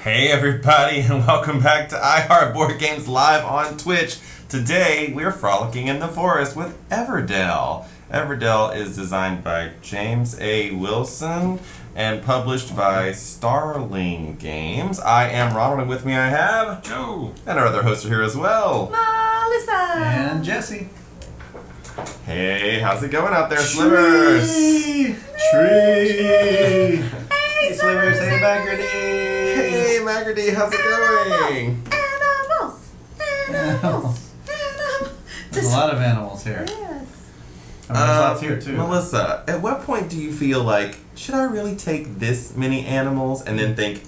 Hey everybody, and welcome back to iHeart Board Games Live on Twitch. Today we're frolicking in the forest with Everdell. Everdell is designed by James A. Wilson and published by Starling Games. I am Ronald, and with me I have Joe, and our other hosts are here as well, Melissa, and Jesse. Hey, how's it going out there, Slivers? Tree! Hey, Slivers, hey, Magardy! Hey, Magardy, how's it going? Animals. There's a lot of animals here. Yes. I mean, there's lots here, too. Melissa, at what point do you feel like, should I really take this many animals and then think,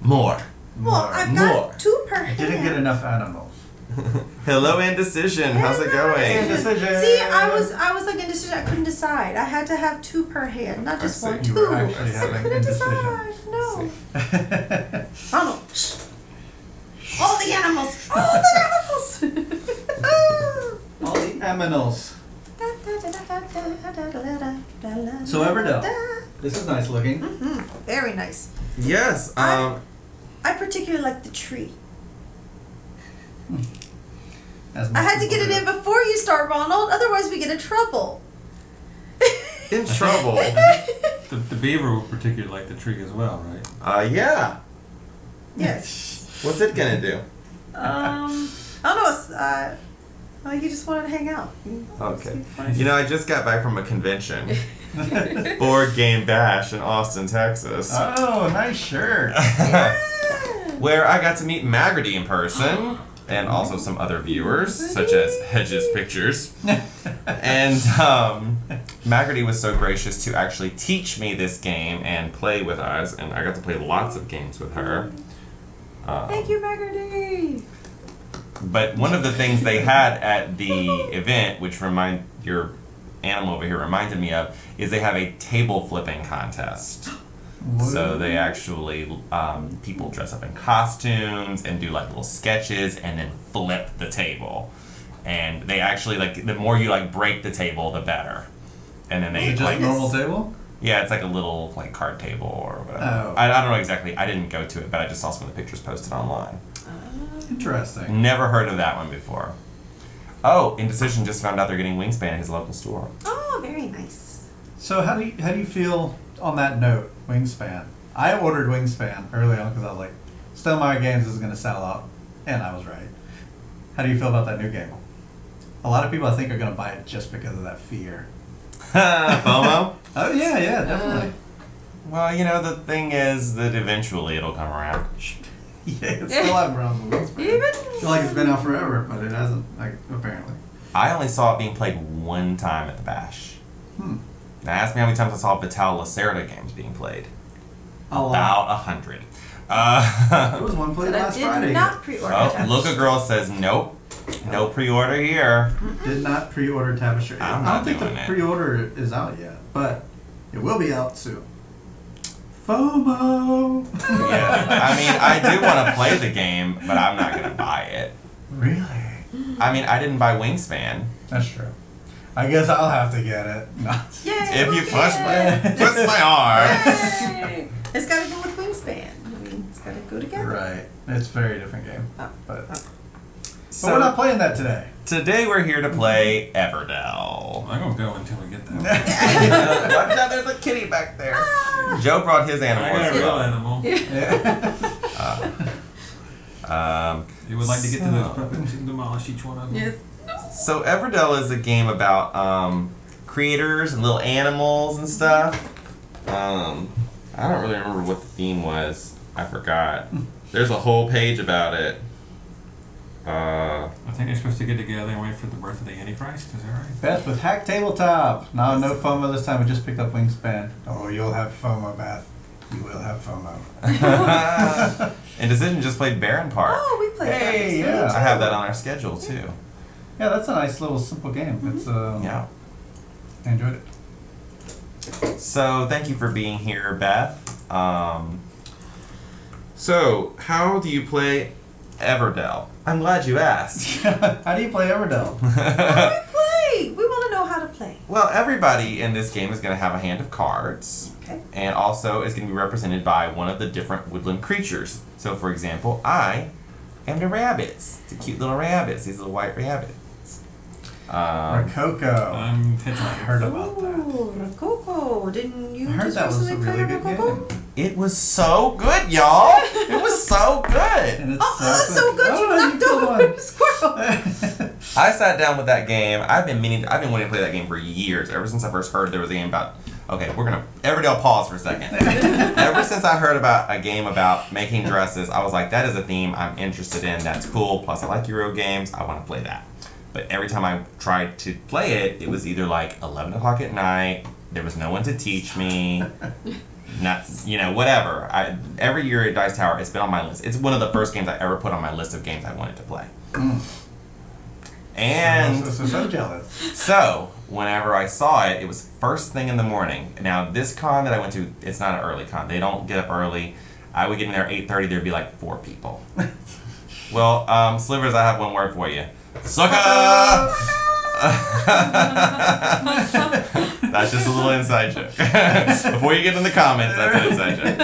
more? Well, I've got 2 per hand. I didn't get enough animals. Hello, Indecision. How's it going? Indecision. See, I was like indecision. I couldn't decide. I had to have 2 per hand, not just one. You 2. were actually I having couldn't indecision. decide. No. Ronald. All the animals. All the animals. All the aminals. So Everdell. This is nice looking. Very nice. Yes. I particularly like the tree. I had to get it in before you start, Ronald. Otherwise, we get in trouble. In trouble. The beaver will particularly like the tree as well, right? Yeah. Yes. What's it gonna do? I don't know. He just wanted to hang out. Okay. You know, I just got back from a convention. Board Game Bash in Austin, Texas. Oh, nice shirt. Where I got to meet Magardy in person. And also some other viewers, such as Hedges Pictures. And Magardy was so gracious to actually teach me this game and play with us, and I got to play lots of games with her. Thank you, Magardy. But one of the things they had at the event, which your animal over here reminded me of, is they have a table flipping contest. So they actually, people dress up in costumes and do like little sketches and then flip the table. And they actually, like, the more you like break the table, the better. And then they Is it just like a normal table? Yeah, it's like a little like card table or whatever. Oh. I don't know exactly. I didn't go to it, but I just saw some of the pictures posted online. Interesting. Never heard of that one before. Oh, Indecision just found out they're getting Wingspan at his local store. Oh, very nice. So how do you feel on that note, Wingspan? I ordered Wingspan early on because I was like, Stonemaier Games is going to sell out, and I was right. How do you feel about that new game? A lot of people I think are going to buy it just because of that fear. FOMO? Oh yeah, definitely. Well, you know, the thing is that eventually it'll come around. Yeah, it's still out around the Wingspan. I feel like it's been out forever, but it hasn't, like, apparently. I only saw it being played one time at the Bash. Now ask me how many times I saw Vital Lacerda games being played. A lot. About 100. There was one played last Friday. Did not pre-order. Oh, Luca Girl says nope. No pre-order here. Did not pre-order Tapestry. I'm I not don't think the doing it. pre-order is out yet, but it will be out soon. FOMO! Yes. I mean, I do want to play the game, but I'm not going to buy it. Really? I mean, I didn't buy Wingspan. That's true. I guess I'll have to get it. No. Yay! If you push my arm. Yay. It's got to go with Wingspan. I mean, it's got to go together. Right. It's a very different game. But So we're not playing that today. Today we're here to play Everdell. I'm gonna go until we get there. Watch out, there's a kitty back there. Joe brought his animal I got as a real well. animal. Yeah. You would like to get to those puppets and demolish each one of them? Yes. So Everdell is a game about creators and little animals and stuff. I don't really remember what the theme was. I forgot. There's a whole page about it. I think they're supposed to get together and wait for the birth of the Antichrist. Is that right? Beth with Hack Tabletop. No FOMO this time. We just picked up Wingspan. Oh, you'll have FOMO, Beth. You will have FOMO. And Decision just played Barren Park. Oh, we played that. Hey, recently, yeah. too. I have that on our schedule too. Yeah, that's a nice little simple game. It's Yeah. I enjoyed it. So thank you for being here, Beth. So how do you play Everdell? I'm glad you asked. How do you play Everdell? How do we play? We want to know how to play. Well, everybody in this game is going to have a hand of cards. Okay. And also it's going to be represented by one of the different woodland creatures. So for example, I am the rabbits. The cute little rabbits. These little white rabbits. Rococo. I'm I heard about that. Ooh, Rococo. Didn't you I heard just that was a recently really play good Rococo? game. It was so good, y'all. It was so good. And it's Oh, that's so good. Oh, You no, knocked killed over one. a squirrel. I sat down with that game. I've been wanting to play that game for years. Ever since I first heard there was a game about. Okay, we're gonna Everdell pause for a second. Ever since I heard about a game about making dresses, I was like, that is a theme I'm interested in. That's cool. Plus, I like Euro games. I want to play that. But every time I tried to play it, it was either like 11 o'clock at night. There was no one to teach me. Not, whatever. Every year at Dice Tower, it's been on my list. It's one of the first games I ever put on my list of games I wanted to play. And so jealous. so, whenever I saw it, it was first thing in the morning. Now, this con that I went to, it's not an early con. They don't get up early. I would get in there at 8:30. There'd be like 4 people. Well, Slivers, I have one word for you. Sucker! That's just a little inside joke. Before you get in the comments, that's an inside joke.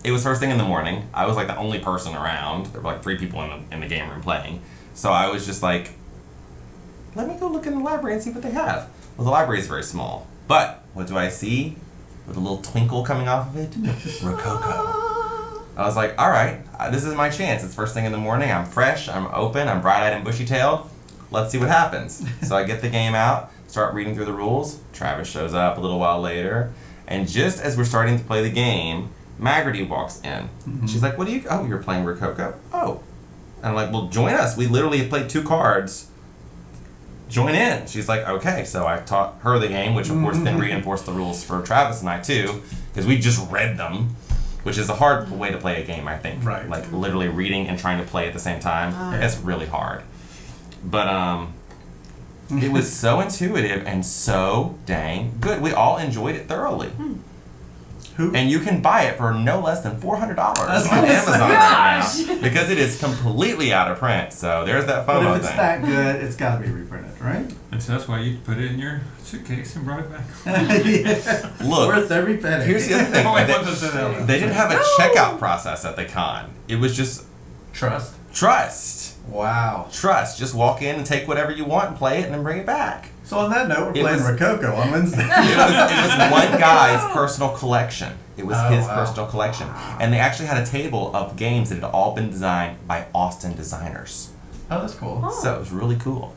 It was first thing in the morning. I was like the only person around. There were like 3 people in the game room playing. So I was just like, let me go look in the library and see what they have. Well, the library is very small. But what do I see? With a little twinkle coming off of it? Rococo. I was like, all right, this is my chance. It's first thing in the morning. I'm fresh. I'm open. I'm bright-eyed and bushy-tailed. Let's see what happens. So I get the game out, start reading through the rules. Travis shows up a little while later. And just as we're starting to play the game, Maggarty walks in. She's like, oh, you're playing Rococo? Oh. And I'm like, well, join us. We literally played 2 cards. Join in. She's like, okay. So I taught her the game, which of course then reinforced the rules for Travis and I too, because we just read them, which is a hard way to play a game, I think. Right. Like literally reading and trying to play at the same time. It's really hard. But it was so intuitive and so dang good. We all enjoyed it thoroughly. Who? And you can buy it for no less than $400 on gonna say, Amazon gosh. right now because it is completely out of print. So there's that But FOMO if it's thing. that good, it's got to be reprinted, right? And so that's why you put it in your suitcase and brought it back. Yeah. Look, Worth every penny. here's the other thing. Only They, one that said that. they didn't have a No. checkout process at the con. It was just Trust. trust. Wow. Trust. Just walk in and take whatever you want and play it and then bring it back. So on that note, It we're playing was- Rococo on Wednesday. It was one guy's personal collection. It was Oh, his wow. personal collection. And they actually had a table of games that had all been designed by Austin designers. Oh, that's cool. So it was really cool.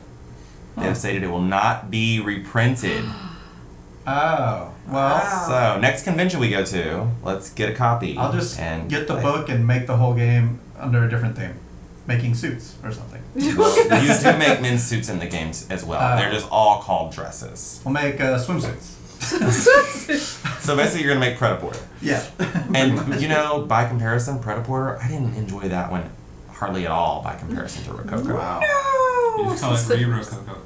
They have stated it will not be reprinted. Oh, well, Wow. So next convention we go to, let's get a copy. I'll just and get the play. book and make the whole game under a different theme. Making suits or something. Well, you do make men's suits in the games as well. Oh. They're just all called dresses. We'll make swimsuits. So basically you're going to make Predator. Yeah. And by comparison, Predator, I didn't enjoy that one hardly at all by comparison to Rococo. Wow. You just call it Rococo.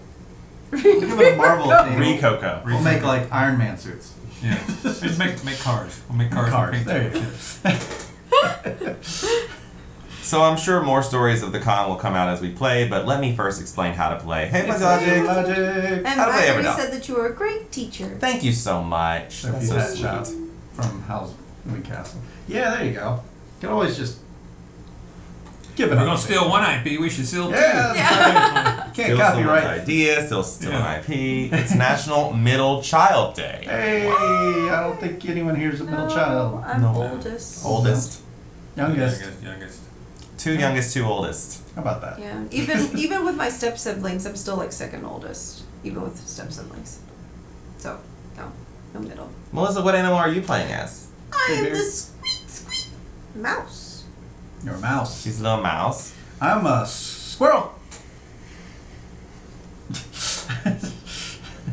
Give it a Marvel theme. Recoco. We'll make like Iron Man suits. Yeah. Just make cars. We'll make cars. Cars. And paint There you them. go. So I'm sure more stories of the con will come out as we play, but let me first explain how to play. Hey, my It's Logic. Logic. And How do they ever Marjorie know? said that you were a great teacher. Thank you so much. That's Sophie's so headshot sweet. from Halloween Castle. Yeah, there you go. You can always just give it We're up. gonna steal one IP. We should steal 2. Yeah. Can't Still copyright. someone's idea, still an Yeah. IP. It's National Middle Child Day. Hey, I don't think anyone here's a middle child. I'm No. oldest. Oldest. Youngest. Youngest. 2 youngest, 2 oldest. How about that? Yeah. Even with my step siblings, I'm still like second oldest. Even with step siblings. So, no middle. Melissa, what animal are you playing as? I am bear. the squeak mouse. You're a mouse. She's a little mouse. I'm a squirrel.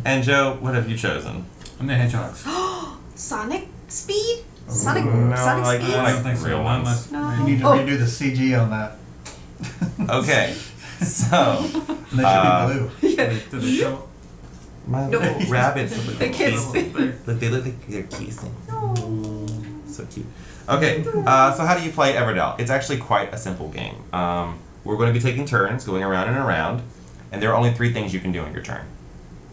And Joe, what have you chosen? I'm the hedgehogs. Sonic speed? Ooh. Sonic No, Sonic like- speed? like- I don't think so. real Not ones. unless- No. You need to Oh. redo the CG on that. Okay, so And they should be blue. Do they show? my No. little rabbits look They like can't little- see. Look, they look like they're kissing. No. So cute. Okay, so how do you play Everdell? It's actually quite a simple game. We're going to be taking turns, going around and around, and there are only 3 things you can do on your turn.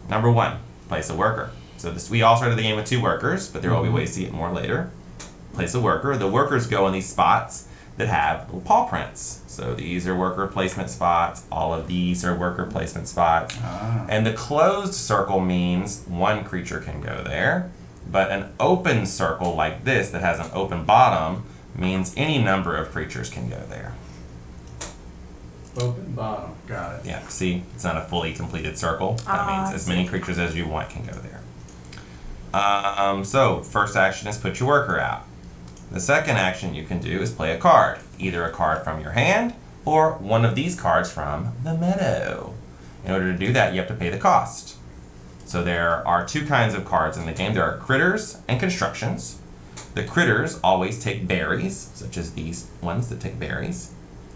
Number 1, place a worker. So we all started the game with 2 workers, but there will be ways to get more later. Place a worker. The workers go in these spots that have little paw prints. So these are worker placement spots. All of these are worker placement spots. And the closed circle means 1 creature can go there. But an open circle like this that has an open bottom means any number of creatures can go there. Open bottom. Got it. Yeah, see, it's not a fully completed circle. That means as many creatures as you want can go there. So, first action is put your worker out. The second action you can do is play a card. Either a card from your hand or one of these cards from the meadow. In order to do that, you have to pay the cost. So there are 2 kinds of cards in the game. There are critters and constructions. The critters always take berries, such as these ones that take berries.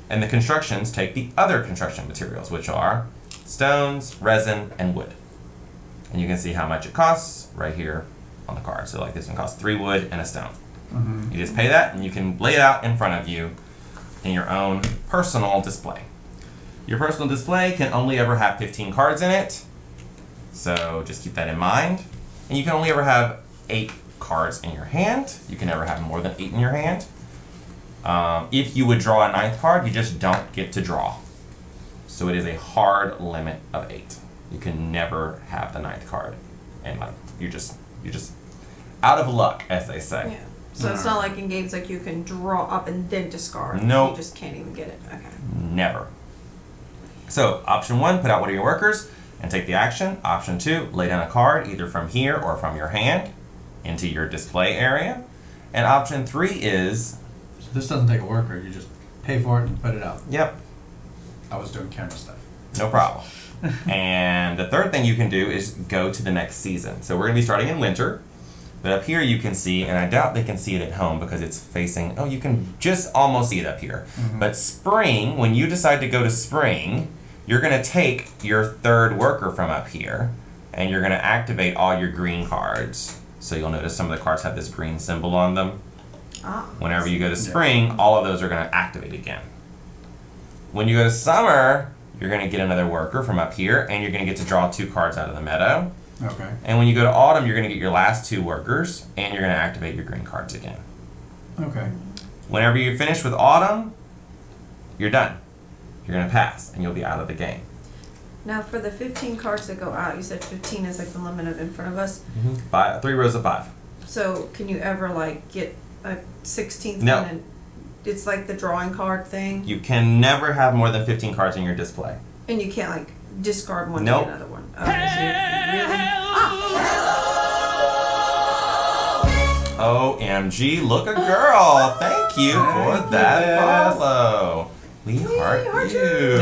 And the constructions take the other construction materials, which are stones, resin, and wood. And you can see how much it costs right here on the card. So like this one costs 3 wood and a stone. You just pay that and you can lay it out in front of you in your own personal display. Your personal display can only ever have 15 cards in it. So just keep that in mind. And you can only ever have 8 cards in your hand. You can never have more than 8 in your hand. If you would draw a 9th card, you just don't get to draw. So it is a hard limit of 8. You can never have the 9th card. And like you're just out of luck, as they say. Yeah. So it's not like in games like you can draw up and then discard. Nope. You just can't even get it. Okay. Never. So option 1, put out one of your workers and take the action. Option 2, lay down a card either from here or from your hand into your display area. And option 3 is... So this doesn't take a worker. You just pay for it and put it out. Yep. I was doing camera stuff. No problem. And the third thing you can do is go to the next season. So we're going to be starting in winter. But up here you can see, and I doubt they can see it at home because it's facing, you can just almost see it up here. But spring, when you decide to go to spring, you're going to take your 3rd worker from up here, and you're going to activate all your green cards. So you'll notice some of the cards have this green symbol on them. Whenever you go to spring, all of those are going to activate again. When you go to summer, you're going to get another worker from up here, and you're going to get to draw 2 cards out of the meadow. Okay. And when you go to autumn, you're going to get your last 2 workers, and you're going to activate your green cards again. Okay. Whenever you're finished with autumn, you're done. You're going to pass, and you'll be out of the game. Now for the 15 cards that go out, you said 15 is like the limit of in front of us. 3 rows of 5. So can you ever like get a 16th No. one and it's like the drawing card thing? You can never have more than 15 cards in your display. And you can't like discard one Nope. to get another one. Okay, so you really? OMG, look a girl. Thank you for that Yes. follow. We heart you.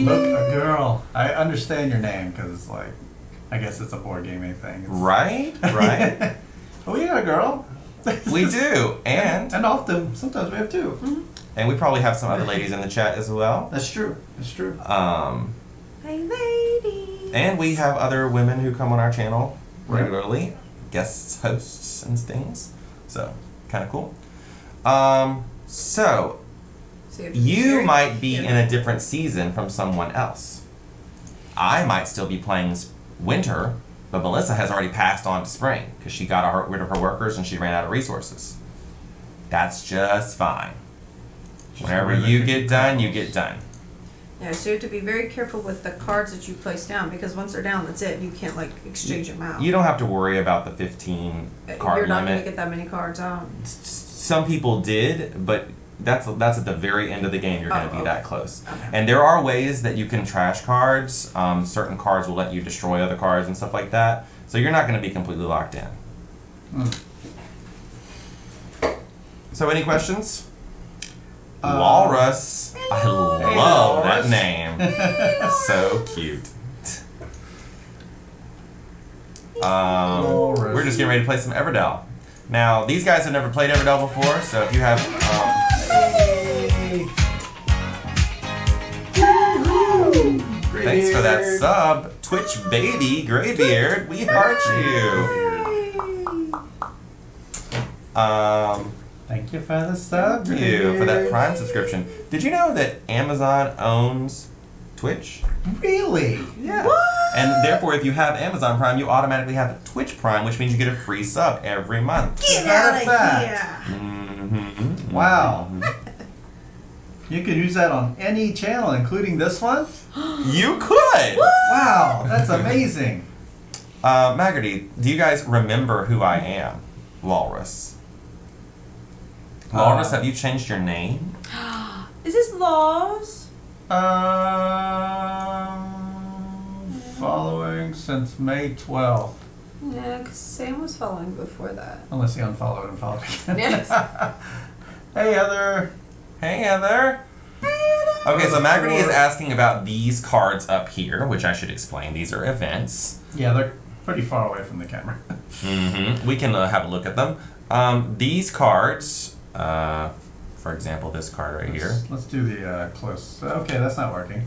Look, a girl. I understand your name because, like, I guess it's a board gaming thing. It's... Right? Right? Oh, yeah, a girl. We do. And often, sometimes we have 2. and we probably have some other ladies in the chat as well. That's true. That's true. Hey ladies. And we have other women who come on our channel regularly, guest hosts and things. So, kind of cool. So you might be in a different season from someone else. I might still be playing winter, but Melissa has already passed on to spring because she got rid of her workers and she ran out of resources. That's just fine. Whenever you get done, you get done. Yeah, so you have to be very careful with the cards that you place down because once they're down, that's it. You can't like exchange them out. You don't have to worry about the 15 card You're not limit. going to get that many cards out. Some people did, but that's at the very end of the game. You're going to be that close. Okay. And there are ways that you can trash cards. Certain cards will let you destroy other cards and stuff like that. So you're not going to be completely locked in. So any questions? Walrus. I love that name. So cute. We're just getting ready to play some Everdell. Now, these guys have never played Everdell before, so if you have... thanks for that sub. Twitch Baby Graybeard, we heart you. Thank you for the sub. Thank you for that Prime subscription. Did you know that Amazon owns Twitch. Really? Yeah. And therefore, if you have Amazon Prime, you automatically have Twitch Prime, which means you get a free sub every month. Get that out a of fact? here! Mm-hmm. Wow. You can use that on any channel, including this one? You could! Wow, that's amazing. Magarty, do you guys remember who I am? Walrus. Walrus, have you changed your name? Is this Laws? Following since May 12th. Yeah, because Sam was following before that. Unless he unfollowed and followed again. Yes. Hey, Heather. Hey, Heather. Okay, so Magarty is asking about these cards up here, which I should explain. These are events. Yeah, they're pretty far away from the camera. Mm-hmm. We can have a look at them. These cards, for example, this card right here. Let's do the close. Okay, that's not working.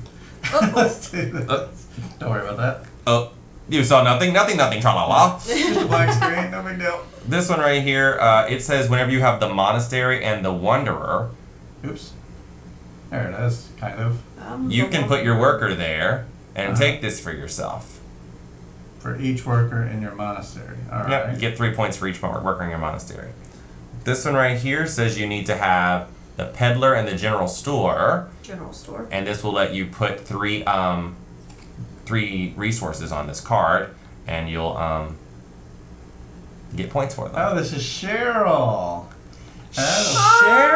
Let's do this. Don't worry about that. Oh, you saw nothing, tra-la-la. Just a black screen, no big deal. This one right here, it says whenever you have the Monastery and the Wanderer, Oops. There it is, kind of. you can put your worker there and take this for yourself. For each worker in your monastery. Alright. Yep, you get 3 points for each worker in your monastery. This one right here says you need to have the Peddler and the General Store, General store. and this will let you put three resources on this card, and you'll get points for them. Oh, this is Cheryl.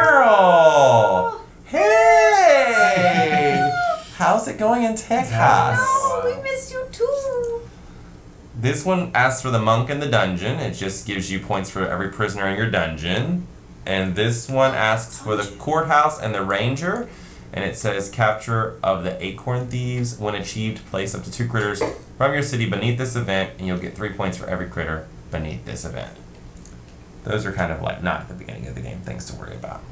Cheryl! Hey! How's it going in Texas? Oh, we miss you too. This one asks for the monk in the dungeon. It just gives you points for every prisoner in your dungeon. And this one asks for the courthouse and the ranger. And it says capture of the acorn thieves. When achieved, place up to 2 critters from your city beneath this event, and you'll get 3 points for every critter beneath this event. Those are kind of like not at the beginning of the game things to worry about.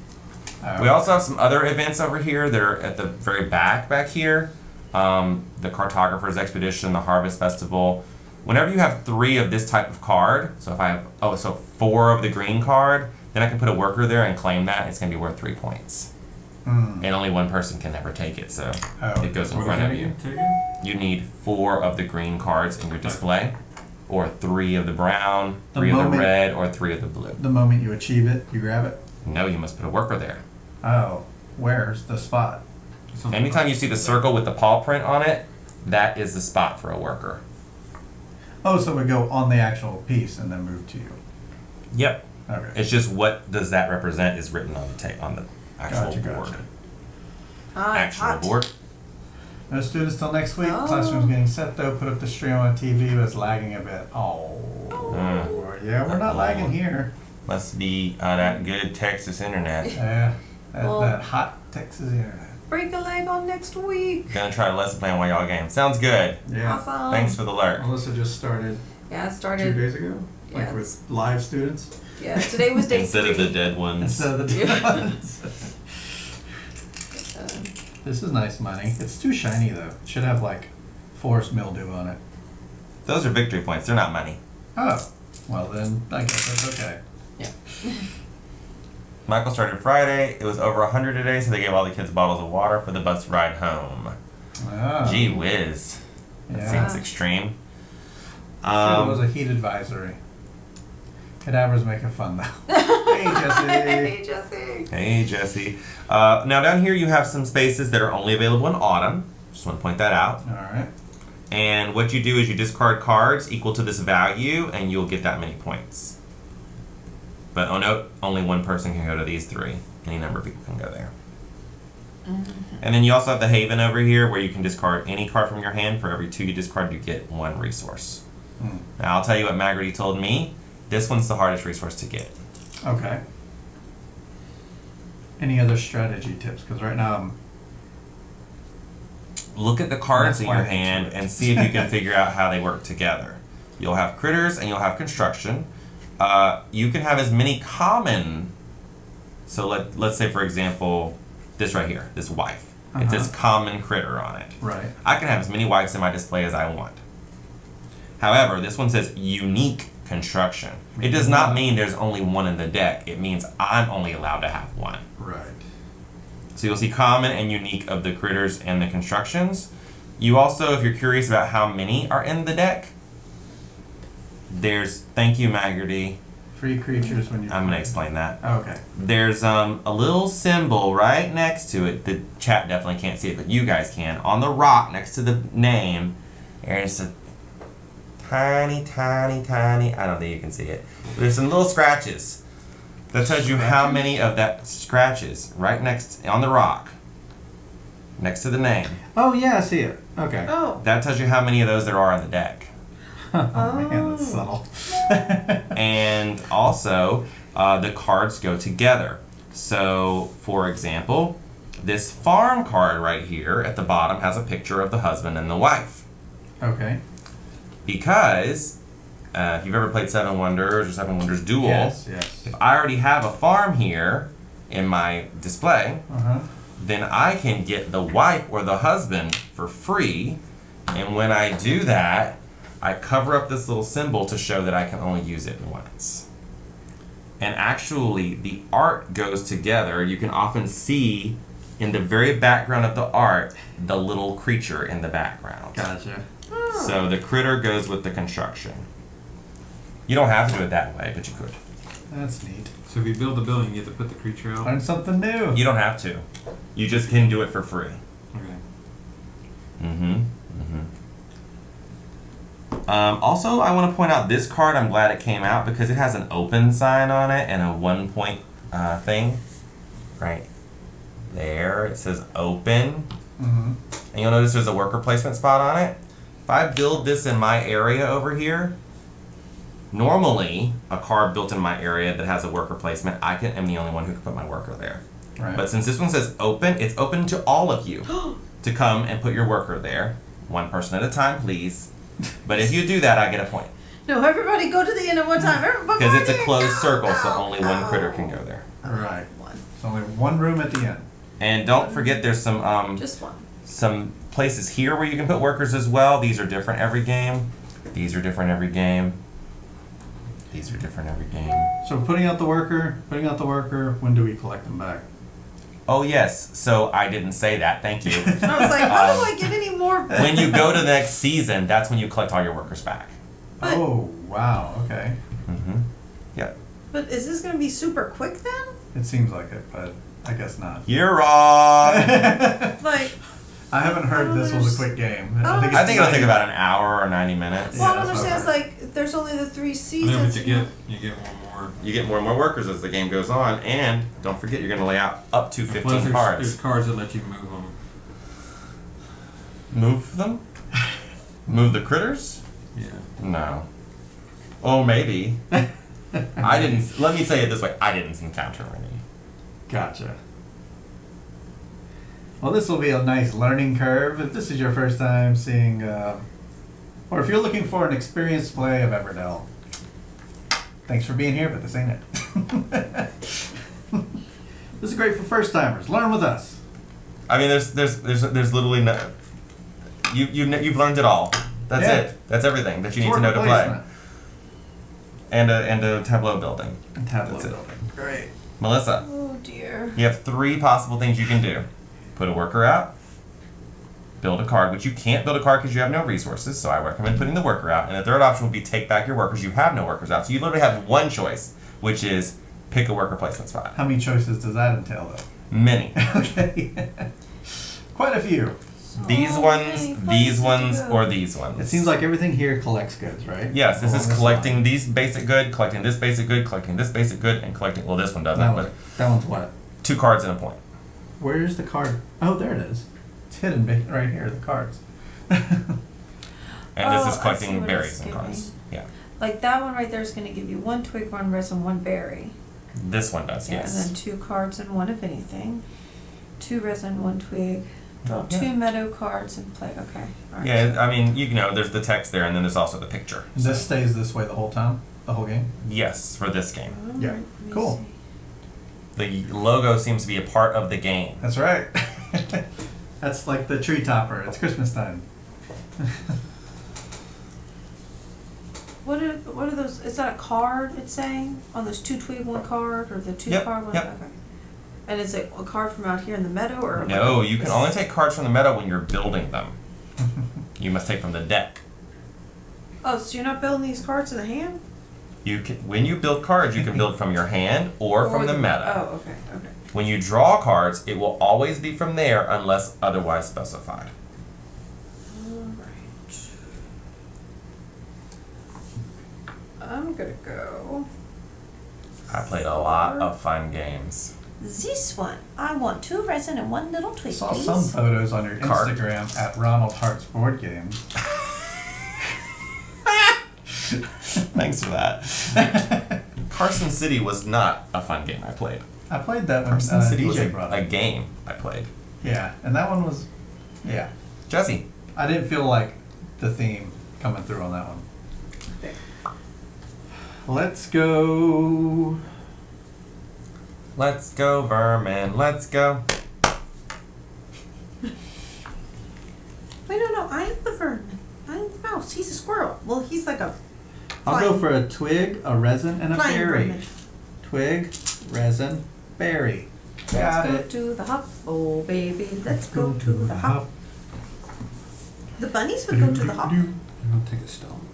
We also have some other events over here that are at the very back here. The Cartographer's Expedition, the Harvest Festival. Whenever you have 3 of this type of card, so if I have, 4 of the green card, then I can put a worker there and claim that. It's going to be worth 3 points. And only one person can never take it, so it goes in front of you. You need 4 of the green cards in your display, or 3 of the brown, 3 of the red, or 3 of the blue. The moment you achieve it, you grab it? No, you must put a worker there. Oh, where's the spot? Anytime you see the circle with the paw print on it, that is the spot for a worker. Oh, so it would go on the actual piece and then move to you. Yep. Okay. It's just what does that represent is written on the on the actual board. Gotcha. Actual board. No students till next week. Oh. Classroom's getting set though. Put up the stream on TV, but it's lagging a bit. Oh. Yeah, we're not lagging here. Must be that good Texas internet. Yeah, Well- that hot Texas internet. Break a leg on next week. Gonna try a lesson plan while y'all game. Sounds good. Yeah. Awesome. Thanks for the alert. Melissa just started Yeah, it 2 started. days ago, Yeah, like with live students Yeah, today was day Instead 3. of the dead ones. instead of the Yeah. ones. This is nice money. It's too shiny though. It should have like forest mildew on it. Those are victory points. They're not money. Oh, well then I guess that's okay. Michael started Friday. It was over 100 today, so they gave all the kids bottles of water for the bus ride home. Oh. Gee whiz. That Yeah. seems extreme. Sure, it was a heat advisory. Cadavers make it fun though. Hey Jesse. Hey, Jesse. Hey, Jesse. Now down here you have some spaces that are only available in autumn. Just want to point that out. All right. And what you do is you discard cards equal to this value, and you'll get that many points. But oh no, only one person can go to these 3. Any number of people can go there. And then you also have the Haven over here, where you can discard any card from your hand. For every 2 you discard, you get 1 resource. Now I'll tell you what Magarty told me. This one's the hardest resource to get. Okay. Any other strategy tips? Because right now I'm. Look at the cards in That's your why I hand answered it. and see if you can figure out how they work together. You'll have critters and you'll have construction. You can have as many common. So let's say, for example, this right here, this wife. It says common critter on it. Right. I can have as many wives in my display as I want. However, this one says unique construction. It does not mean there's only one in the deck. It means I'm only allowed to have one. Right. So you'll see common and unique of the critters and the constructions. You also, if you're curious about how many are in the deck, there's, thank you, Maggerty. Free creatures when you. I'm gonna explain that. Okay. There's a little symbol right next to it. The chat definitely can't see it, but you guys can. On the rock next to the name, there's a tiny, I don't think you can see it. There's some little scratches. That tells you how many of that scratches right next on the rock, next to the name. Oh yeah, I see it. Okay. Oh. That tells you how many of those there are on the deck. Oh man, that's subtle. And also, the cards go together. So, for example, this farm card right here at the bottom has a picture of the husband and the wife. Okay. Because, if you've ever played Seven Wonders or Seven Wonders Duel, Yes. if I already have a farm here in my display, then I can get the wife or the husband for free. And when I do that, I cover up this little symbol to show that I can only use it once. And actually, the art goes together. You can often see in the very background of the art the little creature in the background. Gotcha. So the critter goes with the construction. You don't have to do it that way, but you could. That's neat. So if you build a building, you have to put the creature out. Learn something new. You don't have to. You just can do it for free. Okay. Also, I want to point out this card. I'm glad it came out because it has an open sign on it and a 1 point thing. Right there. It says open. And you'll notice there's a worker placement spot on it. If I build this in my area over here, normally a card built in my area that has a worker placement, I am the only one who can put my worker there. Right. But since this one says open, it's open to all of you to come and put your worker there. One person at a time, please. But if you do that, I get a point. No, everybody go to the end at one time. Because it's a closed circle, so only one critter can go there. Right. One. It's only one room at the end. And don't forget there's some Just one. some places here where you can put workers as well. These are different every game. These are different every game. These are different every game. So putting out the worker, when do we collect them back? Oh yes, so I didn't say that, thank you. I was like, how do I get any more? When you go to the next season, that's when you collect all your workers back. But- Oh, wow, okay. Yep. But is this going to be super quick then? It seems like it, but I guess not. You're wrong. Like, I haven't heard this was a quick game. I I think it'll take about an hour or 90 minutes. well, I that's don't understand. It's about like there's only the 3 And then seasons. what you get one more. You get more and more workers as the game goes on, and don't forget you're going to lay out up to 15 Plus there's cards. cards that let you move them. Move them? Move the critters? Yeah. No. Oh, maybe. I didn't. Let me say it this way: I didn't encounter any. Gotcha. Well, this will be a nice learning curve. If this is your first time seeing, or if you're looking for an experienced play of Everdell, thanks for being here, but this ain't it. This is great for first timers. Learn with us. I mean, there's literally no. You've learned it all. That's Yeah. it. That's everything that you need to Worker know to play. placement. And a tableau building. And tableau That's it. building. Great. Melissa, Oh dear. you have 3 possible things you can do: put a worker out, build a card, which you can't build a card because you have no resources. So I recommend putting the worker out. And the third option would be take back your workers. You have no workers out, so you literally have one choice, which is pick a worker placement spot. How many choices does that entail, though? Many. Okay. Quite a few. These So ones, many these places to ones, go. or these ones. It seems like everything here collects goods, right? Yes, this Along is this collecting line. these basic good, collecting this basic good, collecting this basic good, and collecting. Well, this one doesn't, That, but that one's what? 2 cards and a point. Where's the card? Oh, there it is. It's hidden right here, the cards. And Oh, this is I collecting see what berries it's and giving. cards. Yeah. Like that one right there is going to give you 1 twig, 1 resin, 1 berry. This one does, Yeah, yes. and then 2 cards and 1 of anything. 2 resin, 1 twig. Draw Yeah. 2 meadow cards and play. Okay. All right. Yeah, I mean, you know, there's the text there, and then there's also the picture. This stays this way the whole time? The whole game? Yes, for this game. All Yeah. right, let me Cool. see. The logo seems to be a part of the game. That's right. That's like the tree topper. It's Christmas time. What are those? Is that a card? It's saying on those 2 twig 1 card or the 2 Yep, card one? yep. Okay. And is it a card from out here in the meadow or? No, you can only take cards from the meadow when you're building them. You must take from the deck. Oh, so you're not building these cards in the hand? You can, when you build cards, you can build from your hand or from the meadow. Oh, okay, okay. When you draw cards, it will always be from there unless otherwise specified. Alright. I'm gonna go. I played a lot of fun games. This one. I want 2 resin and 1 little I twig, saw please. some photos on your Card. Instagram at Ronald Hart's Board Games. Thanks for that. Carson City was not a fun game I played. I played that when Carson City was DJ brought a it. game I played. Yeah, and that one was, yeah. Jesse. I didn't feel like the theme coming through on that one. Okay. Let's go. Let's go, Vermin. Let's go. Wait, no, I am the vermin. I'm the mouse. He's a squirrel. Well, he's like a I'll go flying- for a twig, a resin, and a flying berry. vermin. Twig, resin, berry. Got Let's go it. to the hop. Oh, baby, let's go to the hop. The bunnies would go to the hop. I'm gonna take a stone.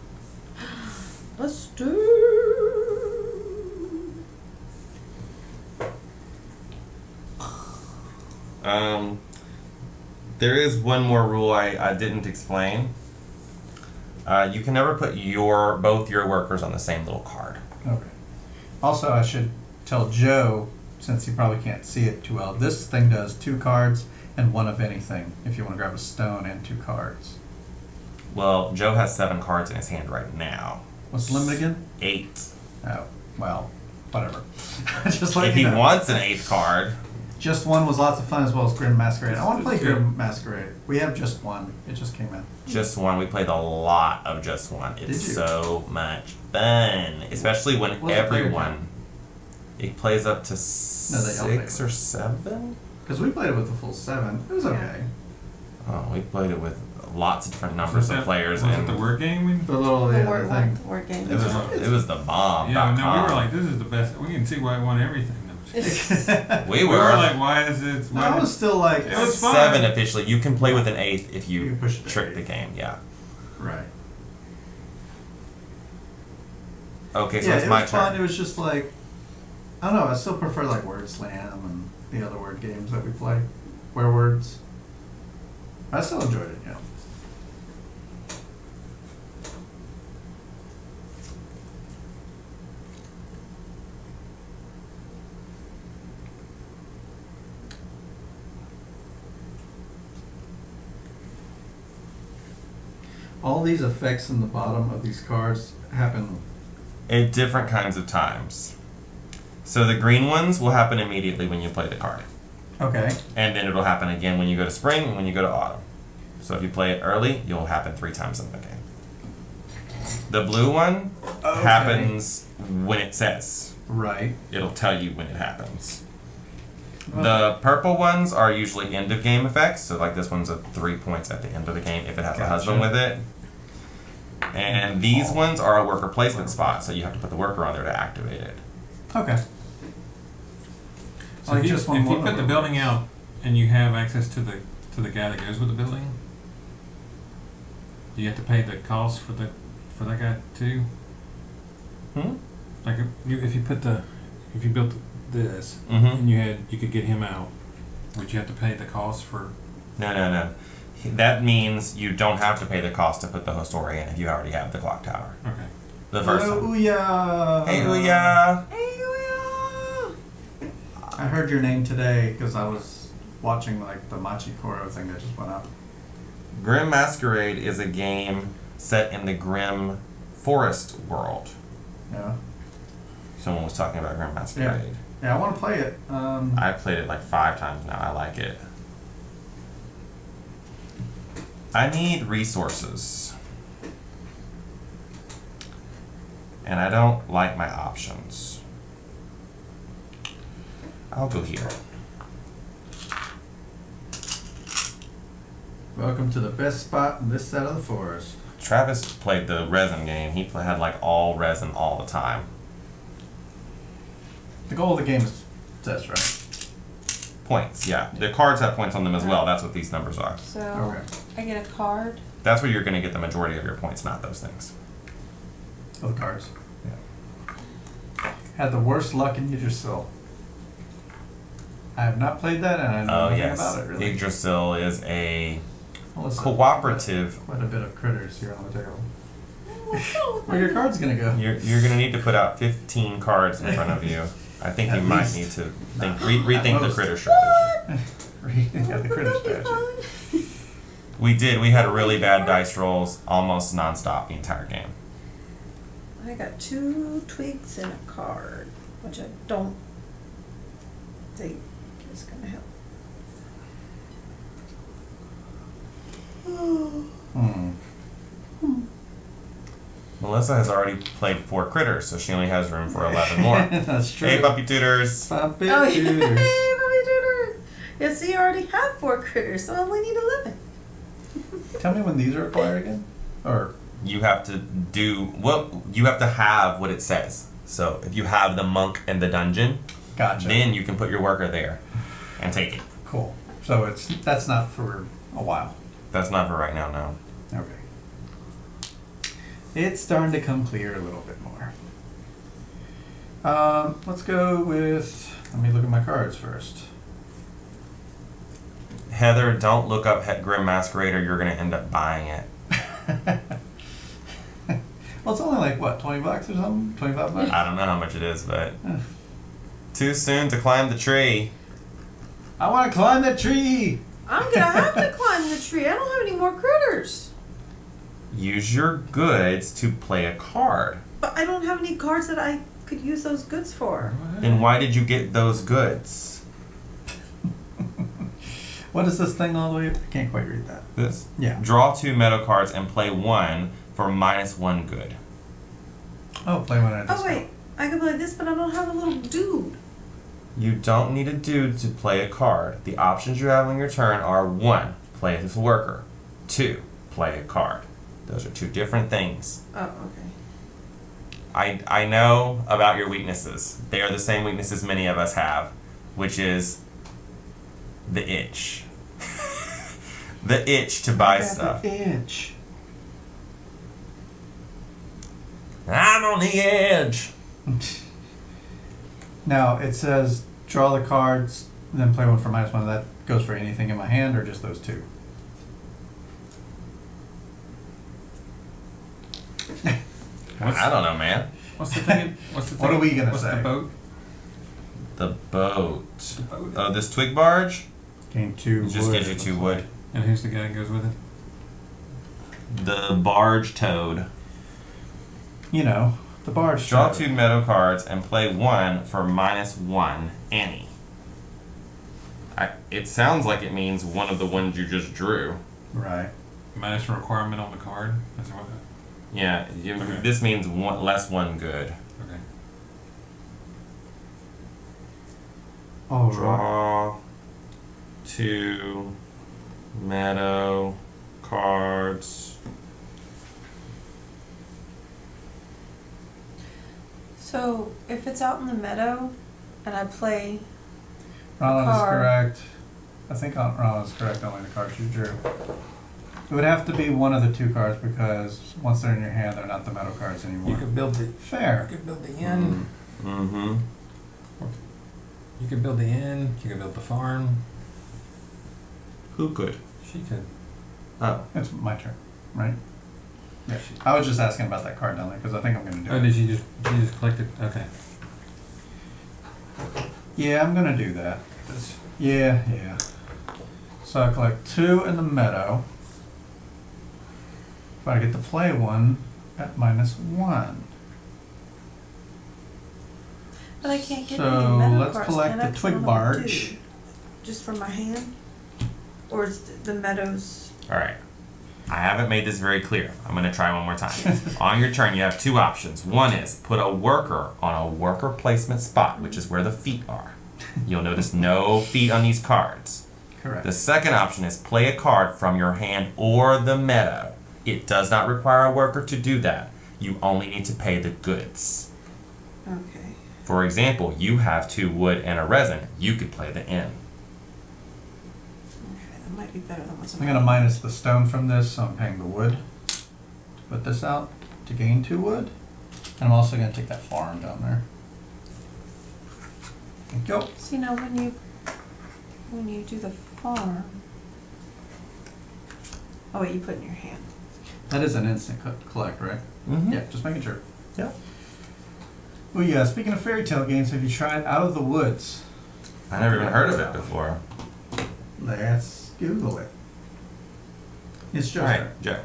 Let's do. There is one more rule I didn't explain. You can never put both your workers on the same little card. Okay. Also, I should tell Joe, since he probably can't see it too well, this thing does 2 cards and 1 of anything, if you want to grab a stone and 2 cards. Well, Joe has 7 cards in his hand right now. What's the limit again? 8. Oh, well, whatever. Just let If you he know. wants an 8th card, Just 1 was lots of fun, as well as Grim Masquerade. I want to play Grim Masquerade. We have just 1. It just came in. just one. We played a lot of just one. It's Did you? so much fun, especially when What's the player everyone. It plays up to No, they all play 6 or 7. Because we played it with a full 7. It was okay. Oh, we played it with lots of different numbers of players, Was and it the word game? We, The little The yeah, word the thing. word game. it was the bomb. yeah, no, we were like, this is the best. We can see why I won everything. we We were, were like, why is it? Why I was still like, It was fun. 7 officially. You can play with an 8th if You you can push it to trick 8. the game. Yeah. right. Okay, so Yeah, it's it my was fun. turn. It was just like, I don't know. I still prefer like Word Slam and the other word games that we play. Where words. I still enjoyed it. Yeah. All these effects in the bottom of these cards happen. At different kinds of times. So the green ones will happen immediately when you play the card. Okay. And then it'll happen again when you go to spring and when you go to autumn. So if you play it early, you'll happen 3 times in the game. The blue one Okay. happens when it says. Right. It'll tell you when it happens. The purple ones are usually end of game effects. So like this one's a 3 points at the end of the game if it has a husband with it. And these ones are a worker placement spot, so you have to put the worker on there to activate it. Okay. So Like if you, just one if you more- put the building out and you have access to the guy that goes with the building, do you have to pay the cost for that guy too? Hmm? Like if you built this Mm-hmm. and you could get him out, would you have to pay the cost for? No. That means you don't have to pay the cost to put the historian if you already have the clock tower. Okay. The first Hello, one. Ouya. Hey, Ouya! I heard your name today because I was watching like the Machi Koro thing that just went up. Grim Masquerade is a game set in the Grim Forest world. Yeah. Someone was talking about Grim Masquerade. Yeah, I want to play it. I've played it like 5 times now. I like it. I need resources. And I don't like my options. I'll go here. Welcome to the best spot in this side of the forest. Travis played the resin game. He had like all resin all the time. The goal of the game is this, right? Points, yeah. The cards have points on them as well. That's what these numbers are. So Okay. I get a card. That's where you're going to get the majority of your points, not those things. Oh, the cards. Yeah. Had the worst luck in Yggdrasil. I have not played that, and I know Oh, nothing yes. about it really. Yggdrasil is a Well, listen, cooperative. Quite a bit of critters here on the table. Where your cards gonna go? You're going to need to put out 15 cards in front of you. I think At you might least. need to think, At rethink the most. critter strategy. Yeah, the critter strategy. We had really bad dice rolls almost nonstop the entire game. I got 2 twigs and a card, which I don't think is gonna help. Hmm. Melissa has already played 4 critters, so she only has room for 11 more. That's true. Hey, puppy tutors. Puppy Oh, yeah. tutors. Hey, Mommy Tutor. Yeah, see, you already have 4 critters, so I only need 11. Tell me when these are acquired again? Or You have to you have to have what it says. So if you have the monk and the dungeon, gotcha. then you can put your worker there and take it. Cool. So that's not for a while. That's not for right now, no. Okay. It's starting to come clear a little bit more. Let's go with. Let me look at my cards first. Heather, don't look up Grim Masquerader. You're going to end up buying it. Well, it's only like what, $20 or something? $25? I don't know how much it is, but too soon to climb the tree. I want to climb the tree. I'm gonna have to climb the tree. I don't have any more critters. Use your goods to play a card. But I don't have any cards that I could use those goods for. Then why did you get those goods? What is this thing all the way? I can't quite read that. This? Yeah. Draw 2 meadow cards and play 1 for -1 good. Oh, play one at a Oh discount. wait, I can play this, but I don't have a little dude. You don't need a dude to play a card. The options you have on your turn are 1, play as a worker. 2, play a card. Those are 2 different things. Oh, okay. I know about your weaknesses. They are the same weaknesses many of us have, which is the itch. The itch to buy stuff. The itch. I'm on the edge. Now it says draw the cards, and then play one for -1. That goes for anything in my hand, or just those 2? I don't know, man. What's the thing? What's the thing? What are we gonna What's say? the boat? The boat. The boat. Oh, this twig barge? Gain 2 It just wood, gives you it 2 looks wood. like. And who's the guy that goes with it? The barge toad. You know, the barge. Draw toad. 2 meadow cards and play 1 for -1 any. It sounds like it means one of the ones you just drew. Right. Minus a requirement on the card. That's what. Yeah, Okay. this means less 1 good. Okay. Oh, right. Draw 2 meadow cards. So if it's out in the meadow, and I play, Ronald is card. correct. I think Ronald is correct. Only the cards you drew. It would have to be one of the 2 cards because once they're in your hand, they're not the metal cards anymore. You could build the. Fair. You could build the inn. Mm-hmm. You could build the inn. You could build the farm. Who could? She could. Oh. It's my turn, right? Yeah. I was just asking about that card down there because I think I'm going to do Oh, it. did you just collect it? Okay. Yeah, I'm going to do that. That's, Yeah. So I collect 2 in the meadow. But I get to play 1 at -1. but I can't get So, any meadow let's cards. collect Can I the put twig on a barge. dude? Just from my hand, or is the meadows? All right. I haven't made this very clear. I'm going to try one more time. On your turn, you have 2 options. One is put a worker on a worker placement spot, which is where the feet are. You'll notice no feet on these cards. Correct. The second option is play a card from your hand or the meadow. It does not require a worker to do that. You only need to pay the goods. Okay. For example, you have 2 wood and a resin. You could play the inn. That might be better than what's in I'm gonna minus the stone from this, so I'm paying the wood to put this out to gain 2 wood. And I'm also gonna take that farm down there. Thank you. See, now when you do the farm. Oh wait, you put it in your hand. That is an instant collect, right? Mm-hmm. Yeah, just making sure. Yeah. Oh yeah, speaking of fairy tale games, have you tried Out of the Woods? I never even heard of it before. Let's Google it. It's just Alright, Joe.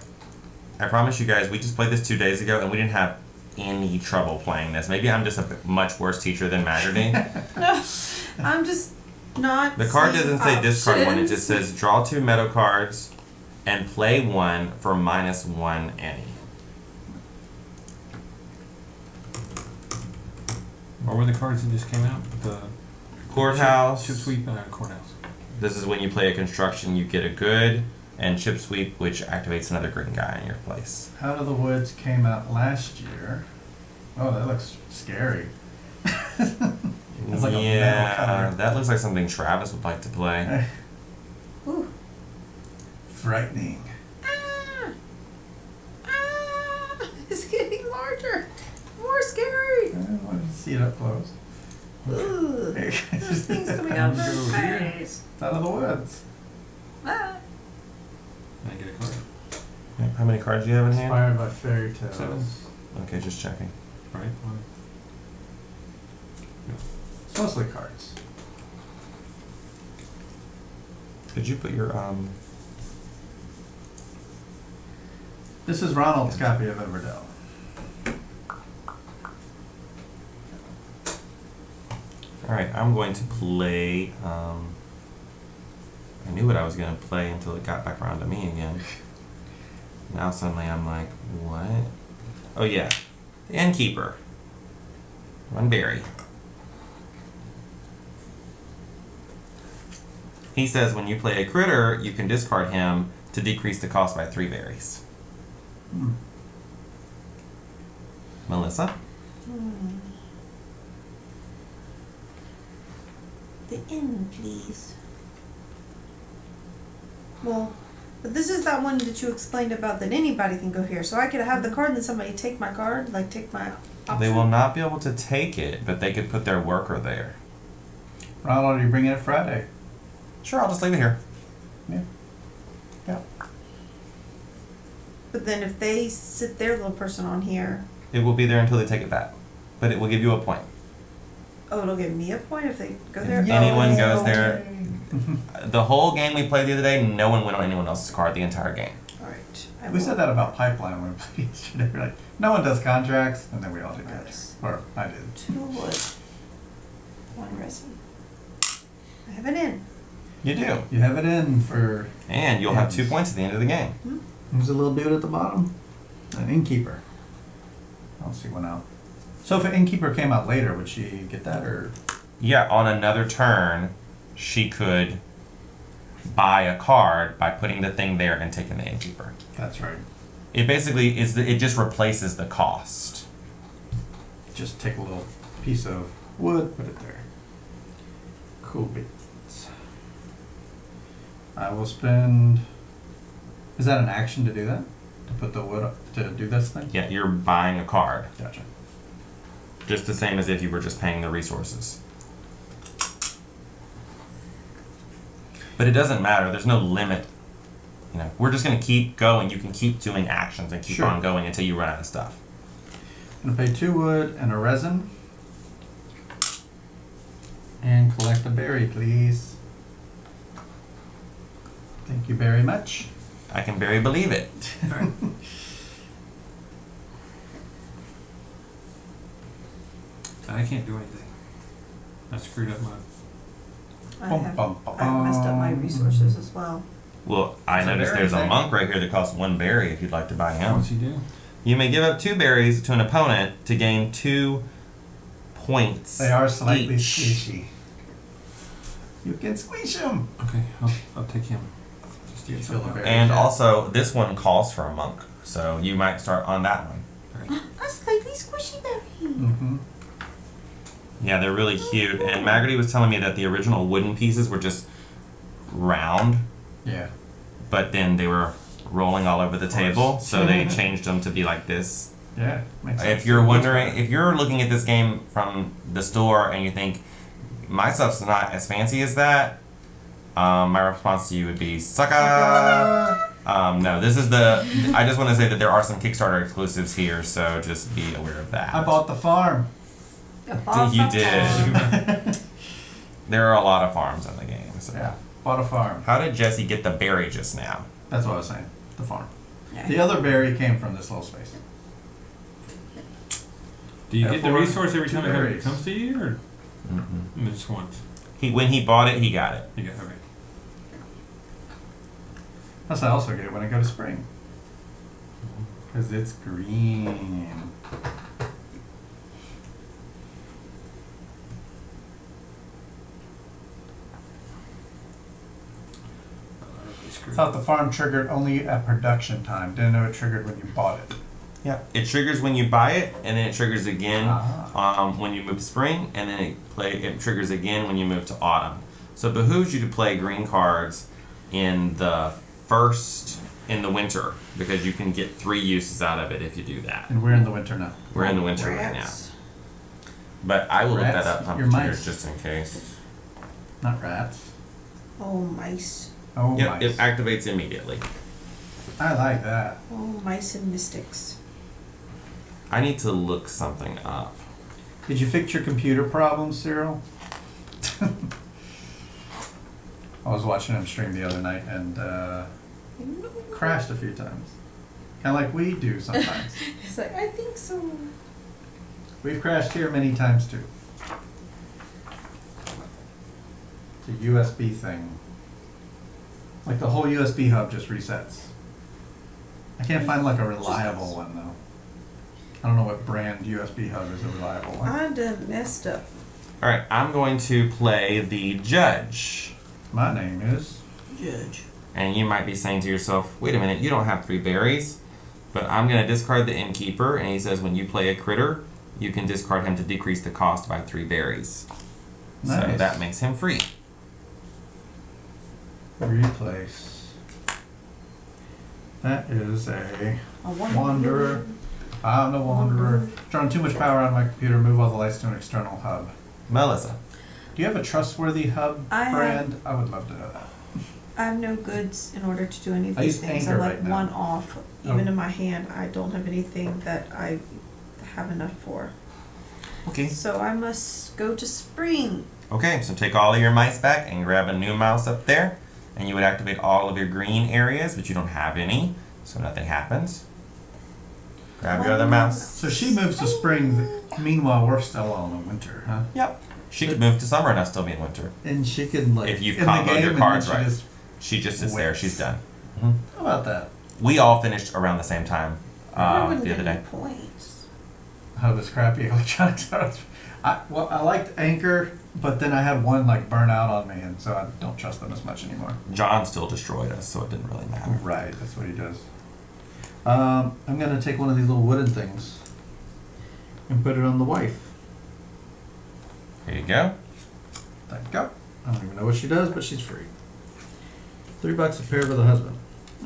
I promise you guys, we just played this 2 days ago and we didn't have any trouble playing this. Maybe I'm just a much worse teacher than Maggerty. No, I'm just not. The card seeing doesn't say discard one, it options. just says draw 2 meadow cards and play 1 for -1 any. What were the cards that just came out? The Courthouse. chip sweep and courthouse. This is when you play a construction, you get a good, and chip sweep, which activates another green guy in your place. Out of the Woods came out last year. Oh, that looks scary. It's like a metal color. that looks like something Travis would like to play. Ooh. Frightening. Ah! Ah! It's getting larger. More scary. I want to see it up close. Ooh. There's things coming out of her face. It's Out of the Woods. Ah. Can I get a card? Yep, how many cards do you have in hand? Inspired by fairy tales. 7. Okay, just checking. Right? 1. It's mostly cards. Could you put your This is Ronald's copy of Everdell. Alright, I'm going to play I knew what I was gonna play until it got back around to me again. Now suddenly I'm like, what? Oh yeah. The Innkeeper. 1 berry. He says when you play a critter, you can discard him to decrease the cost by 3 berries. Hmm. Melissa? The inn, please. Well, but this is that one that you explained about that anybody can go here. So I could have the card and then somebody take my card, like take my option. They will not be able to take it, but they could put their worker there. Ronald, are you bringing it Friday? Sure, I'll just leave it here. Yeah. Yeah. But then if they sit their little person on here, It will be there until they take it back. But it will give you a point. oh, it'll give me a point if they go If there. anyone Oh, goes there- okay. The whole game we played the other day, no one went on anyone else's card the entire game. All right. I We will- said that about Pipeline when we played yesterday. We're like, no one does contracts, and then we all did contracts. Or I did. 2 wood, 1 resin. I have an inn. You do. You have it in for. And you'll have 2 points at the end of the game. Who's the little dude at the bottom? An innkeeper. I don't see one out. So if an innkeeper came out later, would she get that or? Yeah, on another turn, she could buy a card by putting the thing there and taking the innkeeper. That's right. It basically is, it just replaces the cost. Just take a little piece of wood, put it there. Cool bits. I will spend. Is that an action to do that? To put the wood up, to do this thing? Yeah, you're buying a card. Gotcha. Just the same as if you were just paying the resources. But it doesn't matter. There's no limit. You know, we're just going to keep going. You can keep doing actions and keep Sure. on going until you run out of stuff. I'm gonna pay 2 wood and a resin. And collect a berry, please. Thank you very much. I can barely believe it. I can't do anything. I screwed up my. I Bum, have, bum, bum, I've messed up my bum. resources as well. Well, I It's a noticed berry there's a thing. monk right here that costs 1 berry if you'd like to buy him. What's he do? You may give up 2 berries to an opponent to gain 2 points. They are slightly each. squishy. You can squish them. Okay, I'll take him. Just to get Feel something the out. berry. And also, this one calls for a monk, so you might start on that one. Alright. A slightly squishy berry. Mm-hmm. Yeah, they're really cute. And Maggerty was telling me that the original wooden pieces were just round, Yeah. but then they were rolling all over the table, so they changed them to be like this. Yeah. Makes sense. If you're wondering, if you're looking at this game from the store and you think my stuff's not as fancy as that, my response to you would be sucker. No, this is the. I just want to say that there are some Kickstarter exclusives here, so just be aware of that. I bought the farm. You did. There are a lot of farms in the game. So. Yeah. Bought a farm. How did Jesse get the berry just now? That's what I was saying. The farm. Yeah. The other berry came from this little space. Do you get the Therefore, resource every time berries. it comes to you, or Mm-mm. just once? When he bought it, he got it. You get okay. Plus, I also get it when I go to spring. Because it's green. I thought the farm triggered only at production time. Didn't know it triggered when you bought it. Yeah. It triggers when you buy it, and then it triggers again Ah. when you move to spring, and then it triggers again when you move to autumn. So it behooves you to play green cards in the winter, because you can get 3 uses out of it if you do that. And we're in the winter now. We're in the winter right now. Rats. But I will look that Rats? up Your mice. just in case. Not rats. Oh, mice. Oh, Yep, mice. it activates immediately. I like that. Oh, mice and mystics. I need to look something up. Did you fix your computer problem, Cyril? I was watching him stream the other night and crashed a few times. Kind of like we do sometimes. It's like, I think so. We've crashed here many times too. The USB thing. Like the whole USB hub just resets. I can't find like a reliable one though. I don't know what brand USB hub is a reliable one. I done messed up. Alright, I'm going to play the judge. My name is Judge. And you might be saying to yourself, wait a minute, you don't have 3 berries. But I'm going to discard the innkeeper, and he says when you play a critter, you can discard him to decrease the cost by 3 berries. So Nice. that makes him free. replace. That is a A wanderer. I'm the wanderer. Drawing too much power on my computer. Move all the lights to an external hub. Melissa. Do you have a trustworthy hub I have- brand? I would love to know that. I have no goods in order to do any of I these use things. Anchor I'm like right now. one off. Even Oh. in my hand, I don't have anything that I have enough for. Okay. So I must go to spring. Okay, so take all of your mice back and grab a new mouse up there, and you would activate all of your green areas, but you don't have any, so nothing happens. Grab your other mouse. So she moves to spring. Meanwhile, we're still all in the winter, huh? Yep. She could move to summer and I'll still be in winter. And she can like If you've in the comboed game your and cards then she right. just- She just sits there. Waits. She's done. How about that? We all finished around the same time I wouldn't the get other any day. points. How this crappy electronics are. I liked Anchor, but then I had one like burn out on me, and so I don't trust them as much anymore. John still destroyed us, so it didn't really matter. Right, that's what he does. I'm gonna take one of these little wooden things and put it on the wife. Here you go. Thank you. I don't even know what she does, but she's free. $3 a pair for the husband.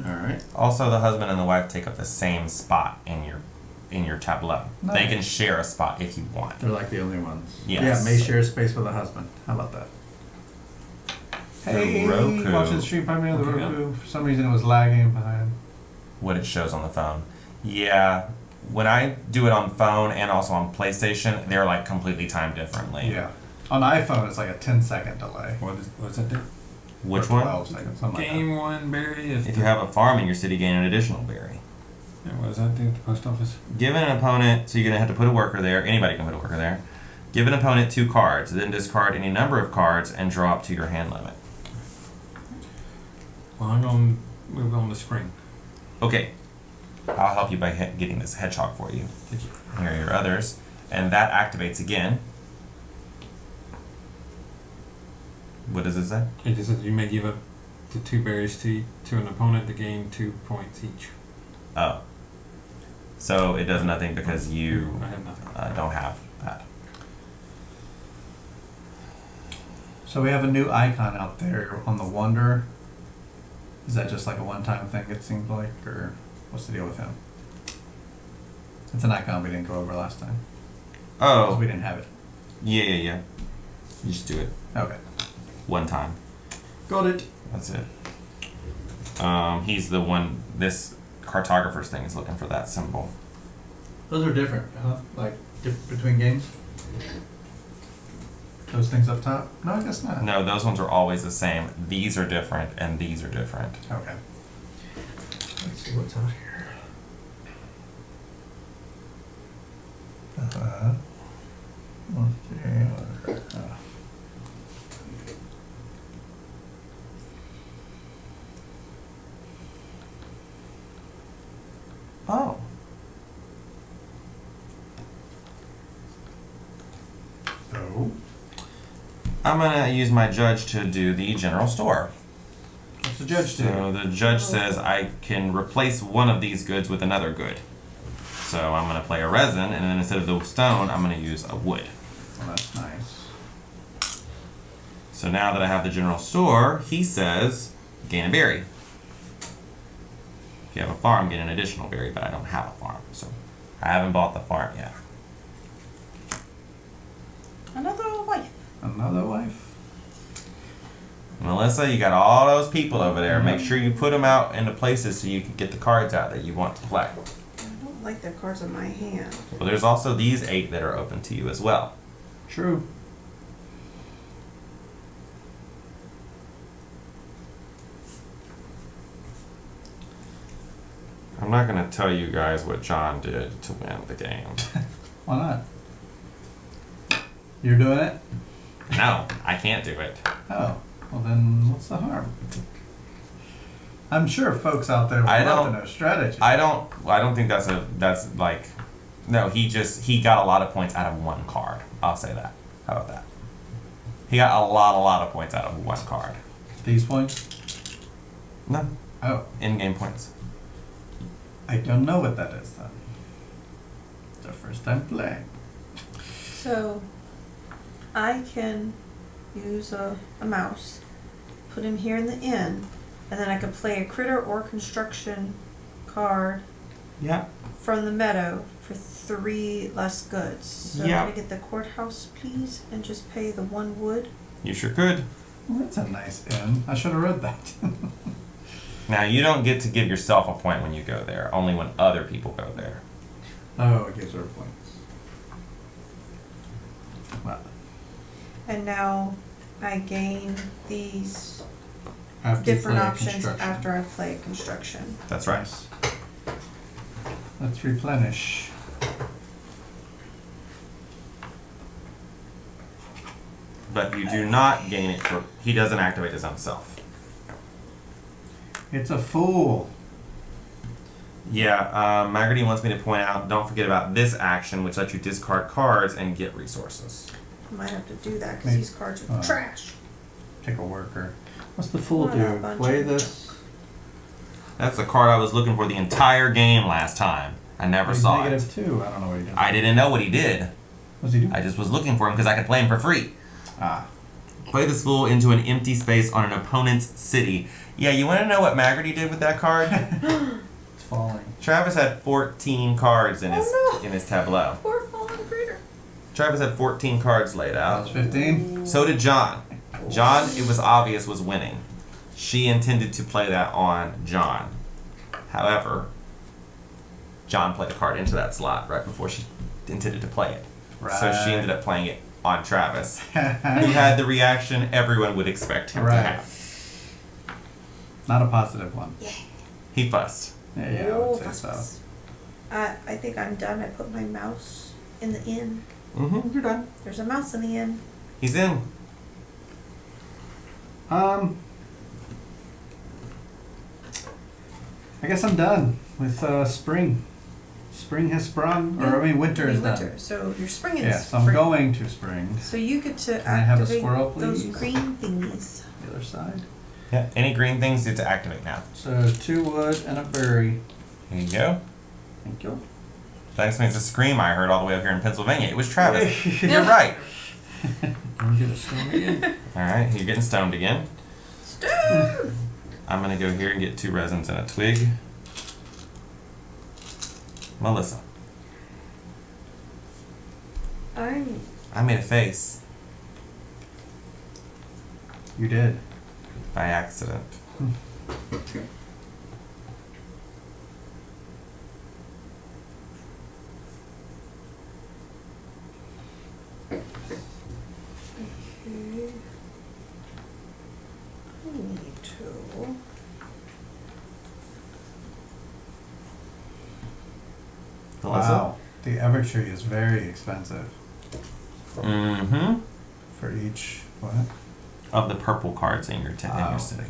All right. Also, the husband and the wife take up the same spot in your tableau. They Nice. can share a spot if you want. They're like the only ones. Yes. Yeah, may share space with a husband. How about that? Hey, Roku. watching the stream primarily on the Okay, yeah. Roku. For some reason, it was lagging behind. What it shows on the phone. Yeah, when I do it on phone and also on PlayStation, they're like completely timed differently. Yeah. On iPhone, it's like a 10-second delay. What's that do? Which Or one? 12 seconds, something Game one berry. If you have a farm in your city, gain an additional berry. Yeah, what does that do at the post office? Give an opponent, so you're going to have to put a worker there. Anybody can put a worker there. Give an opponent 2 cards, then discard any number of cards and draw up to your hand limit. Well, I'm going to move on to spring. Okay, I'll help you by getting this hedgehog for you. Here are your others. And that activates again. What does it say? It just says you may give up the 2 berries to an opponent to gain 2 points each. Oh. So it does nothing because you I have nothing. don't have that. So we have a new icon out there on the Wanderer. Is that just like a one-time thing, it seems like, or what's the deal with him? It's an icon we didn't go over last time. 'Cause Oh, we didn't have it. yeah. You just do it Okay. one time. Got it. That's it. He's the one. This cartographer's thing is looking for that symbol. Those are different, huh? Like, between games? Those things up top? No, I guess not. No, those ones are always the same. These are different, and these are different. Okay. Let's see what's out here. Let's see. Oh. Oh. I'm gonna use my judge to do the general store. What's the judge do? So the judge says I can replace one of these goods with another good. So I'm gonna play a resin, and then instead of the stone, I'm gonna use a wood. Well, that's nice. So now that I have the general store, he says, gain a berry. If you have a farm, get an additional berry, but I don't have a farm, so I haven't bought the farm yet. Another wife. Another wife? Melissa, you got all those people over there. Make sure you put them out into places so you can get the cards out that you want to play. I don't like the cards in my hand. Well, there's also these 8 that are open to you as well. True. I'm not going to tell you guys what John did to win the game. Why not? You're doing it? No, I can't do it. Oh. Well then, what's the harm? I'm sure folks out there would I love don't- to know strategy. I don't think that's like, no, he got a lot of points out of one card. I'll say that. How about that? He got a lot of points out of one card. These points? No, Oh. in-game points. I don't know what that is then. It's the first time playing. So I can use a mouse, put him here in the inn, and then I can play a critter or construction card Yeah. from the meadow for 3 less goods. So Yeah. I'm gonna get the courthouse, please, and just pay the 1 wood. You sure could. Well, that's a nice inn. I should have read that. Now, you don't get to give yourself a point when you go there, only when other people go there. Oh, it gives her points. Wow. And now I gain these After you different play options construction. after I play construction. That's right. Nice. Let's replenish. But you do not gain it for, he doesn't activate his own self. It's a fool. Yeah, Magarty wants me to point out, don't forget about this action, which lets you discard cards and get resources. I might have to do that because Maybe- these cards are trash. Take a worker. What's the fool What a do? bunch Play of this. That's the card I was looking for the entire game last time. I never He's saw it. -2. I don't know what he did. I didn't know what he did. What's he do? I just was looking for him because I could play him for free. Ah. Play this fool into an empty space on an opponent's city. Yeah, you want to know what Magarty did with that card? It's falling. Travis had 14 cards in his Oh, no. in his tableau. Poor fallen critter. Travis had 14 cards laid That out. was 15. So did John. John, it was obvious, was winning. She intended to play that on John. However, John played a card into that slot right before she intended to play it. So she ended up playing it on Travis. He had the reaction everyone would expect him to Right. have. Not a positive one. He fussed. Yeah, I Oh, would say fuss, so. fuss. I think I'm done. I put my mouse in the inn. Mm-hmm, you're done. There's a mouse in the inn. He's in. I guess I'm done with spring. Spring has sprung, or I mean winter is Winter. done. So your spring is Yes, I'm spring. going to spring. So you get to Can I have a activate squirrel, those please? green thingies. The other side. Yeah. Any green things get to activate now. So 2 wood and a berry. Here you go. Thank you. That explains the scream I heard all the way up here in Pennsylvania. It was Travis. You're right. Can we get a stone again? All right, you're getting stoned again. Stone! I'm gonna go here and get 2 resins and a twig. Melissa. I made a face You did. by accident. Okay. I need to. Melissa? Wow. The Evertree is very expensive Mm-hmm. for each. What? Of the purple cards in your in Oh. your city.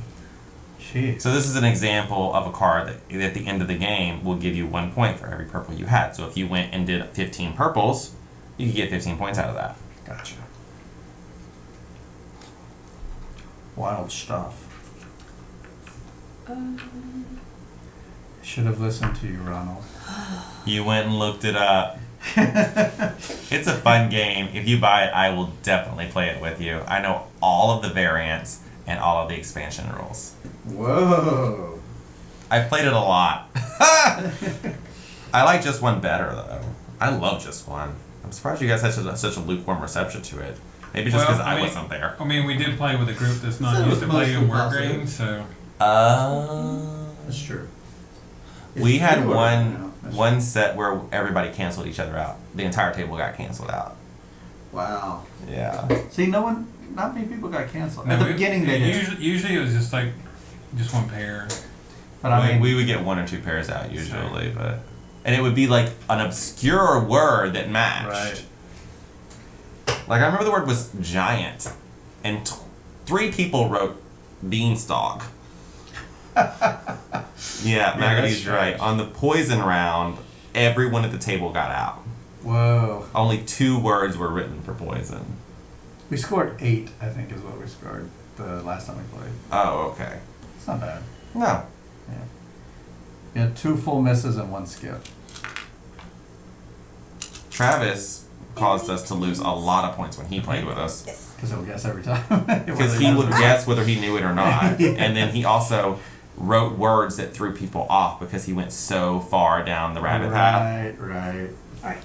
Jeez. So this is an example of a card that at the end of the game will give you 1 point for every purple you had. So if you went and did 15 purples, you could get 15 points out of that. Gotcha. Wild stuff. Should have listened to you, Ronald. You went and looked it up. It's a fun game. If you buy it, I will definitely play it with you. I know all of the variants and all of the expansion rules. Whoa. I've played it a lot. I like Just One better, though. I love Just One. I'm surprised you guys had such a lukewarm reception to it. Maybe just because I wasn't there. I mean, we did play with a group that's not So used to it's playing mostly word positive. games, so That's true. We It's had newer one now. That's one set where everybody canceled each other out. The entire table got canceled out. true. Wow. Yeah. See, not many people got canceled. No, At the we- beginning they did. Usually it was just like just one pair. But I mean, we would get 1 or 2 pairs out usually, and it would be like an obscure word that matched. Right. Like I remember the word was giant, and 3 people wrote beanstalk. Yeah, Magady's that's right. strange. On the poison round, everyone at the table got out. whoa. Only 2 words were written for poison. We scored 8, I think, is what we scored the last time we played. Oh, okay. It's not bad. No. Yeah. We had 2 full misses and 1 skip. Travis caused us to lose a lot of points when he played with us. Yes. Because he'll guess every time. Because he would guess whether he knew it or not. Yeah. And then he also wrote words that threw people off because he went so far down the rabbit path. Right. Alright.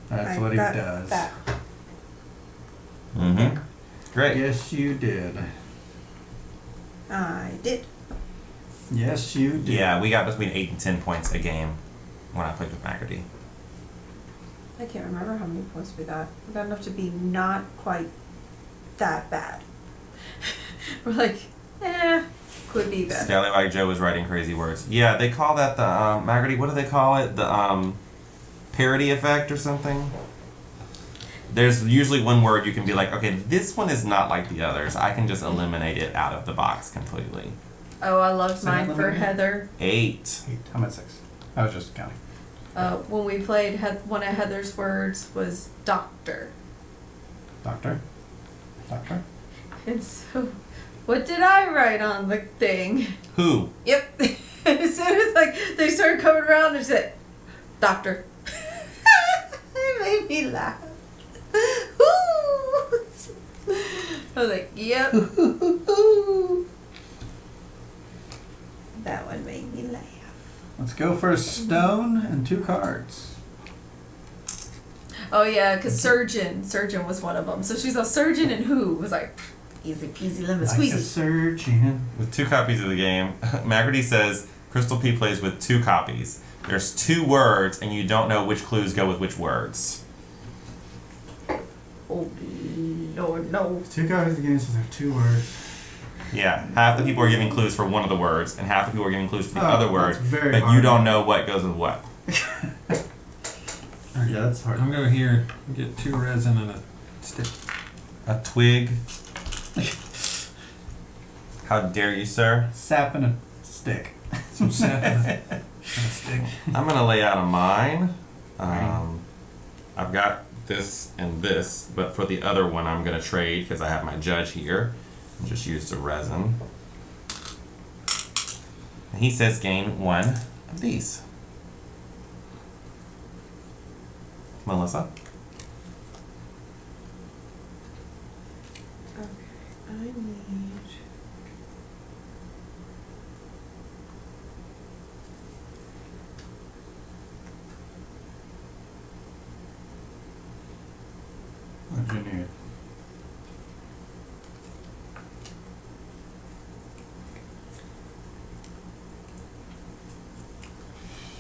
That's I what he got does. That. Mm-hmm. Great. Yes, you did. I did. Yes, you did. Yeah, we got between 8 and 10 points a game when I played with Magarty. I can't remember how many points we got. We got enough to be not quite that bad. We're like, could be better. Scallywag Joe was writing crazy words. Yeah, they call that the, Magarty, what do they call it? The, parody effect or something? There's usually one word you can be like, okay, this one is not like the others. I can just eliminate it out of the box completely. Oh, I loved Say mine that for number again? Heather. 8. 8. I'm at 6. I was just counting. When we played, one of Heather's words was doctor. Doctor? Doctor? And so, what did I write on the thing? Who? Yep. As soon as they started coming around, they said, doctor. It made me laugh. I was like, yep. That one made me laugh. Let's go for a stone and 2 cards. Oh yeah, because surgeon was one of them. So she's a surgeon, and who was like, easy peasy lemon Like a squeezy. surgeon. With 2 copies of the game, Magarty says Crystal P plays with 2 copies. There's 2 words, and you don't know which clues go with which words. Oh Lord, no. 2 copies of the game, so there are 2 words. Yeah, half the people are giving clues for one of the words, and half the people are giving clues for the Oh, other word, that's very but you hard. don't know what goes with what. Yeah, that's hard. I'm going here and get 2 resin and a stick. A twig. How dare you, sir? Sap and a stick. Some sap and a stick. I'm gonna lay out a mine. I've got this and this, but for the other one, I'm gonna trade because I have my judge here. And just use the resin. And he says gain 1 of these. Melissa? Okay, I need What do you need?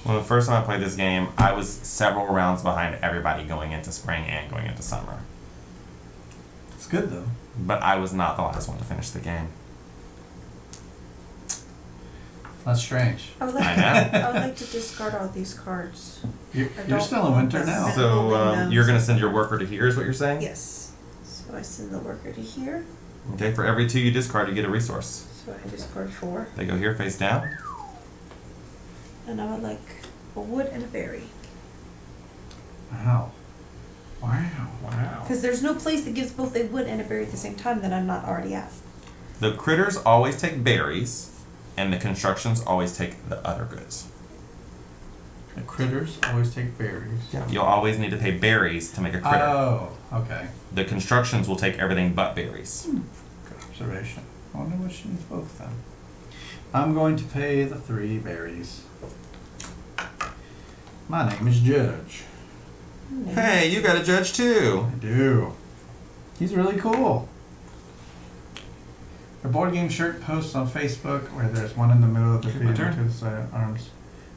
Well, the first time I played this game, I was several rounds behind everybody going into spring and going into summer. It's good though. But I was not the last one to finish the game. That's strange. I would like, I know. I would like to discard all these cards. You're, I you're don't still in want winter this. now. So holding them. you're going to send your worker to here, is what you're saying? Yes. So I send the worker to here. Okay, for every 2 you discard, you get a resource. So I discard 4. They go here, face down. And I would like a wood and a berry. Wow. Wow. Wow. Because there's no place that gives both a wood and a berry at the same time that I'm not already at. The critters always take berries, and the constructions always take the other goods. The critters always take berries. You'll always need to pay berries to make a critter. Oh, okay. The constructions will take everything but berries. Good observation. I wonder what she needs both of them. I'm going to pay the 3 berries. My name is Judge. Hey, you got a judge too. I do. He's really cool. The board game shirt posts on Facebook where there's one in the middle of the Is it my feet and turn? 2 side arms.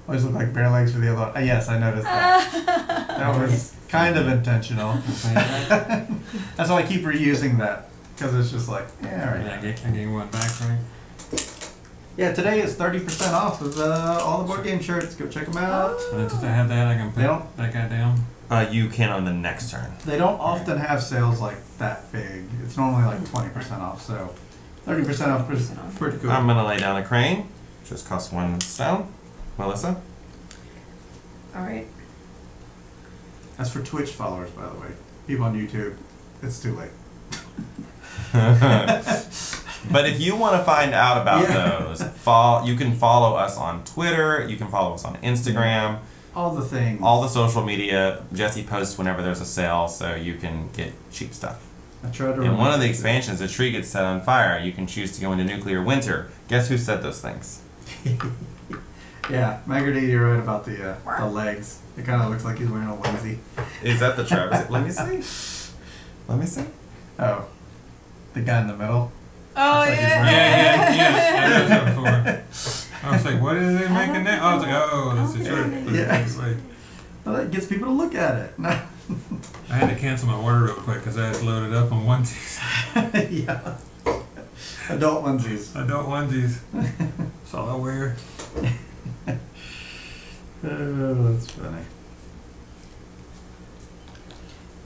Always look like bare legs for the other one. Yes, I noticed that. That was kind of intentional. That's why I keep reusing that. Because it's just like, yeah, all Yeah, right. I gave one back, right? Yeah, today is 30% off of all the board game shirts. Go check them out. And then since I have that, I can They don't- put that guy down. You can on the next turn. They don't often have sales like that big. It's normally like 20% off, so 30% off is pretty cool. I'm gonna lay down a crane. Just costs 1 stone. Melissa? Alright. That's for Twitch followers, by the way. People on YouTube, it's too late. But if you want to find out about Yeah. those, you can follow us on Twitter. You can follow us on Instagram. All the things. All the social media. Jesse posts whenever there's a sale, so you can get cheap stuff. I try to In one of the remember. expansions, the tree gets set on fire. You can choose to go into nuclear winter. Guess who said those things? Yeah, Magardy, you're right about the legs. It kind of looks like he's wearing a onesie. Is that the Travis? Let me see. Let me see. Oh, the guy in the middle. Oh, Looks like he's yeah. wearing- Yes, I noticed that before. I was like, what is it making that? I was like, oh, that's the shirt. Yeah. Like, Well, that gets people to look at it. I had to cancel my order real quick because I had to load it up on onesies. Yeah. Adult onesies. Adult onesies. That's all I wear. Oh, that's funny.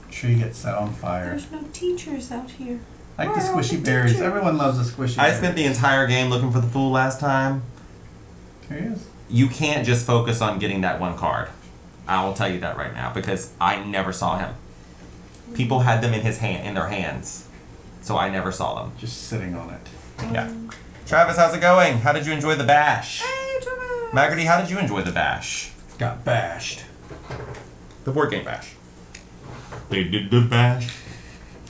Tree gets set on fire. There's no teachers out here. Like the Where are squishy the berries. teachers? Everyone loves the squishy I berries. spent the entire game looking for the fool last time. Here he is. You can't just focus on getting that one card. I will tell you that right now because I never saw him. People had them in their hands, so I never saw them. Just sitting on it. Yeah. Travis, how's it going? How did you enjoy the bash? Hey, Travis. Magardy, how did you enjoy the bash? Got bashed. The board game bash. They did the bash.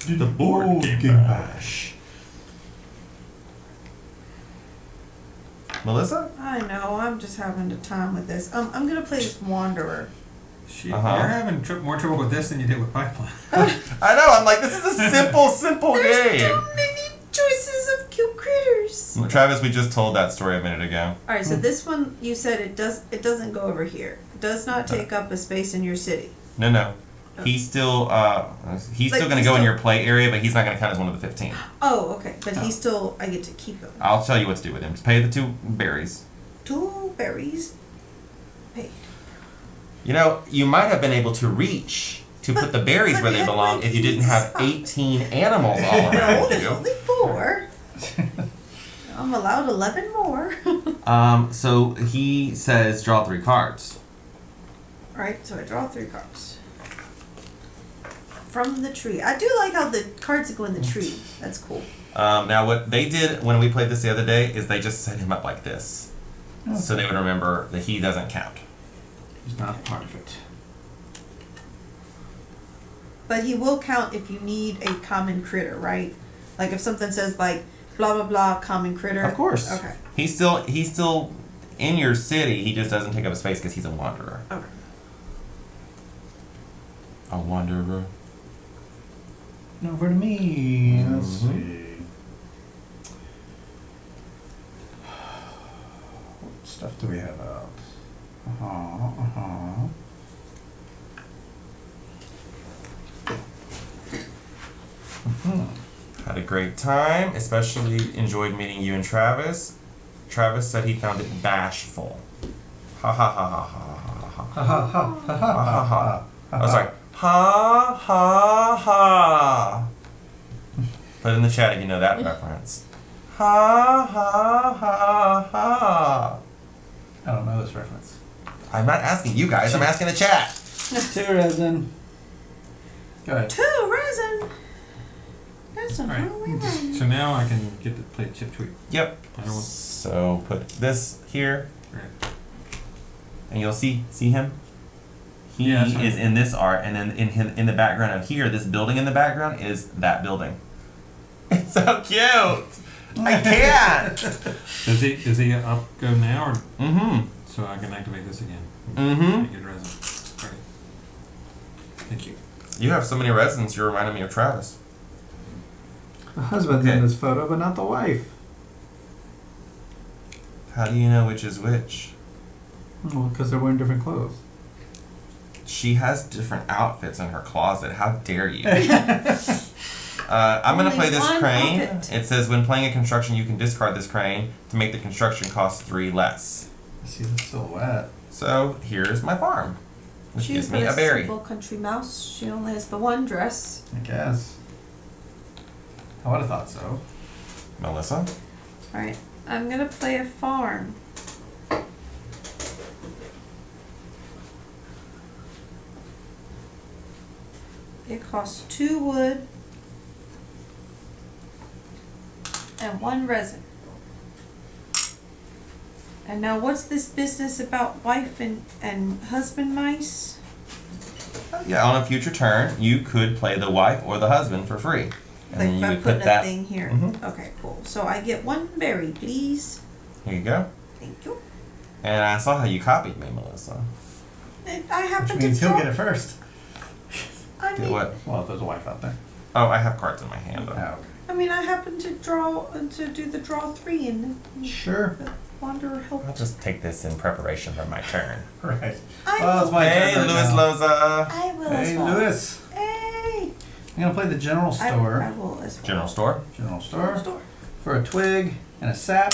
The board game bash. Melissa? I know, I'm just having a time with this. I'm gonna play this Wanderer. Shit, Uh-huh. you're having more trouble with this than you did with Pipeline. I know, I'm like, this is a simple There's game. too many choices of cute critters. Travis, we just told that story a minute ago. Alright, so this one you said it doesn't go over here. It does not take up a space in your city. No. He's still Like, gonna he's go in still- your play area, but he's not gonna count as one of the 15. Oh, okay. But he still I get to keep him. I'll tell you what to do with him. Just pay the 2 berries. 2 berries. Paid. You know, you might have been able to reach to put the berries but where they then belong when if you he didn't have stopped. 18 animals all No, around there's you. only 4. I'm allowed 11 more. So he says draw 3 cards. Alright, so I draw 3 cards. From the tree. I do like how the cards go in the tree. That's cool. Now what they did when we played this the other day is they just set him up like this. So they would remember that he doesn't count. He's not a part of it. But he will count if you need a common critter, right? Like if something says like blah blah blah common critter. Of course. Okay. He's still in your city. He just doesn't take up a space because he's a wanderer. Okay. A wanderer. over to me. Let's see. What stuff do we have out? Had a great time, especially enjoyed meeting you and Travis. Travis said he found it bashful. Ha ha ha ha ha ha ha Ha ha ha ha ha ha. Oh, sorry. Ha ha ha. Put it in the chat if you know that reference. Ha ha ha ha. I don't know this reference. I'm not asking you guys, I'm asking the chat. Two resin. Go ahead. Two resin. That's a Alright. resin. So now I can get to play chip tweak. Yep. I don't want. So put this here, Right. and you'll see him. He Yeah, that's right. is in this art, and then in the background of here, this building in the background is that building. It's so cute. I can't. Does he up go now, or Mm-hmm. so I can activate this again? Mm-hmm. Get resin. Alright. Thank you. You have so many resins. You're reminding me of Travis. The husband's Okay. in this photo, but not the wife. How do you know which is which? Well, because they're wearing different clothes. She has different outfits in her closet. How dare you? I'm going to Only play this one crane. outfit. It says when playing a construction, you can discard this crane to make the construction cost 3 less. I see the silhouette. So here's my farm, which She's gives me a but berry. simple country mouse. She only has the one dress. I guess. I would have thought so. Melissa? Alright, I'm gonna play a farm. It costs 2 wood and 1 resin. And now what's this business about wife and husband mice? Yeah, on a future turn, you could play the wife or the husband for free. And Like then you by would putting put a that. thing here. Mhm. Okay, cool. So I get 1 berry, please. Here you go. Thank you. And I saw how you copied me, Melissa. And I happen Which to means he'll draw. get it first. I Get mean, what? Well, if there's a wife out there. Oh, I have cards in my hand. Oh, Though. okay. I mean, I happen to do the draw 3 and Sure. the wanderer I'll helped. just take this in preparation for my turn. Right. I Well, it's will. my Hey, turn right Louis now. Loza. I will as Hey, well. Louis. Hey. I'm going to play the general I store. will as well. General store. General store. Store. For a twig and a sap.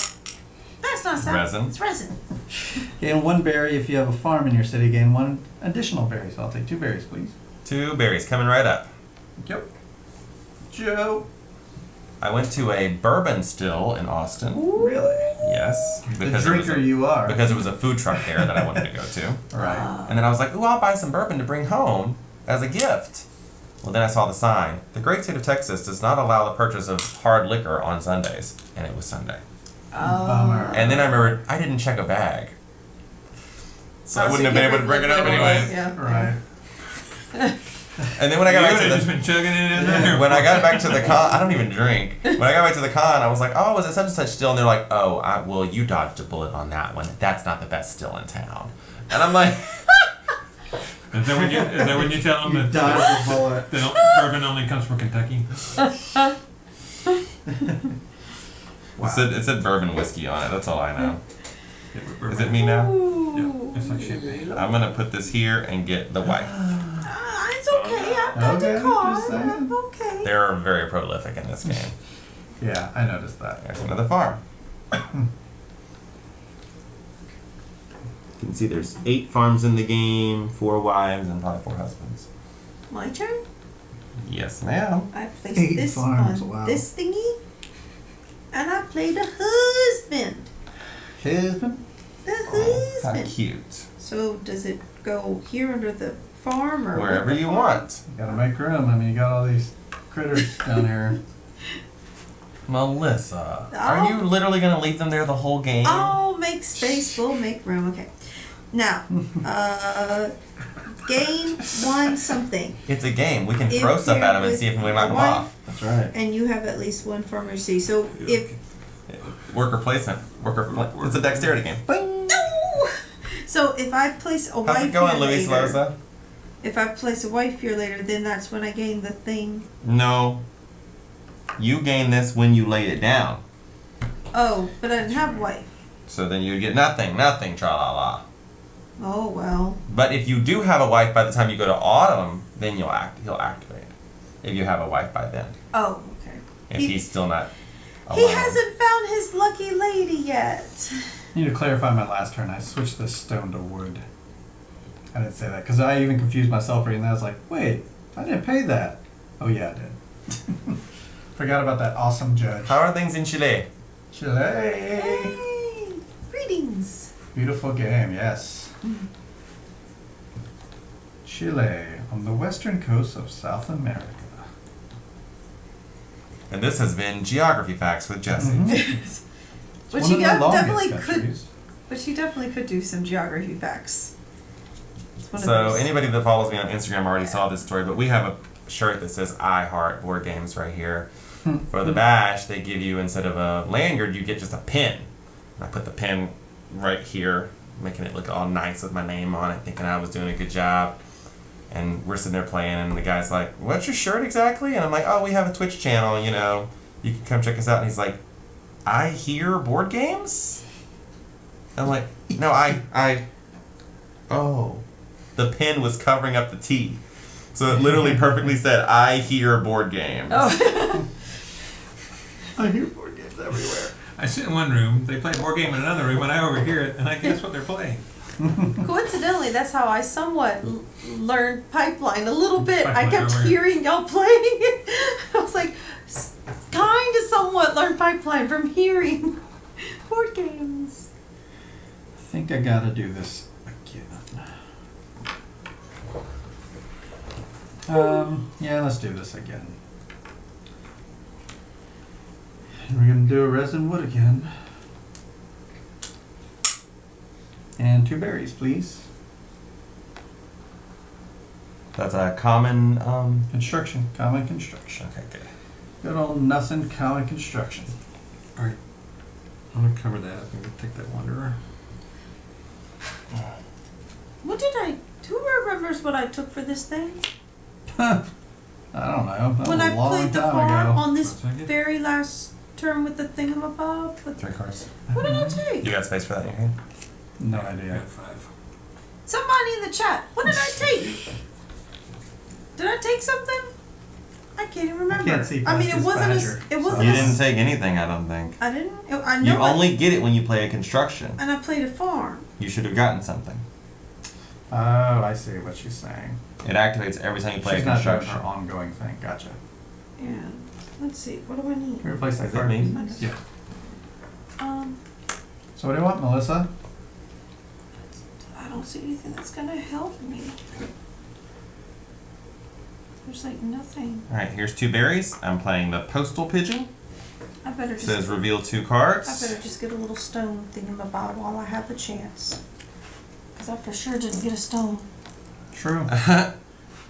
That's not sap. Resin. It's resin. Gain 1 berry if you have a farm in your city. Gain 1 additional berry. So I'll take 2 berries, please. 2 berries coming right up. Yep. Joe. I went to a bourbon still in Austin. Really? Yes, The because there was drinker a, you are. because there was a food truck there that I wanted to go to. Right. And then I was like, ooh, I'll buy some bourbon to bring home as a gift. Well, then I saw the sign. The great state of Texas does not allow the purchase of hard liquor on Sundays. And it was Sunday. Bummer. And then I remembered I didn't check a bag. So I Oh, wouldn't have been able to bring it up anyways. Yeah. Right. And then when I You got would back have to just the been chugging it in there. when I got back to the con, I don't even drink. When I got back to the con, I was like, "Oh, was it such and such still?" And they're like, "Oh, well, you dodged a bullet on that one. That's not the best still in town." And I'm like, Is that when you tell them You that dodged the bullet. bourbon only comes from Kentucky? it said bourbon whiskey on it. That's all I know. Yeah, but Is bourbon- it me now? Yeah, it's like champagne. I'm gonna put this here and get the wife. It's okay. I've got Okay, the card. just saying. I'm okay. They're very prolific in this game. Yeah, I noticed that. There's another farm. You can see there's 8 farms in the game, 4 wives, and probably 4 husbands. My turn. Yes, ma'am. I placed 8 this farms, on wow. this thingy, and I played a husband. Husband? The Oh, how husband. cute. So does it go here under the farm or Wherever with the you farm? want. You gotta make room. I mean, you got all these critters down here. Melissa, are you literally gonna leave them there the whole game? Oh, make space. We'll make room. Okay. Now, gain 1 something, It's a game. We can If throw stuff you're at them and with see if we a knock them wife- off. That's right. and you have at least 1 farmer C. So if Worker placement. It's a dexterity game. no, so if I place a wife How's it going, here Luis later, Loza? if I place a wife here later, then that's when I gain the thing. No. You gain this when you laid it down. Oh, but I didn't have wife. So then you get nothing, tra-la-la. Oh, well. But if you do have a wife by the time you go to autumn, then he'll activate. If you have a wife by then. Oh, okay. If he's still not He alone. hasn't found his lucky lady yet. I need to clarify my last turn. I switched this stone to wood. I didn't say that because I even confused myself reading that. I was like, wait, I didn't pay that. Oh yeah, I did. Forgot about that awesome judge. How are things in Chile? Chile. Hey, greetings. Beautiful game, yes. Chile, on the western coast of South America. And this has been Geography Facts with Jesse. It's But one you of the longest definitely could. countries. But you definitely could do some geography facts. It's one of So those- anybody that follows me on Instagram already saw this story, but we have a shirt that says I Heart Board Games right here. For the bash, they give you, instead of a lanyard, you get just a pin. And I put the pin right here, making it look all nice with my name on it, thinking I was doing a good job. And we're sitting there playing, and the guy's like, "What's your shirt exactly?" And I'm like, "Oh, we have a Twitch channel, you know. You can come check us out." And he's like, "I hear board games?" I'm like, "No, oh." The pin was covering up the T. So it literally perfectly said, "I hear board games." Oh. I hear board games everywhere. I sit in one room, they play a board game in another room, and I overhear it, and I guess what they're playing. Coincidentally, that's how I somewhat learned Pipeline a little bit. I Pipeline kept over here. hearing y'all playing it. I was like, kind of somewhat learned Pipeline from hearing board games. I think I gotta do this again. Yeah, let's do this again. And we're gonna do a resin wood again. And 2 berries, please. That's a common, Construction, common construction. okay, good. Good old nothing, common construction. Alright. I'm gonna cover that up and take that wanderer. What did I? Who remembers what I took for this thing? I don't know. That When was I a long played the time farm ago. on this What's that? very last turn with the thingamabob. With 3 cards. what did I take? You got space for that in your hand? No I idea. got 5. Somebody in the chat. What did I take? Did I take something? I can't even remember. can't see I past mean, it this wasn't badger, as. It wasn't You as. didn't take anything, I don't think. I didn't. I You know. only get it when you play a construction. And I played a farm. You should have gotten something. Oh, I see what she's saying. It activates every time you play She's a not doing construction. her ongoing thing. Gotcha. Yeah. Let's see. What do I need? Can we replace that Is it card? me? please? Yeah. So what do you want, Melissa? I don't see anything that's gonna help me. There's like nothing. Alright, here's 2 berries. I'm playing the Postal Pigeon. I better It just. says reveal 2 I cards. better just get a little stone thingamabob while I have the chance. Cause I for sure didn't get a stone. True.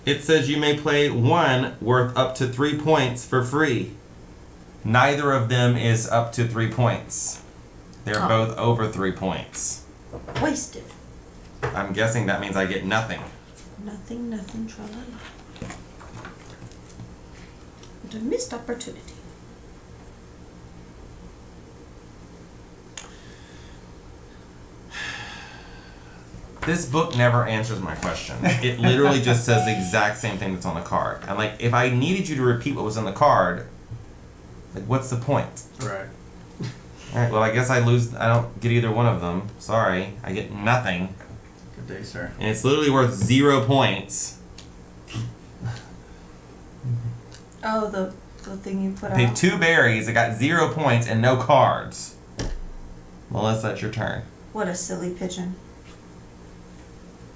It says you may play 1 worth up to 3 points for free. Neither of them is up to 3 points. They're Oh. both over 3 points. Wasted. I'm guessing that means I get nothing. Nothing, tra-la-la. What a missed opportunity. This book never answers my question. It literally just says the exact same thing that's on the card. And like, if I needed you to repeat what was on the card, like, what's the point? Right. Alright, well, I guess I lose. I don't get either one of them. Sorry. I get nothing. Good day, sir. And it's literally worth 0 points. Oh, the thing you put I paid out. 2 berries. I got 0 points and no cards. Melissa, it's your turn. What a silly pigeon.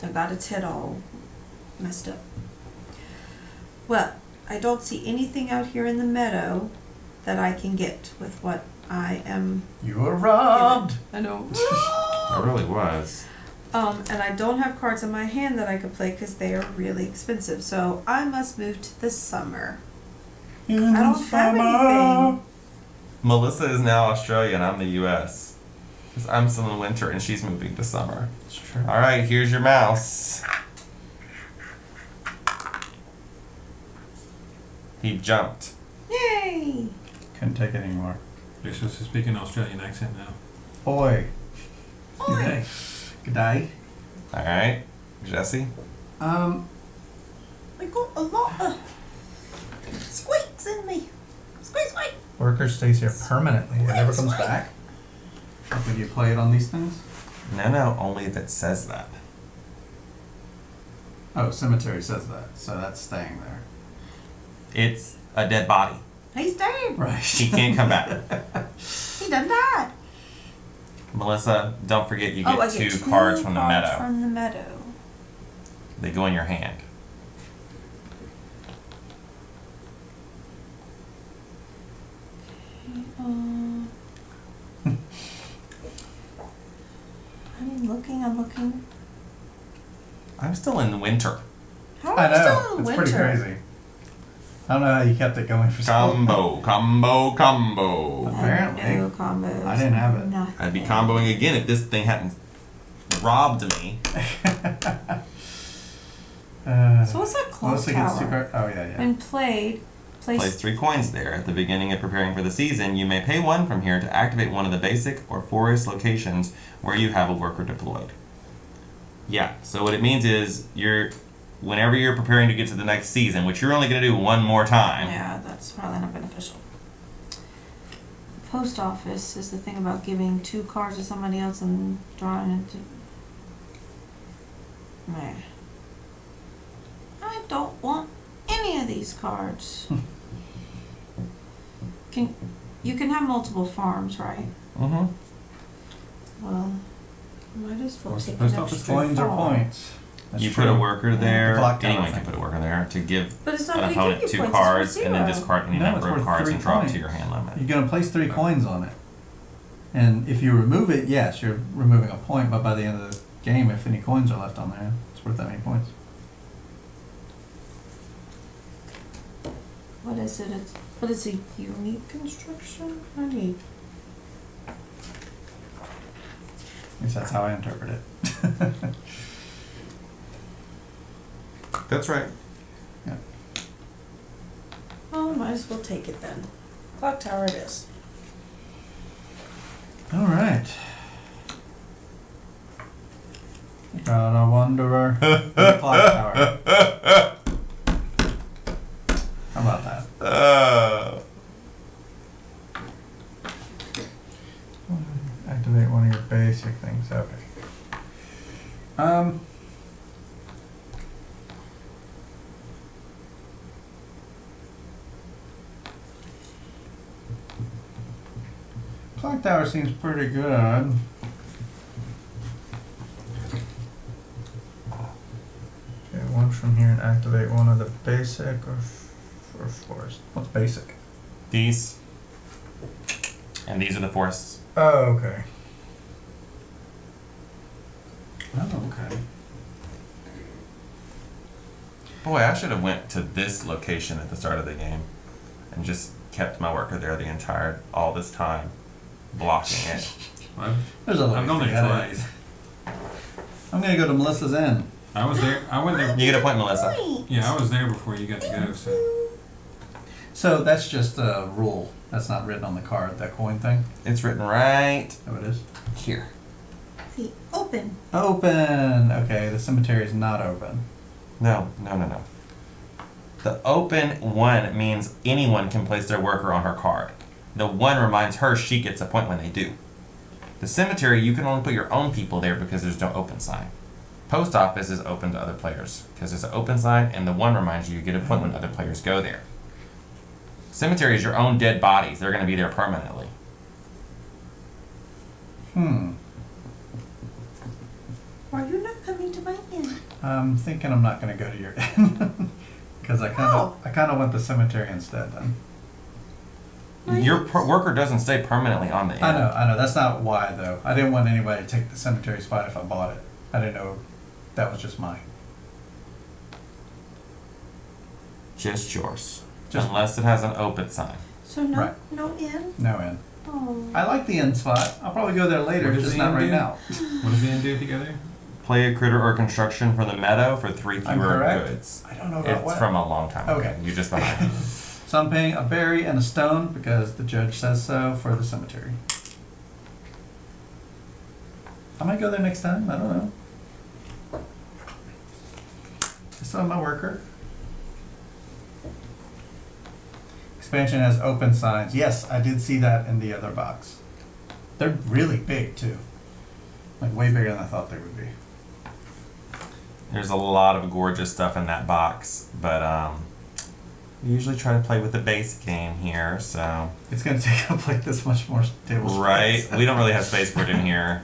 I got its head all messed up. Well, I don't see anything out here in the meadow that I can get with what I am. You were robbed. I know. It really was. And I don't have cards in my hand that I could play because they are really expensive. So I must move to the summer. I don't have anything. Melissa is now Australia and I'm the US. Because I'm still in winter and she's moving to summer. It's true. Alright, here's your mouse. He jumped. Yay! Couldn't take it anymore. You're supposed to speak an Australian accent now. Oi. Oi. G'day. G'day. Alright. Jesse? I got a lot of squeaks in me. Squeak, squeak. Worker stays here permanently. It never comes back. When you play it on these things? No, only if it says that. Oh, cemetery says that, so that's staying there. It's a dead body. He's dead. Right. He can't come back. He done died. Melissa, don't forget you I get get two cards from the cards meadow. From the meadow. They go in your hand. I'm looking. I'm still in the winter. How I are we still know. in It's winter? pretty crazy. I don't know how you kept it going for so long. Combo. Apparently. No combos. I didn't have it. Nothing. I'd be comboing again if this thing hadn't robbed me. So what's that clock Melissa gets two tower? cards. Oh, yeah. When played, Place 3 coins there. At the beginning of preparing for the season, you may pay 1 from here to activate one of the basic or forest locations where you have a worker deployed. Yeah, so what it means is whenever you're preparing to get to the next season, which you're only going to do one more time. yeah, that's probably not beneficial. Post office is the thing about giving 2 cards to somebody else and drawing into. Meh. I don't want any of these cards. You can have multiple farms, right? Mm-hmm. Well, might as well What's the take post an office extra Coins are farm. points. That's You true. put a worker there. The clock tower Anyone thing. can put a worker there to give But it's not an going to opponent give you 2 points. cards It's for and then zero. discard any No, number it's of worth cards 3 and draw it to points. your hand limit. You're going to place 3 coins on it. And if you remove it, yes, you're removing a point, but by the end of the game, if any coins are left on there, it's worth that many points. What is it? What is a unique construction? I need. At least that's how I interpret it. That's right. Yeah. Oh, might as well take it then. Clock tower it is. All right. Got a wanderer in the clock tower. How about that? Activate one of your basic things. Okay. Clock tower seems pretty good. Okay, one from here and activate one of the basic or forest. What's basic? These. And these are the forests. Oh, okay. Oh, okay. Boy, I should have went to this location at the start of the game and just kept my worker there all this time, blocking it. There's a I've gone there twice. I'm gonna go to Melissa's Inn. I was there. I went there. You get a point, Melissa. Yeah, I was there before you got to go. So So that's just a rule. That's not written on the card, that coin thing. It's written right Oh, it is? here. See, open. Open! Okay, the cemetery is not open. No. The open 1 means anyone can place their worker on her card. The 1 reminds her she gets a point when they do. The cemetery, you can only put your own people there because there's no open sign. Post office is open to other players because there's an open sign, and the 1 reminds you get a point when other players go there. Cemetery is your own dead bodies. They're going to be there permanently. Why you not coming to my inn? I'm thinking I'm not gonna go to your inn. Because I kind of want the cemetery instead then. Your worker doesn't stay permanently on the inn. I know. That's not why though. I didn't want anybody to take the cemetery spot if I bought it. I didn't know that was just mine. Just yours. Just- Unless it has an open sign. So no, Right. no inn. No inn. Oh. I like the inn spot. I'll probably go there later, What does just the not inn right do? now. what does the end do if you go there? Play a critter or construction from the meadow for 3 I'm fewer correct. goods. I don't know about It's what. from a long time ago. Okay. You're just behind. So I'm paying a berry and a stone because the judge says so for the cemetery. I might go there next time. I don't know. I still have my worker. Expansion has open signs. Yes, I did see that in the other box. They're really big too. Like way bigger than I thought they would be. There's a lot of gorgeous stuff in that box, but we usually try to play with the base game here, so. It's gonna take up like this much more table space. Right? We don't really have space for it in here.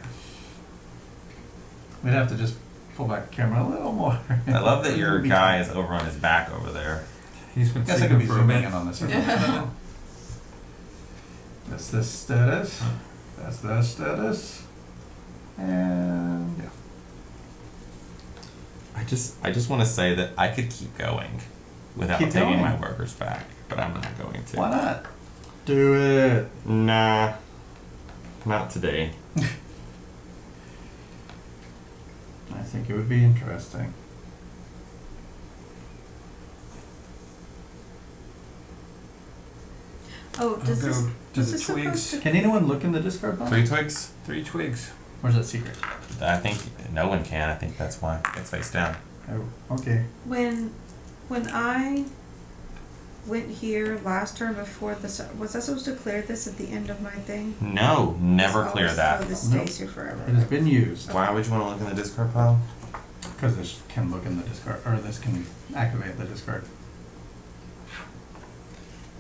We'd have to just pull back the camera a little more. I love that your guy is over on his back over there. He's been Guess I could be sleeping for a zooming bit. in on this. That's the status. That's the status. And yeah. I just want to say that I could keep going without Keep taking going. my workers back, but I'm not going to. Why not? Do it. Nah, not today. I think it would be interesting. Oh, does I'll this, go to does the this twigs. supposed to? Can anyone look in the discard box? 3 twigs? 3 twigs. Or is that secret? I think no one can. I think that's why it's face down. Oh, okay. When I went here last turn before this, was I supposed to clear this at the end of my thing? No, never Oh, clear so that. this Nope. stays here forever. It has been used. Why would you want to look in the discard pile? Because this can look in the discard, or this can activate the discard.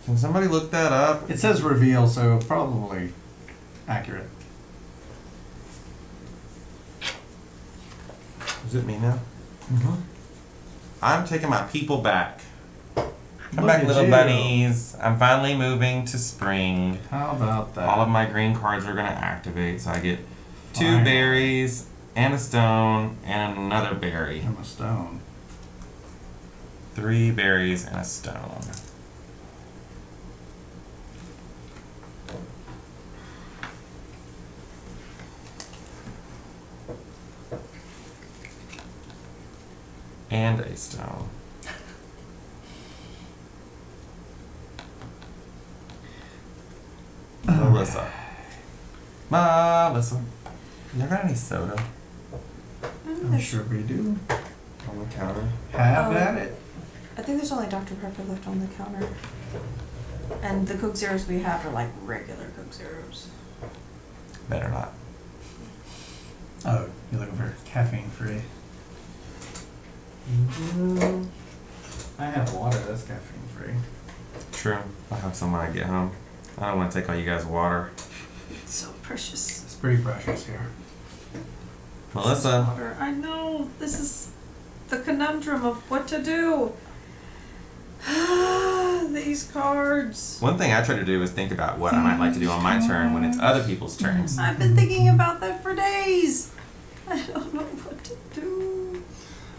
Can somebody look that up? It says reveal, so probably accurate. Is it me now? Mm-hmm. I'm taking my people back. Come Look back, at little you. bunnies. I'm finally moving to spring. How about that? All of my green cards are going to activate, so I get 2 Fine. berries and a stone and another berry. I'm a stone. 3 berries and a stone. And a stone. Melissa. Melissa. You got any soda I'm sure we do. on the counter? Have at it. I think there's only Dr. Pepper left on the counter. And the Coke Zeros we have are like regular Coke Zeros. Better not. Oh, you're looking for caffeine free. I have water that's caffeine free. True. I'll have some when I get home. I don't want to take all you guys' water. It's so precious. It's pretty precious here. Melissa. Water. I know. This is the conundrum of what to do. These cards. One thing I try to do is think about what I might like to do on my turn when it's other people's turns. I've been thinking about that for days. I don't know what to do.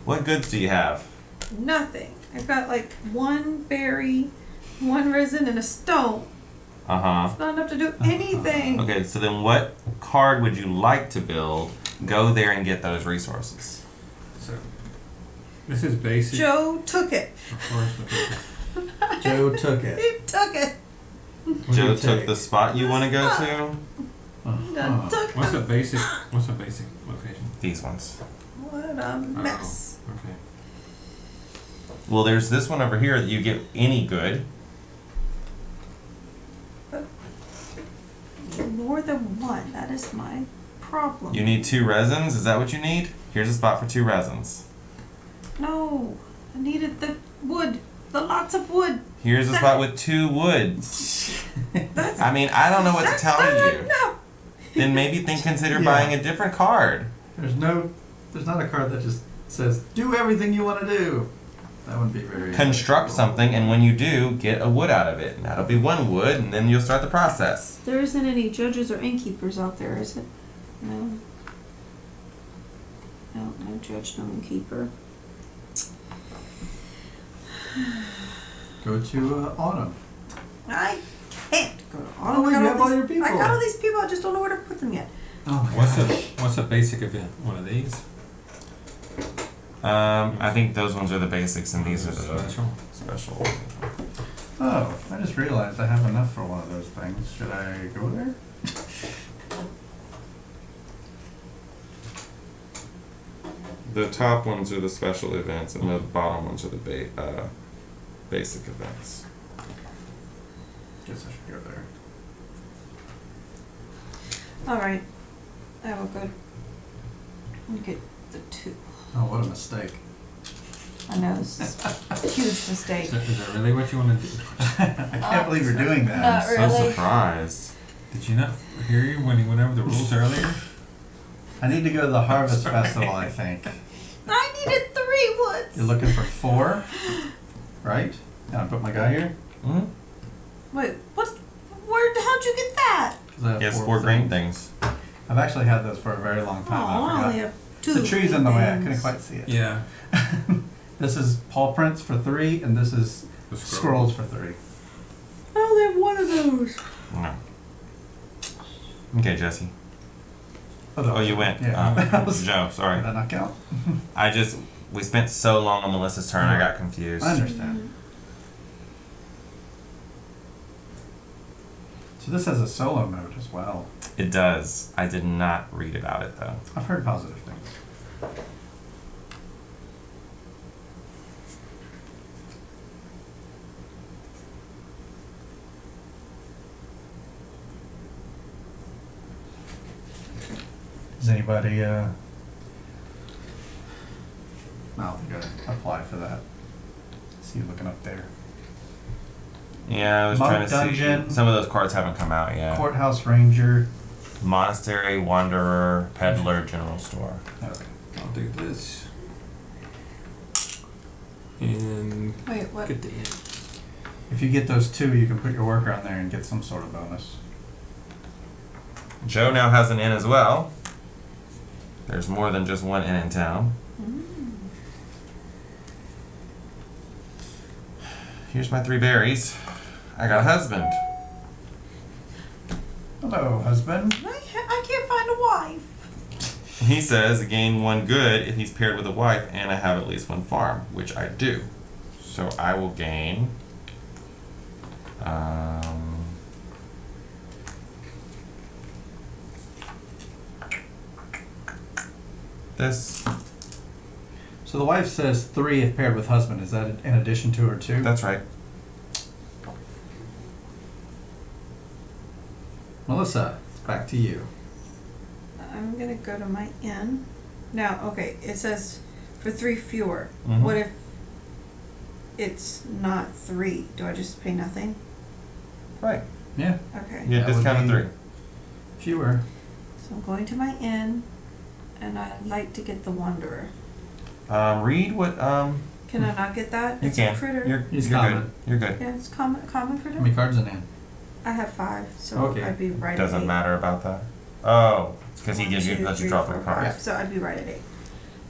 What goods do you have? Nothing. I've got like 1 berry, 1 resin, and a stone. Uh-huh. It's not enough to do anything. Okay, so then what card would you like to build? Go there and get those resources. So, this is basic. Joe took it. Of course, but Joe took it. He took it. What do Joe you took take? the spot you want to go to? Uh-huh. Took what's a the- basic location? These ones. What a mess. Oh, okay. Well, there's this one over here that you get any good. More than 1. That is my problem. You need 2 resins? Is that what you need? Here's a spot for 2 resins. No. I needed the wood. The lots of wood. Here's a spot with 2 woods. That's I mean, I don't know what to that's tell not you. enough. Then maybe consider Yeah. buying a different card. There's not a card that just says, do everything you want to do. That wouldn't be very... Construct something, and when you do, get a wood out of it. And that'll be 1 wood, and then you'll start the process. There isn't any judges or innkeepers out there, is it? No. No judge, no innkeeper. Go to autumn. I can't go to Oh, wait, you have all your people. I got all these people, I just don't know where to put them yet. Oh my What's a basic event? One of these? I think those ones are the basics, and these are the Special. special. Oh, I just realized I have enough for one of those things. Should I go there? The top ones are the special events, and the bottom ones are the basic events. Guess I should go there. Alright. I will go. Let me get the 2. Oh, what a mistake. I know, this is a huge mistake. Is that really what you want to do? I can't believe you're doing that. Not So really. surprised. Did you not hear you when he went over the rules earlier? I need to go to the Harvest Festival, I think. I needed 3 woods! You're looking for 4, right? Can I put my guy here? Mm-hmm. Wait, what? How'd you get that? 'Cause I have Yes, 4 4 green things. I've actually had those for a very long time. Oh, and I I only forgot. have 2 The tree's in the way. I things. couldn't quite see it. Yeah. This is paw prints for 3, and this is The scrolls for 3. I only have 1 of those. No. Okay, Jesse. Oh, You went. Yeah. Joe, sorry. Did that not count? We spent so long on Melissa's turn, I got confused. I understand. So this has a solo mode as well. It does. I did not read about it though. I've heard positive things. Does anybody, I don't think I apply for that. See you looking up there. Yeah, I was Monk trying to Dungeon. see. Some of those cards haven't come out yet. Courthouse Ranger. Monastery, Wanderer, Peddler, General Store. Okay. I'll do this. And Wait, what? get the end. If you get those 2, you can put your worker on there and get some sort of bonus. Joe now has an inn as well. There's more than just one inn in town. Here's my 3 berries. I got a husband. Hello, husband. I can't find a wife. He says gain 1 good if he's paired with a wife and I have at least 1 farm, which I do. So I will gain this. So the wife says 3 if paired with husband. Is that in addition to her 2? That's right. Melissa, back to you. I'm gonna go to my inn. Now, okay, it says for 3 fewer. Mhm. What if it's not 3? Do I just pay nothing? Right. Yeah. Okay. Yeah, That would discounted be- 3. Fewer. So I'm going to my inn, and I'd like to get the Wanderer. Read what Can I not get that? you It's can. a critter. You're He's good. common. You're good. Yeah, it's common critter. How many cards in hand? I have 5, so Okay. I'd be right at Doesn't 8. matter about that. Oh, it's because he 1, gives you 2, lets you 3, drop 4, the 5. cards. So I'd be right at 8.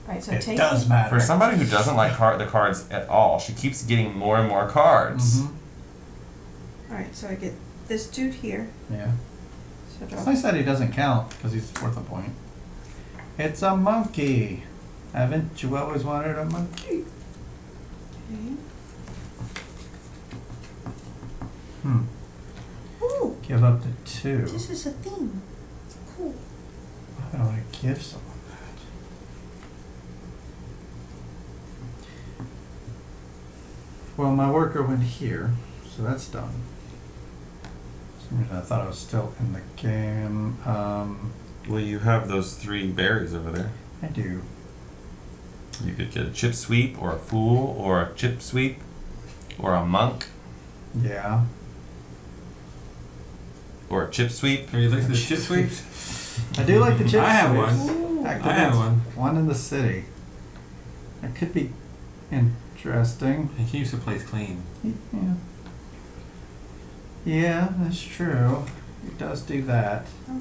Right, so It take does matter. For somebody who doesn't like the cards at all, she keeps getting more and more cards. Mhm. Alright, so I get this dude here. Yeah. So It's drop nice that he doesn't count because he's worth a point. It's a monkey. Haven't you always wanted a monkey? okay. Ooh, Give up to 2. this is a thing. Cool. Why don't I give someone that? Well, my worker went here, so that's done. For some reason I thought I was still in the game. Well, you have those 3 berries over there. I do. You could get a chip sweep, or a fool, or a chip sweep, or a monk, Yeah. or a chip sweep. Are you looking at the chip sweeps? I do like the chip I have sweeps. one. Ooh. Activates I have one. one in the city. That could be interesting. He keeps the place clean. Yeah. Yeah, that's true. It does do that. Okay.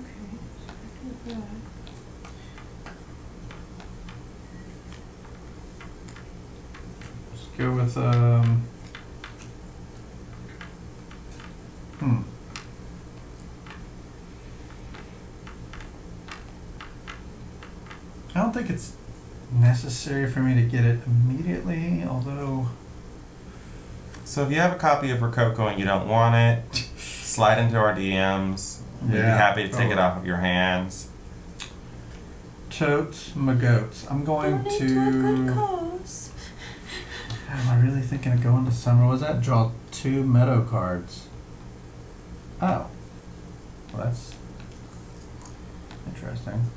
So I do that. Let's go with I don't think it's necessary for me to get it immediately, although So if you have a copy of Rococo and you don't want it, slide into our DMs. We'd be Yeah. happy to take it off of your hands. Totes my goats. I'm going Donate to a good to. cause. Am I really thinking of going to summer? Was that draw 2 meadow cards? Oh. Well, that's interesting.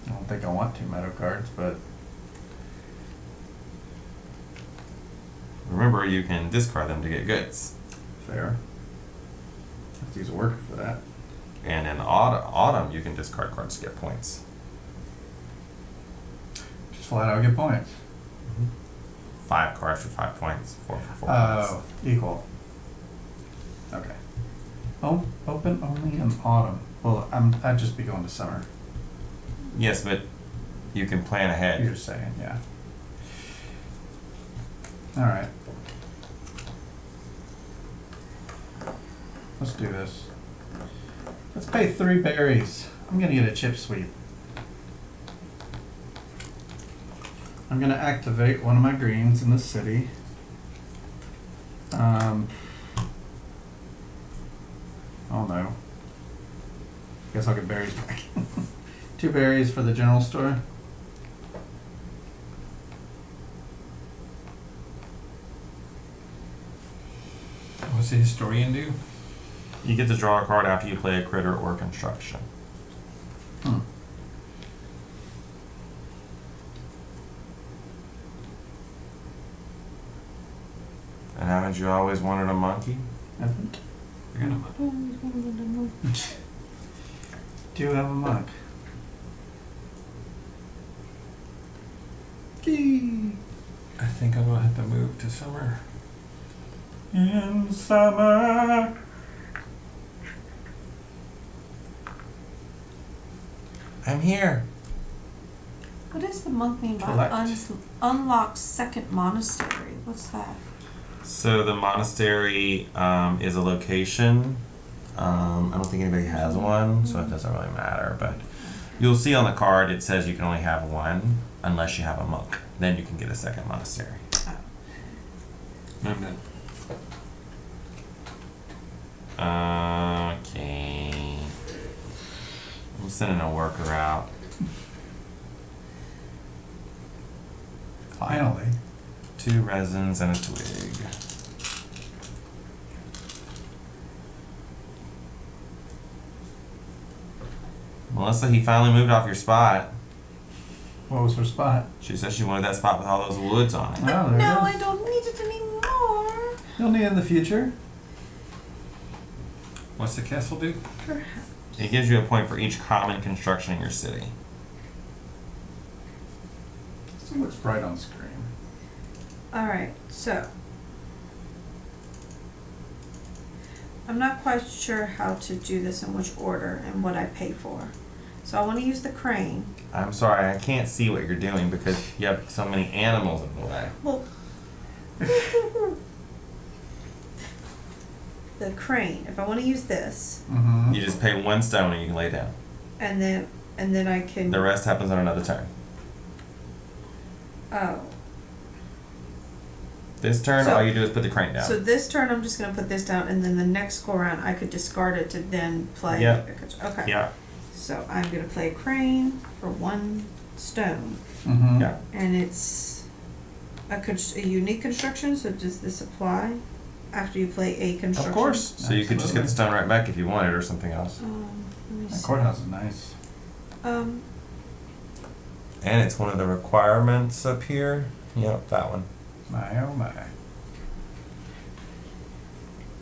I don't think I want 2 meadow cards, but Remember, you can discard them to get goods. fair. Have to use a worker for that. And in autumn, you can discard cards to get points. Just flat out get points. 5 cards for 5 points. 4 for 4 Oh, points. equal. Okay. Oh, open only in autumn. Well, I'd just be going to summer. Yes, but you can plan ahead. You're saying, yeah. All right. Let's do this. Let's pay 3 berries. I'm gonna get a chip sweep. I'm gonna activate one of my greens in the city. Oh no. Guess I'll get berries back. 2 berries for the general store. What's the historian do? You get to draw a card after you play a critter or construction. Hmm. And haven't you always wanted a monkey? Haven't. Forget about it. Do you have a monk? Key. I think I'm gonna have to move to summer. In summer. I'm here. What does the monk mean by Collect. unlock second monastery? What's that? So the monastery is a location. I don't think anybody has one, so it doesn't really matter. But you'll see on the card it says you can only have one unless you have a monk. Then you can get a second monastery. I'm done. Okay. I'm sending a worker out. Finally. 2 resins and a twig. Melissa, he finally moved off your spot. What was her spot? She said she wanted that spot with all those woods on it. Oh, there No, it I is. don't need it anymore. You'll need it in the future. What's the castle do? It gives you a point for each common construction in your city. See what's bright on screen. Alright, so I'm not quite sure how to do this in which order and what I pay for. So I want to use the crane. I'm sorry, I can't see what you're doing because you have so many animals in the way. Well, the crane. If I want to use this, Mm-hmm. You just pay 1 stone and you can lay down. and then I can. The rest happens on another turn. Oh, This turn, So- all you do is put the crane down. so this turn I'm just gonna put this down, and then the next go around I could discard it to then play. Yep. Okay. Yeah, So I'm gonna play crane for 1 stone, Mm-hmm. yeah. and it's a unique construction. So does this apply after you play a construction? Of course. So you could just get the stone right back if you wanted or something else. Let me That see. courthouse is nice. And it's one of the requirements up here. Yep, that one. My oh my.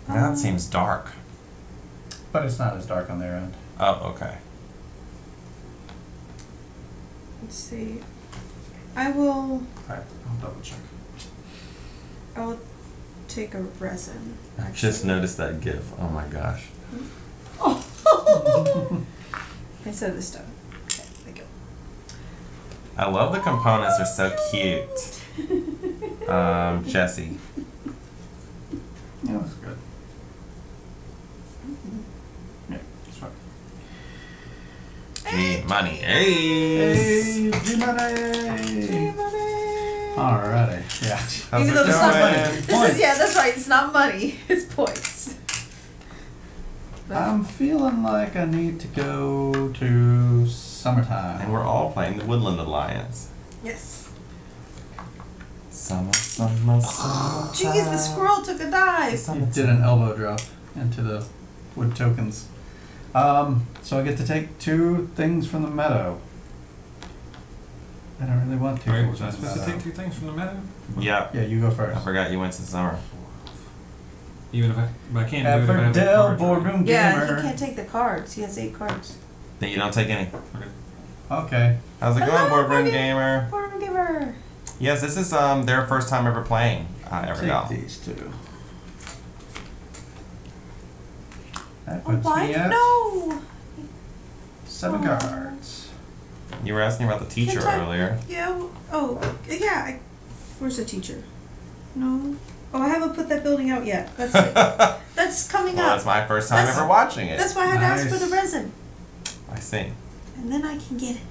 Now it seems dark. But it's not as dark on their end. Oh, okay. Let's see. I will Alright, I'll double check. take a resin. I just noticed that gif. Oh my gosh. Instead of the stone. Okay, thank you. I love the components. They're so cute. Jesse. Yeah, that's good. Yeah, that's right. G money. Hey. Hey, G-Money! Alrighty. Yeah. How's Even it though it's not money. going? This is, yeah, that's right. It's not money. It's points. I'm feeling like I need to go to summertime. And we're all playing the Woodland Alliance. Yes. Summer, summer, summer. Jeez, the squirrel took a dive. You did an elbow drop into the wood tokens. So I get to take 2 things from the meadow. I don't really want to. Wait, was I supposed to take 2 things from the meadow? Yeah. Yeah, you go I first. forgot you went to summer. Even if I, but I can't do it if I have the Everdell cards, right? boardroom Yeah, gamer. he can't take the cards. He has 8 cards. Then you don't take any. Okay. How's it going, Hello, Boardroom Boardroom- Gamer? Boardroom giver. Yes, this is their first time ever playing Everdell. Take these 2. That Oh, puts why? me at No. 7 Oh. cards. You were asking about the teacher Can't I- earlier. Yeah. Oh, yeah. Where's the teacher? No. Oh, I haven't put that building out yet. That's it. That's coming Well, up. that's my first time That's- ever watching it. That's why I had to ask for the Nice. resin, I see. and then I can get it.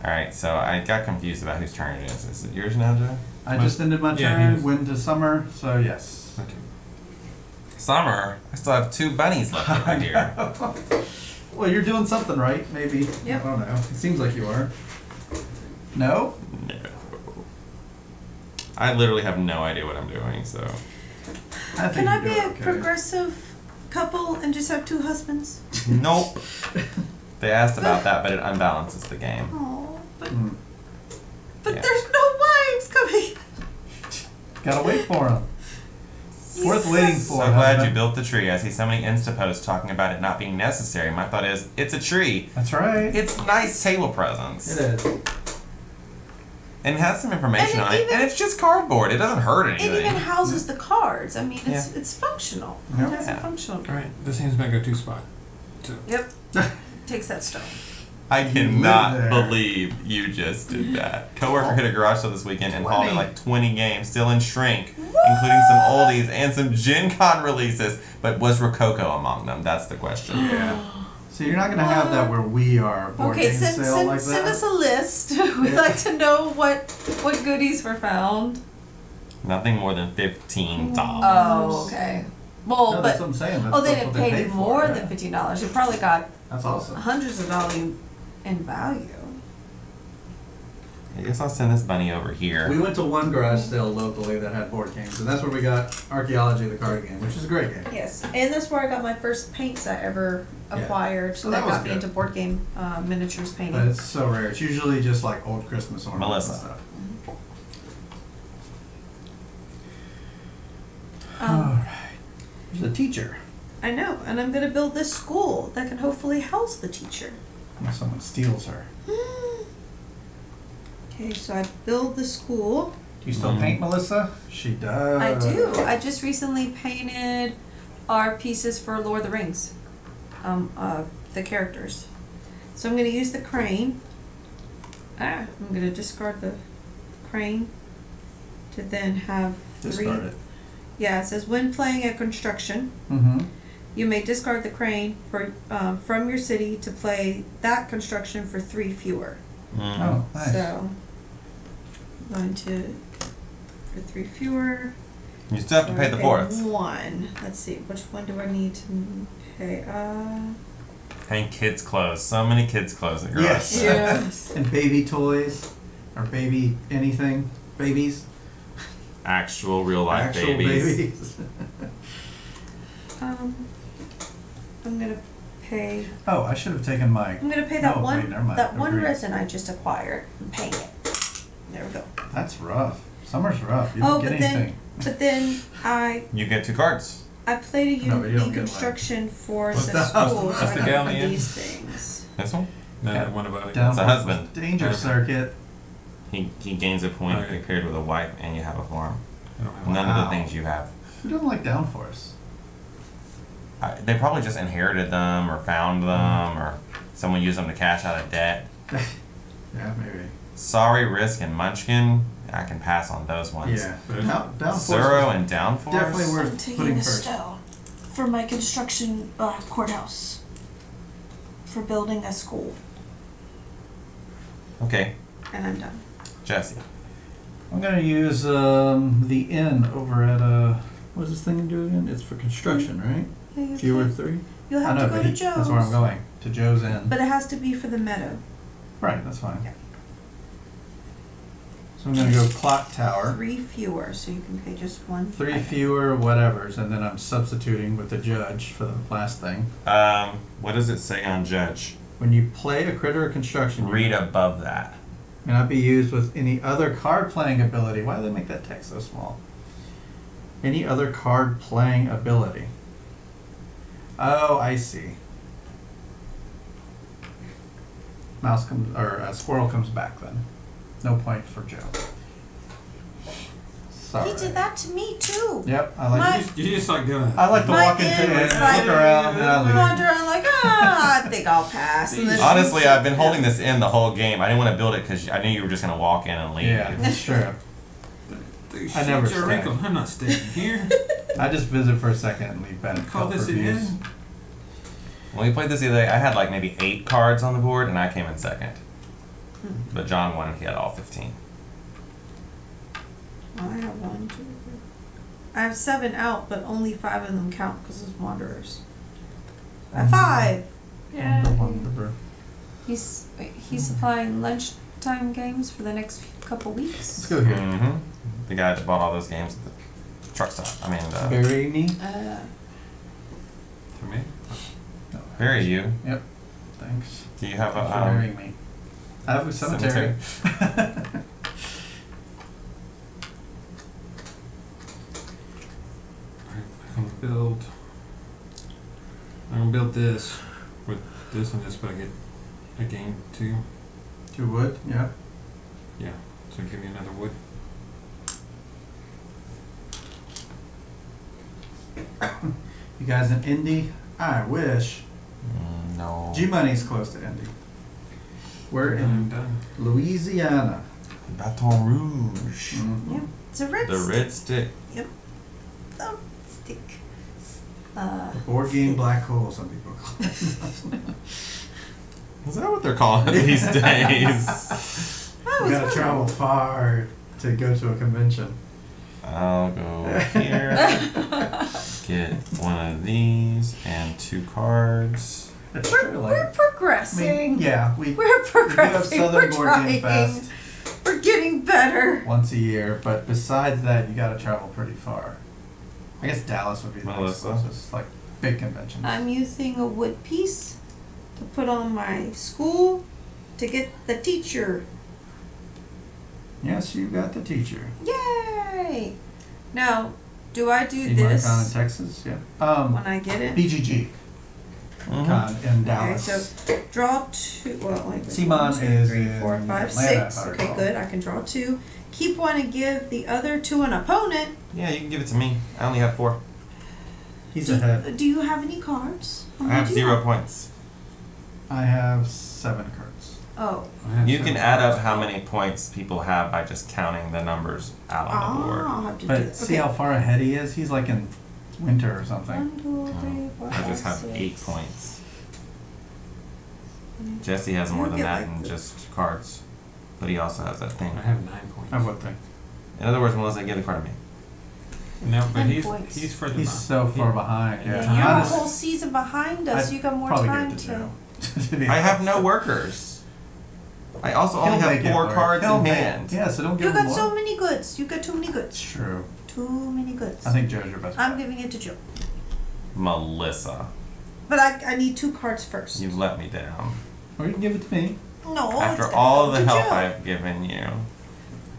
Alright, so I got confused about whose turn it is. Is it yours now, Joe? I just ended my Yeah, turn, he's- went to summer, so yes. Okay. Summer? I still have 2 bunnies left over here. Well, you're doing something right, maybe. Yep. I don't know. It seems like you are. No? No. I literally have no idea what I'm doing, so. I think Can I you're be doing a okay. progressive couple and just have 2 husbands? Nope. They asked about that, but it unbalances the game. Oh, but Mm. Yeah. there's no wives coming. Gotta wait for them. Worth waiting for. So glad you husband. built the tree. I see so many Insta posts talking about it not being necessary. My thought is, it's a tree. That's right. It's nice table presence. It is. And it has some information And on it it. even- And it's just cardboard. It doesn't hurt It anything. even houses the cards. I mean, it's Yeah. it's functional. Yeah. It has a Yeah. functional. Alright, this seems like a 2 spot. 2. Yep. Takes that stone. I live cannot there. believe you just did that. Coworker hit a garage sale this weekend and hauled in 20. like 20 games, still in shrink, including some oldies and some Gen Con releases. But was Rococo among them? That's the question. Yeah. So you're not gonna have that where we are board Okay, game send sale send, like send that. us a list. We'd Yeah. like to know what goodies were found. Nothing more than $15. Oh, okay. Well, No, but that's what I'm saying. That's, oh, they that's didn't what pay paid you more for, than yeah. $15. You probably got That's awesome. hundreds of dollars in value. I guess I'll send this bunny over here. We went to one garage sale locally that had board games, and that's where we got Archaeology, the card game, which is a great game. Yes, and that's where I got my first paints I ever Yeah. acquired. So that that was got me good. into board game miniatures But painting. it's so rare. It's usually just like old Christmas ornaments Melissa. and stuff. Alright. There's a teacher. I know, and I'm gonna build this school that can hopefully house the teacher. Unless someone steals her. Okay, so I build the school. Do you still paint, Melissa? She does. I do. I just recently painted our pieces for Lord of the Rings. The characters. So I'm gonna use the crane. I'm gonna discard the crane to then have 3. Discard it. Yeah, it says when playing a construction, Mm-hmm. you may discard the crane for from your city to play that construction for 3 fewer. Mhm. Oh, nice. So I'm going to for 3 fewer. You still have to pay the fourth. 1. Let's see, which one do I need to pay? Hang kids' clothes. So many kids' clothes at garage Yes. sale. Yes. And baby toys. Or baby anything. Babies. Actual real life Actual babies. I'm gonna pay. Oh, I should have taken my. I'm gonna pay that No, one. wait, never mind. That one Agreed. resin I just acquired and pay it. There we go. That's rough. Summer's rough. You Oh, don't get but then, anything. but then You get 2 cards. I played a No, but you don't get construction for What's the that? school, so That's I the got galleon? these things. This one? No, Okay. the one above it. Down It's a husband. Danger Okay. circuit. He gains a point Okay. if you're paired with a wife and you have a farm. I don't have one. None of Wow. the things you have. Who doesn't like downforce? They probably just inherited them or found them or someone used them to cash out a debt. Yeah, maybe. Sorry, Risk, and Munchkin. I can pass on those ones. Yeah. But- Downforce. Zero was and Downforce? definitely worth I'm taking putting a first. stone for my construction courthouse for building a school, Okay, and I'm done. Jesse. I'm gonna use the inn over at what does this thing do again? It's for construction, right? Yeah, you Fewer can't- 3. You'll I have know, to go but to he- Joe's. that's where I'm going. To Joe's Inn. But it has to be for the meadow. Right, that's fine. Yeah. So I'm gonna go clock tower. 3 fewer, so you can pay just 1. 3 item. fewer whatevers, and then I'm substituting with the judge for the last thing. What does it say on judge? When you play a critter or construction, Read above that. may not be used with any other card playing ability. Why do they make that text so small? Any other card playing ability. Oh, I see. Mouse comes, or squirrel comes back then. No point for Joe. Sorry. He did that to me too. Yep, I My- like. You just like doing it. I like to My walk into inn it, was look like- around, and I leave. Wander around like, I think I'll pass. And then Honestly, I've been holding this in the whole game. I didn't want to build it because I knew you were just gonna walk in and leave. Yeah, that's true. These I never sheets are stay. wrinkled. I'm not staying here. I just visit for a second and leave bad Call this an reviews. inn? When we played this the other day, I had like maybe 8 cards on the board, and I came in second. But John won, and he had all 15. I have 1, 2, 3. I have 7 out, but only 5 of them count because it's wanderers. I have 5. Wonder. He's supplying lunchtime games for the next couple Let's weeks. go here. Mm-hmm. The guy that bought all those games at the truck stop. I mean, Bury me. For me? No, bury you. Yep. Thanks. Do you have Thanks for a burying me. I have a cemetery. I'm gonna build this with this and this, but I get a game too. 2 wood. Yeah. Yeah. So give me another wood. You guys in Indy? I wish. no. G Money's close to Indy. We're I'm in done. Louisiana. Baton Rouge. Mhm. Yeah, it's a red The red stick. stick. The board game black hole, some people call it. Is that what they're calling it these days? You gotta travel far to go to a convention. I'll go here. Get one of these and 2 cards. It's We're true, like, progressing. yeah, we We're do have progressing. Southern We're Board Game trying. Fest We're getting better. once a year, but besides that, you gotta travel pretty far. I guess Dallas would be the next Melissa? closest, like big convention. I'm using a wood piece to put on my school to get the teacher. Yes, you got the teacher. Yay! Now, do I do CMON Con in this Texas, yeah. when I get it? BGG Mhm. Con in Okay, Dallas. so draw 2. Well, like CMON 1, 2, is 3, 4, in 5, Atlanta, 6. if I Okay, recall. good. I can draw 2. Keep 1 and give the other to an opponent. Yeah, you can give it to me. I only have 4. He's ahead. Do you have any cards? How I many have do you 0 points. I have 7 cards. Oh. I have You 7 can add up cards. how many points people have by just counting the numbers out on the board. I'll have to do But that. see how far ahead he is? He's like in winter or something. 1, 2, 3, 4, I just 5, have 8 6. points. Jesse has more than Get that like in the- just cards. But he also has that thing. I have 9 points. Of what thing? In other words, Melissa, get a card of me. No, but 10 he's points. further He's behind. so far behind. Yeah. Yeah. And you're a Honestly, whole season behind us. I'd You got more probably time give it to to. Joe. To be I have honest. no workers. I also He'll only have make it 4 work. cards He'll in make- hand. Yeah, so don't give You him got more. so many goods. You got too many It's goods. true. Too many goods. I think Joe's your best. I'm bet. giving it to Joe. Melissa, But I need 2 cards first. you let me down. Or you can give it to me. No. After it's all gotta the go to help Joe. I've given you.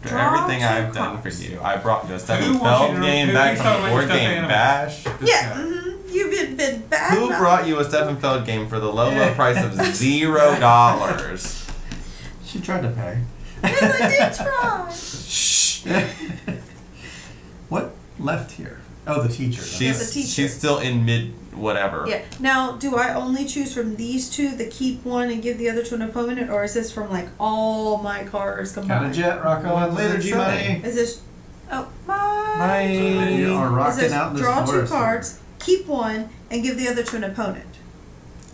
After Draw everything 2 I've done for cards. you. I brought you a Who Stephen wants you Feld to- game who back keeps from talking the about your board stuffed game animals? bash. This Yeah. guy. You've been bad. Who enough. brought you a Stephen Feld game for the low, low price of $0? She tried to pay. Yes, I did try. Shh. What left here? Oh, the teacher. Yeah, the teacher. She's still in mid whatever. Yeah. Now, do I only choose from these 2, the keep 1 and give the other to an opponent, or is this from like all my cards Got a combined? jet, rock What on. does Later, it G say? Money. Is this? Oh, Bye. my. You are Is rocking this out in this draw 2 forest. cards, keep 1, and give the other to an opponent?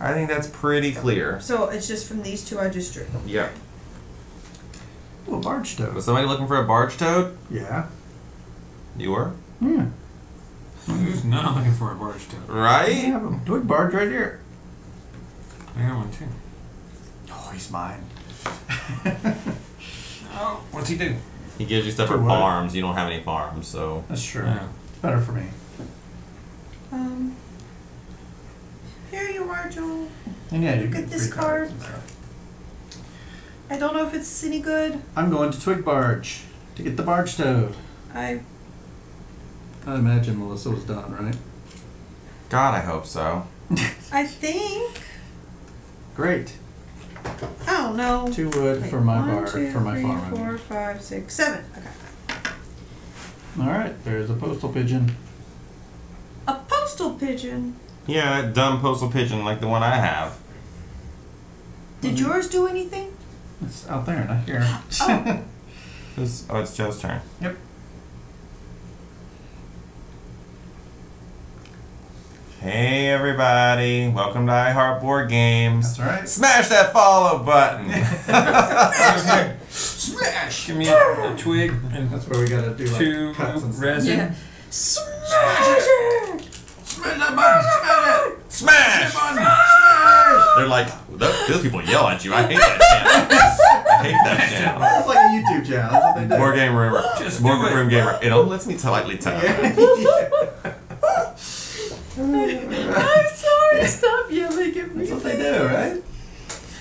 I think that's pretty clear. So it's just from these 2 I just drew. Yep. Ooh, a barge toad. Was somebody looking for a barge toad? Yeah. You were? Yeah. Who's not looking for a barge toad? I Right? have a twig barge right here. I got one too. Oh, he's mine. Oh, what's he do? He gives you stuff For for what? farms. You don't have any farms, so. That's true. Yeah. It's better for me. Here you are, Joel. And yeah, you Look get at this free cards card. and stuff. I don't know if it's any good. I'm going to twig barge to get the barge toad. I I imagine Melissa was done, right? God, I hope so. think. Great. I don't know. 2 wood Wait, for my 1, bar 2, for my 3, farm. 4, 5, 6, 7. Okay. All right, there's a postal pigeon. A postal pigeon. Yeah, that dumb postal pigeon like the one I have. Did yours do anything? It's out there, not here. Oh. It's Joe's turn. Yep. Hey everybody, welcome to iHeart Board Games. That's right. Smash that follow button. Smash! Give me a twig and That's where we gotta do like 2 cuts and stuff. resin. Yeah. Smash it! Smash that button! Smash it! Smash! Smash! They're like, those people yell at you. I hate that channel. I hate that channel. It's like a YouTube channel. That's what they do. Board Game Room. Just Board do it. Room Gamer. It only lets me lightly tap. I'm sorry, stop yelling at me. That's what they do, right?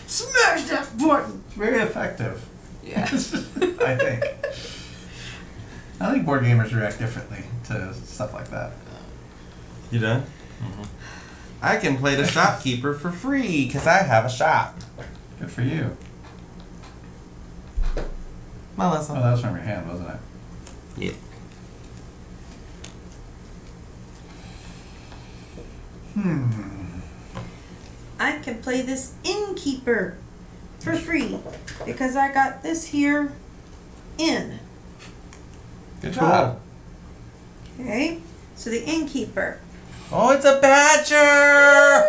Smash that button! It's very effective. Yeah. I think. I think board gamers react differently to stuff like that. You done? I can play the shopkeeper for free because I have a shop. Good for you. Melissa. Oh, that was from your hand, wasn't it? Yeah. I can play this innkeeper for free because I got this here in. Good Cool. job. Okay? So the innkeeper. Oh, it's a badger!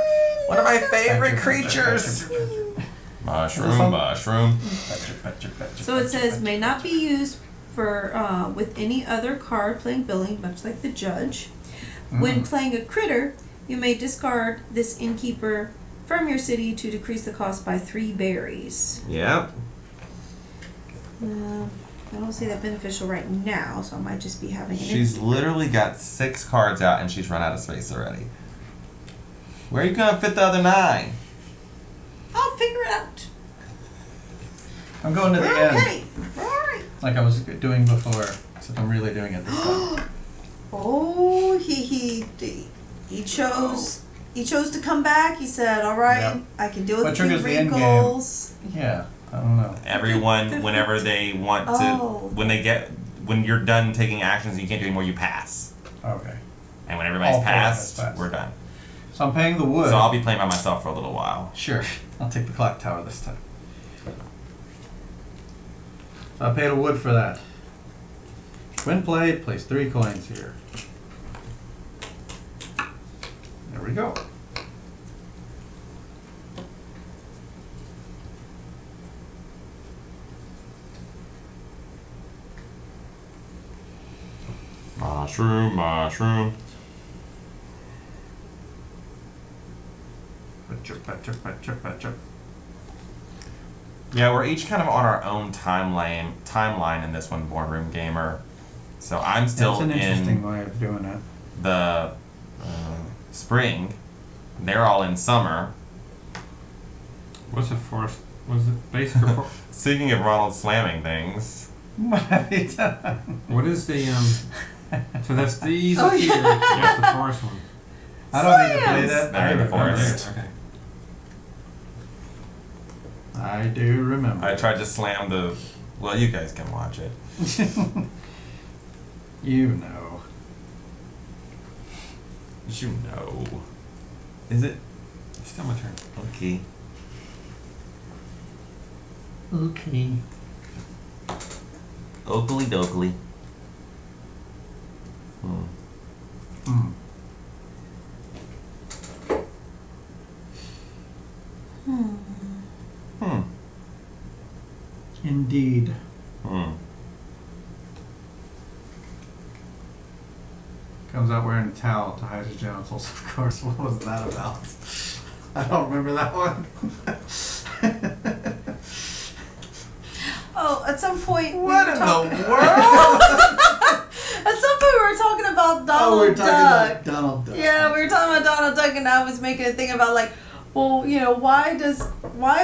One of my favorite creatures. Mushroom, mushroom. So it says may not be used for with any other card playing billing, much like the judge. When playing a critter, you may discard this innkeeper from your city to decrease the cost by 3 berries. Yep. I don't see that beneficial right now, so I might just be having an She's literally got 6 cards out and she's run out of space already. Where are you gonna fit the other 9? I'll figure it out. I'm going to the We're end, okay. We're alright. like I was doing before, except I'm really doing it this time. Oh, he chose to come back. He said, "All right, Yep. I can deal with What a few triggers the end game? wrinkles." Yeah, I don't know. Everyone, whenever they want to, Oh. when you're done taking actions and you can't do anymore, you pass. Okay. And when everybody's All 4 of us passed, pass. we're done. So I'm paying the wood. So I'll be playing by myself for a little while. Sure. I'll take the clock tower this time. So I paid a wood for that. When played, place 3 coins here. There we go. Mushroom, mushroom. Yeah, we're each kind of on our own timeline in this one, Boardroom Gamer. So I'm still That's an interesting in way of doing it. the spring. They're all in summer. What's it for? Was it basic or for? Speaking of Ronald slamming things, What have you done? What is the So that's these Oh, up here. That's the forest one. I don't need to play that. They're in the forest. Okay. I do remember. I tried to slam the. Well, you guys can watch it. You know. You know. Is it? It's still my turn. Okay. Okay. Oakley dokley. Hmm. Hmm. Indeed. Comes out wearing a towel to hide his genitals, of course. What was that about? I don't remember that one. Oh, at some point. What we in were talking, the world? At some point, we were talking about Donald Oh, we were talking Duck. about Donald Duck. Yeah, we were talking about Donald Duck, and I was making a thing about like, well, you know, why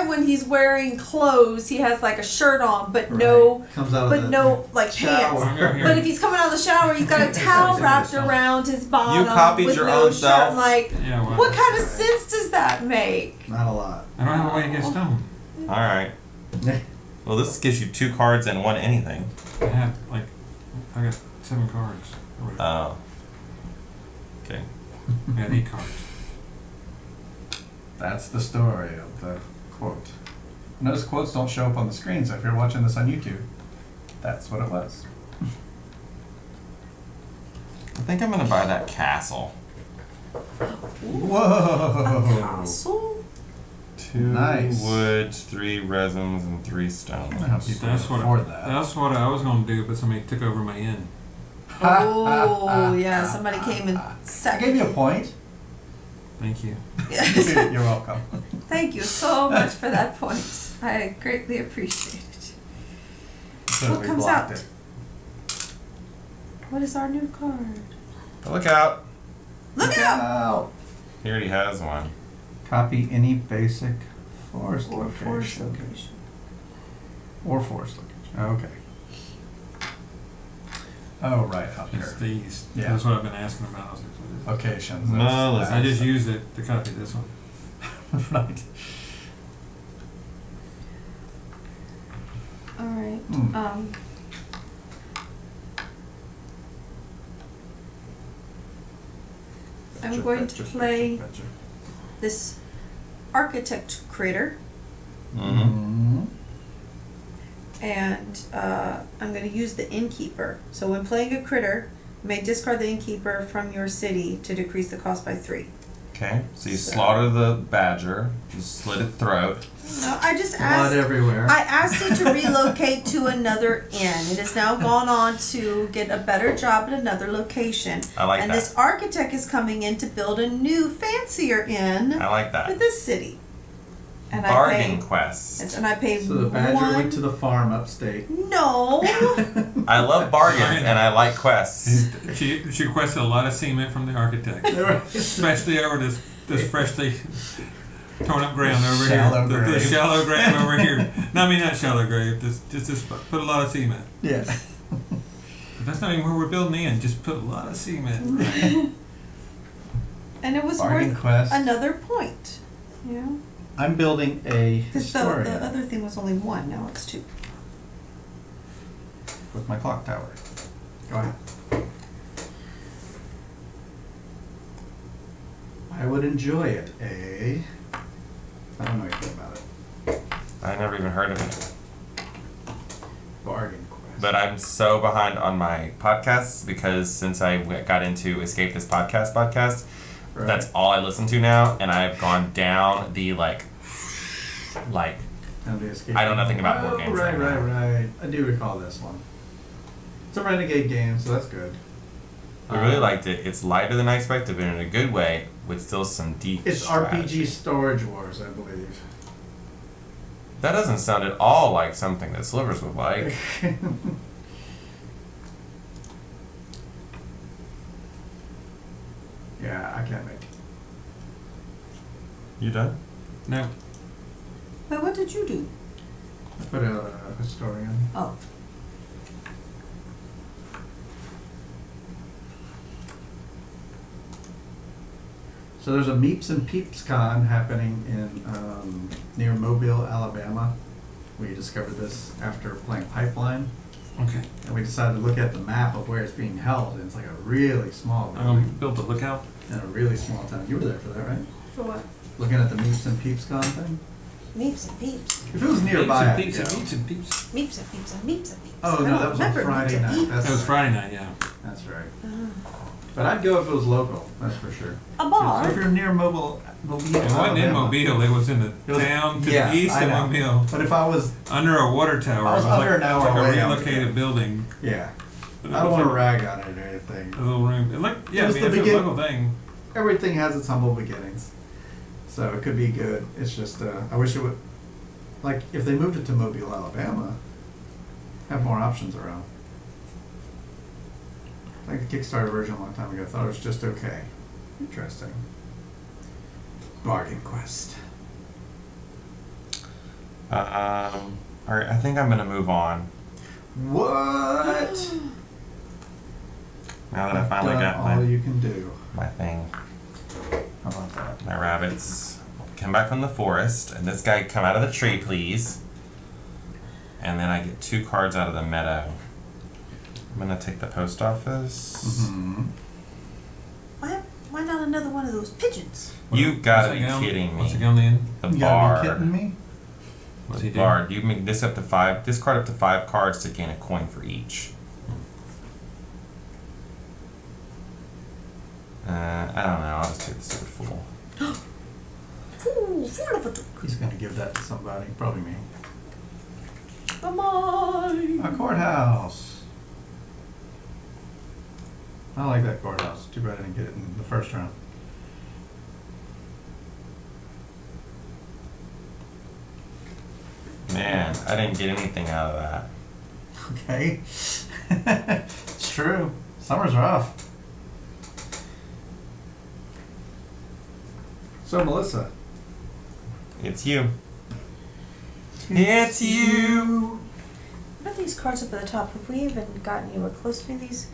when he's wearing clothes he has like a shirt on, but no, Comes out of but the no like shower. pants. But if he's coming out of the shower, he's got a towel wrapped around his bottom. copied with your no own shirt. self. I'm like, Yeah, well, what kind of sense does that make? Not a lot. I don't have a way to get stoned. All right. Well, this gives you 2 cards and 1 anything. I have, like, I got 7 cards. Or whatever. Oh. Okay. I had 8 cards. That's the story of the quote. Notice quotes don't show up on the screen, so if you're watching this on YouTube, that's what it was. I think I'm gonna buy that castle. Whoa! Castle? 2 Nice. woods, 3 resins, and 3 stones. I don't know how people That's can what afford that. That's what I was gonna do, but somebody took over my inn. Oh yeah, somebody came and I sat. gave you a point. Thank you. Yes. You're welcome. Thank you so much for that point. I greatly appreciate it. So What we comes blocked out? it. What is our new card? Look out! Look out! He already has one. Copy any basic forest Or location. force location. Or forest location. Okay. Oh, right, up It's here. these. Yeah. That's what I've been asking about. I was like, what is it? Locations. No, listen. I just used it to copy this one. Right. All right. Hmm. I'm going to play this architect critter, Mm-hmm. and I'm going to use the innkeeper. So when playing a critter, you may discard the innkeeper from your city to decrease the cost by 3. Okay, so you slaughter the badger, you slit its throat. No, I just Blood asked. everywhere. I asked it to relocate to another inn. It has now gone on to get a better job at another location. I like and that. this architect is coming in to build a new, fancier inn I like for that. this city. And Bargain I pay. quest. Yes, and I pay So the badger one. went to the farm upstate. No. I love bargains and I like quests. She requested a lot of cement from the architect, especially over this freshly torn up ground over Shallow here. The grave. shallow grave over here. No, I mean not shallow grave. Just put a lot of cement. Yeah. But that's not even where we're building the inn. Just put a lot of cement. And it was Bargain worth quest. another point. You know? I'm building a Because the historian other thing was only 1, now it's 2. with my clock tower. Go ahead. I would enjoy it, eh? I don't know anything about it. I never even heard of it. Bargain quest. But I'm so behind on my podcasts because since I got into Escape This Podcast, Right. that's all I listen to now, and I've gone down the like And the escape. I know nothing about board games Right, right right. I do recall this one. It's a renegade game, so that's good. I really liked it. It's lighter than I expected, but in a good way, with still some deep It's strategy. RPG Storage Wars, I believe. That doesn't sound at all like something that Slivers would like. Yeah, I can't make it. You done? No. But what did you do? I put out a historian. Oh. So there's a Meeps and Peeps Con happening in near Mobile, Alabama. We discovered this after playing Pipeline, Okay. and we decided to look at the map of where it's being held. And it's like a really small building Built a lookout. in a really small town. You were there for that, right? For what? Looking at the Meeps and Peeps Con thing. Meeps and peeps. If it was nearby, Peeps and I'd go. peeps and peeps. Meeps and peeps and meeps and peeps. Oh I no, don't that was on remember Friday meeps and night. peeps. That's That was right. Friday night, yeah. That's right. Ah. But I'd go if it was local. That's for sure. A So bar. if you're near Mobile, It wasn't in Alabama. Mobile. It was in the It was- town to yeah, the east I of know. Mobile, But if I was, under a water tower. I was it under an hour like away, a I would relocated go. building. yeah, But it I don't was want to a- rag on it or anything. A little room. It looked, yeah, It I was mean, the it's a begin- little thing. Everything has its humble beginnings, so it could be good. It's just I wish it would, like if they moved it to Mobile, Alabama, have more options around. Like the Kickstarter version a long time ago, I thought it was just okay. Interesting. Bargain Quest. Alright, I think I'm gonna move on. What? Now that I finally Done got all my, you can do. my thing. How about that? My rabbits come back from the forest, and this guy come out of the tree, please. And then I get 2 cards out of the meadow. I'm gonna take the post office. Mm-hmm. Why not another one of those pigeons? You gotta What's be it down- kidding me. What's it down the end? The You bar. gotta be kidding me? What's he The do? bar. You make this up to 5. This card up to 5 cards to gain a coin for each. I don't know. I'll just take the stupid fool. Fool of a duck. He's gonna give that to somebody, probably me. Come on. A courthouse. I like that courthouse. Too bad I didn't get it in the first round. Man, I didn't get anything out of that. Okay. It's true. Summer's rough. So, Melissa. It's you. It's you. What are these cards up at the top? Have we even gotten anywhere close to these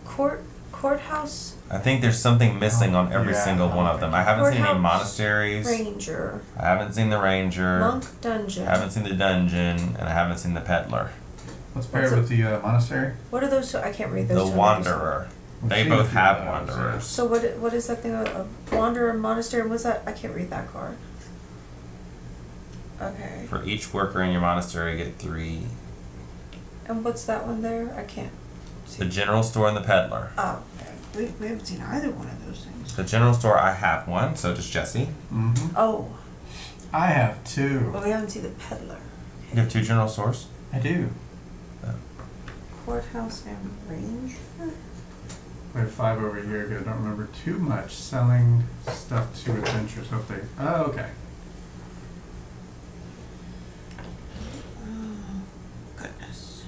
courthouse I think there's something missing on every Yeah, single one of them. I haven't seen any Courthouse monasteries. ranger I haven't seen the ranger. monk dungeon? I haven't seen the dungeon, and I haven't seen the peddler. Let's pair What's it with the monastery. What are those? I can't read The those. two wanderer. We've They seen a both few have of those, wanderers. So what is that thing? A wanderer monastery? What's that? I can't read that card. Okay. For each worker in your monastery, get 3. And what's that one there? I can't see. The general store and the peddler. Oh, we haven't seen either one of those things. The general store, I have one, so does Jesse. Mm-hmm. Oh, I have 2. but we haven't seen the peddler. You have 2 general stores? I do. Courthouse and ranger. We have 5 over here. I don't remember too much. Selling stuff to adventurers. Hope they. Oh, okay. Oh, goodness.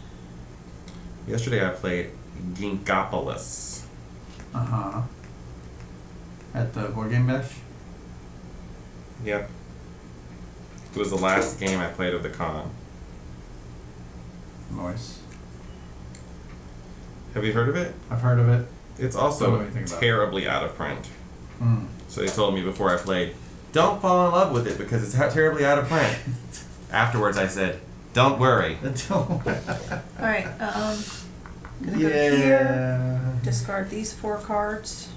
Yesterday I played Ginkopolis. Uh huh. At the board game bash. Yep. It was the last game I played of the con. Noise. Have you heard of it? I've heard of it. It's Don't know also anything about it. terribly out of print. Hmm. So they told me before I played, don't fall in love with it because it's terribly out of print. Afterwards I said, don't worry. All right. Gonna go here. Yeah. Discard these 4 cards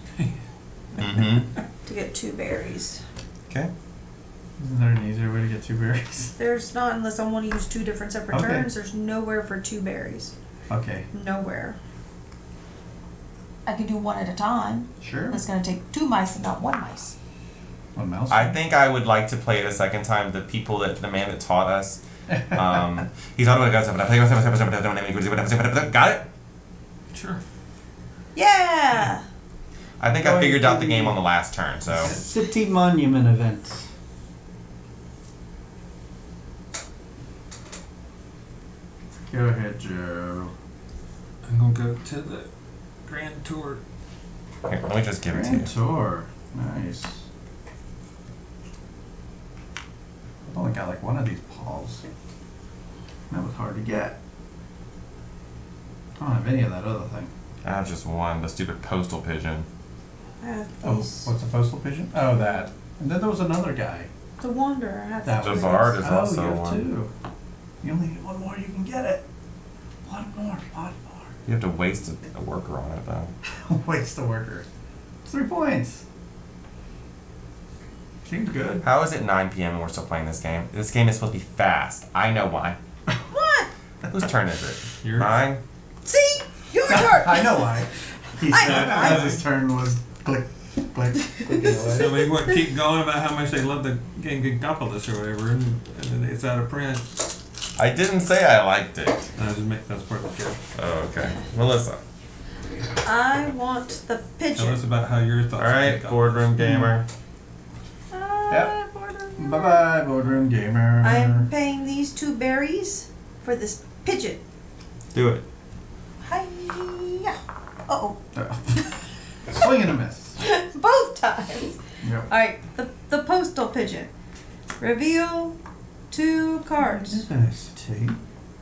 Mm-hmm. to get 2 berries. Okay. Isn't there an easier way to get 2 berries? There's not unless I want to use 2 different separate Okay. turns. There's nowhere for 2 berries. Okay. Nowhere. I can do 1 at a time. Sure. It's gonna take 2 mice and not 1 mice. One mouse. I think I would like to play it a second time. The man that taught us, he taught me got it? Sure. Yeah. I think I figured out the game on the last turn, so. City Monument event. Go ahead, Joe. I'm gonna go to the grand tour. Here, let me just give it to you. Grand tour. Nice. I've only got like one of these paws. That was hard to get. I don't have any of that other thing. I have just one, the stupid postal pigeon. I have Oh, these. what's a postal pigeon? Oh, that. And then there was another guy. The Wanderer. I have That The was Bard is oh, also you have one. 2. You only need 1 more, you can get it. One more. You have to waste a worker on it, though. Waste the worker. It's 3 points. Seems good. How is it 9 p.m. and we're still playing this game? This game is supposed to be fast. I know why. What? Whose turn is it? Yours. Mine? See? Your turn. I know why. He I said know why. as his turn was click, clicking away. So we want to keep going about how much they love the game Ginkopolis or whatever, and then it's out of print. I didn't say I liked it. That's part of the joke. Oh, okay. Melissa. I want the Tell pigeon. us about how your thoughts. Alright, boardroom gamer. Yep. Boardroom. Bye bye, boardroom gamer. I'm paying these 2 berries for this pigeon. Do it. Hiya. Uh-oh. Swing and a miss. Both times. Yep. Alright, the postal pigeon. Reveal 2 cards. Diversity.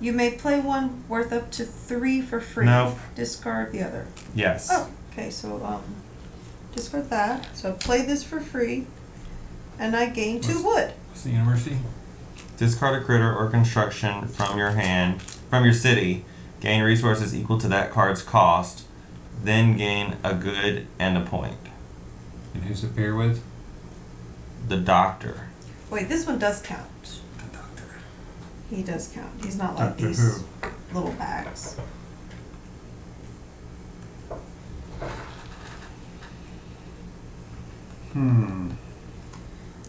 You may play one worth up to 3 for free. Nope. Discard the other. Yes. Oh, okay, so discard that. So play this for free. And I gain 2 wood. What's the university? Discard a critter or construction from your city. Gain resources equal to that card's cost. Then gain a good and a point. And who's it pair with? The doctor. Wait, this one does count. The doctor. He does count. He's not like Doctor these little bags.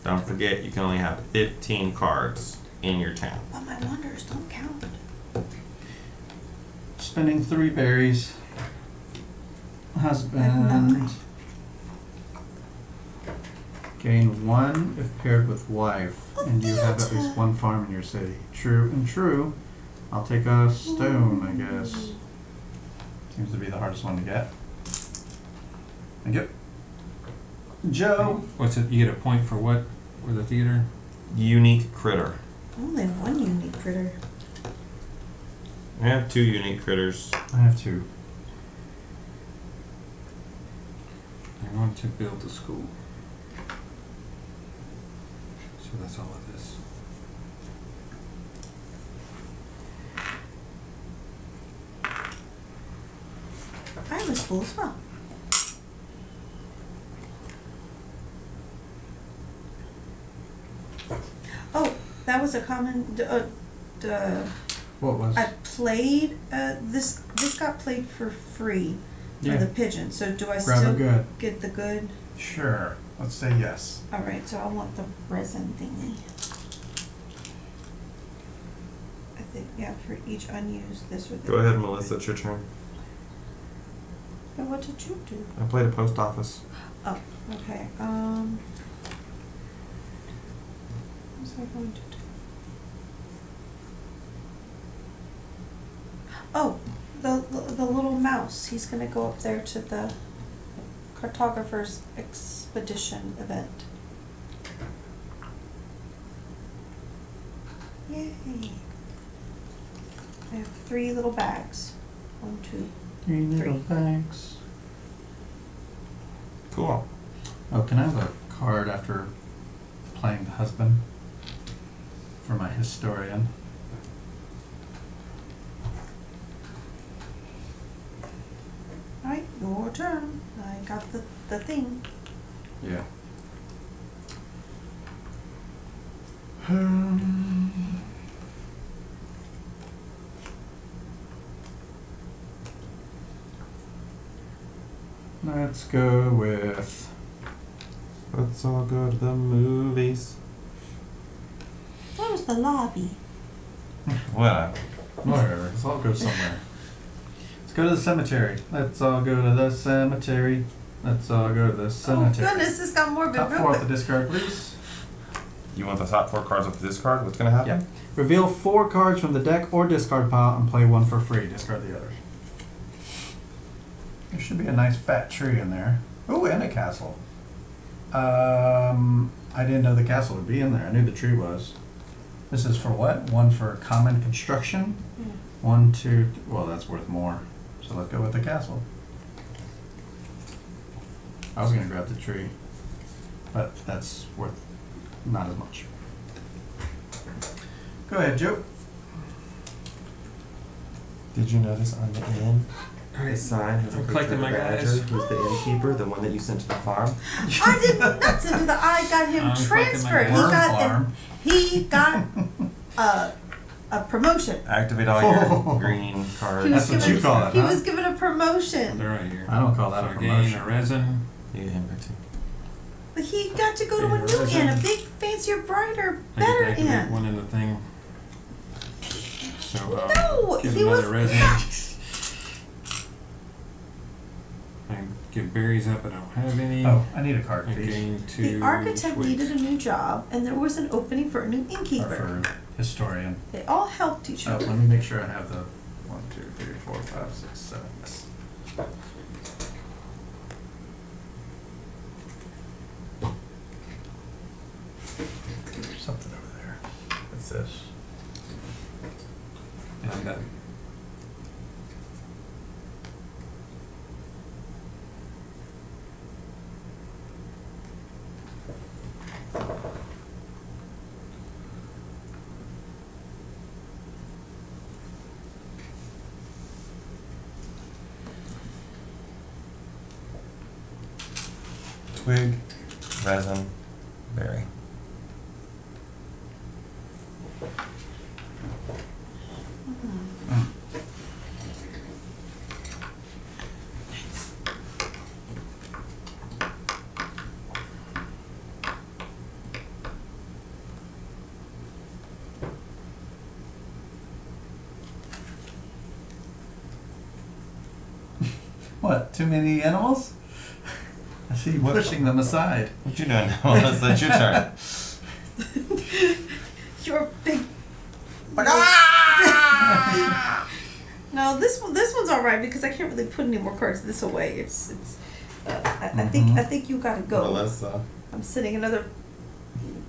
Don't forget, you can only have 15 cards in your town. But my wonders don't count. Spending 3 berries. Husband. 9. Gain 1 if paired with wife, and you have at least 1 farm in your city. True and true. I'll take a stone, I guess. Seems to be the hardest one to get. Thank you. Joe. What's it? You get a point for what? For the theater? Unique critter. Only 1 unique critter. I have 2 unique critters. I have 2. I want to build a school. So that's all of this. I have a school as well. Oh, that was a common. What was? I played this. This got played for free for Yeah. the pigeon. So do I Grab a still good. get the good? Sure. Let's say yes. All right. So I want the resin thingy. I think for each unused this would. Go ahead, Melissa. It's your turn. And what did you do? I played a post office. Oh, okay. What was I going to do? Oh, the little mouse. He's gonna go up there to the cartographer's expedition event. Yay! I have 3 little bags. 1, 2. 3 little 3. bags. Cool. Oh, can I have a card after playing the husband for my historian? Alright, your turn. I got the thing. Yeah. Let's go with. Let's all go to the movies. Where's the lobby? Whatever. Whatever. Let's all go somewhere. Let's go to the cemetery. Let's all go to the cemetery. Let's all go to the cemetery. Oh goodness, this got morbid Top real 4 off quick. the discard, please. You want the top 4 cards of this card? What's gonna happen? Yep. Reveal 4 cards from the deck or discard pile and play 1 for free. Discard the other. There should be a nice fat tree in there. Oh, and a castle. I didn't know the castle would be in there. I knew the tree was. This is for what? 1 for common construction. 1, 2. Well, that's worth more. So let's go with the castle. I was gonna grab the tree, but that's worth not as much. Go ahead, Joe. Did you notice on the end? The Alright. sign has a I'm picture collecting of my the badger, guys. who's the innkeeper, the one that you sent to the farm. I did not send to I got him I'm transferred. fucking He my worm got farm. a promotion. Activate all your green cards. He was That's what given, you call it, He huh? was given a promotion. They're right here. I don't call that a So gain promotion. a resin. You get him back too. But he got to go to a Yeah, new resin. inn, a big, fancier, brighter, I get to better activate inn. one in the thing. So No, give he another was- resin. I give berries up. I don't have any. Oh, I need a card, I please. gain 2. The architect twigs. needed a new job, and there was an opening for a new Or innkeeper. for historian. They all helped each Oh, other. let me make sure I have the 1, 2, 3, 4, 5, 6, 7. Yes. There's something over there. What's this? And I'm done. Twig, resin, berry. What? Too many animals? I see you pushing them aside. What you doing now? It's your turn. You're big. Like, ah! No, this one's all right because I can't really put any more cards this away. It's. I Mhm. think you gotta go. Melissa, I'm sending another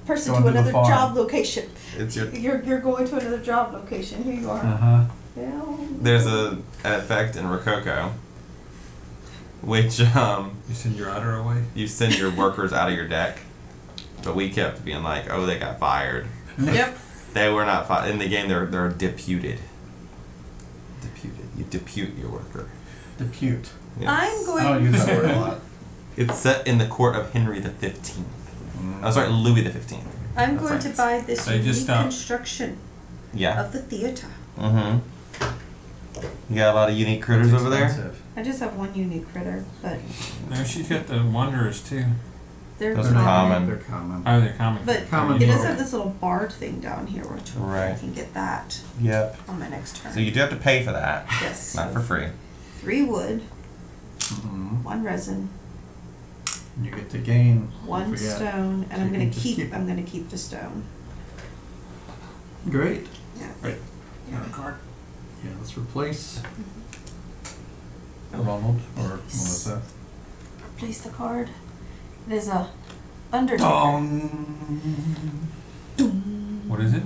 person Going to to the another farm. job location. it's your. You're going to another job location. Here you are. Uh-huh. Yeah. There's an effect in Rococo, which You send your otter away. you send your workers out of your deck, but we kept being like, oh, they got fired. Yep. They were not fired in the game. They're deputed. Deputed. You depute your worker. Depute. Yes. I'm I going don't use that word a to. lot. It's set in the court of Henry the 15th. Mm. Oh, sorry, Louis the 15th. I'm Of going to France. buy this They just unique stopped. construction Yeah. of the theater. Mm-hmm. You got a lot of unique critters It's over there. expensive. I just have one unique critter, but No, she's got the wanderers too. they're Those They're are common. common. They're common. Oh, they're common. But Common it does folk. have this little barred thing down here, which I Right. can get that Yep. on my next turn. So you do have to pay for that. Yes. Not for free. 3 wood, Mhm. 1 resin, You get to gain. 1 forget. stone, So and I'm you gonna can just keep. keep it. I'm gonna keep the stone. Great. Yeah. Right. Another card. Yeah, let's replace Ronald or Melissa. Place the card. It is a Undertaker. What is it?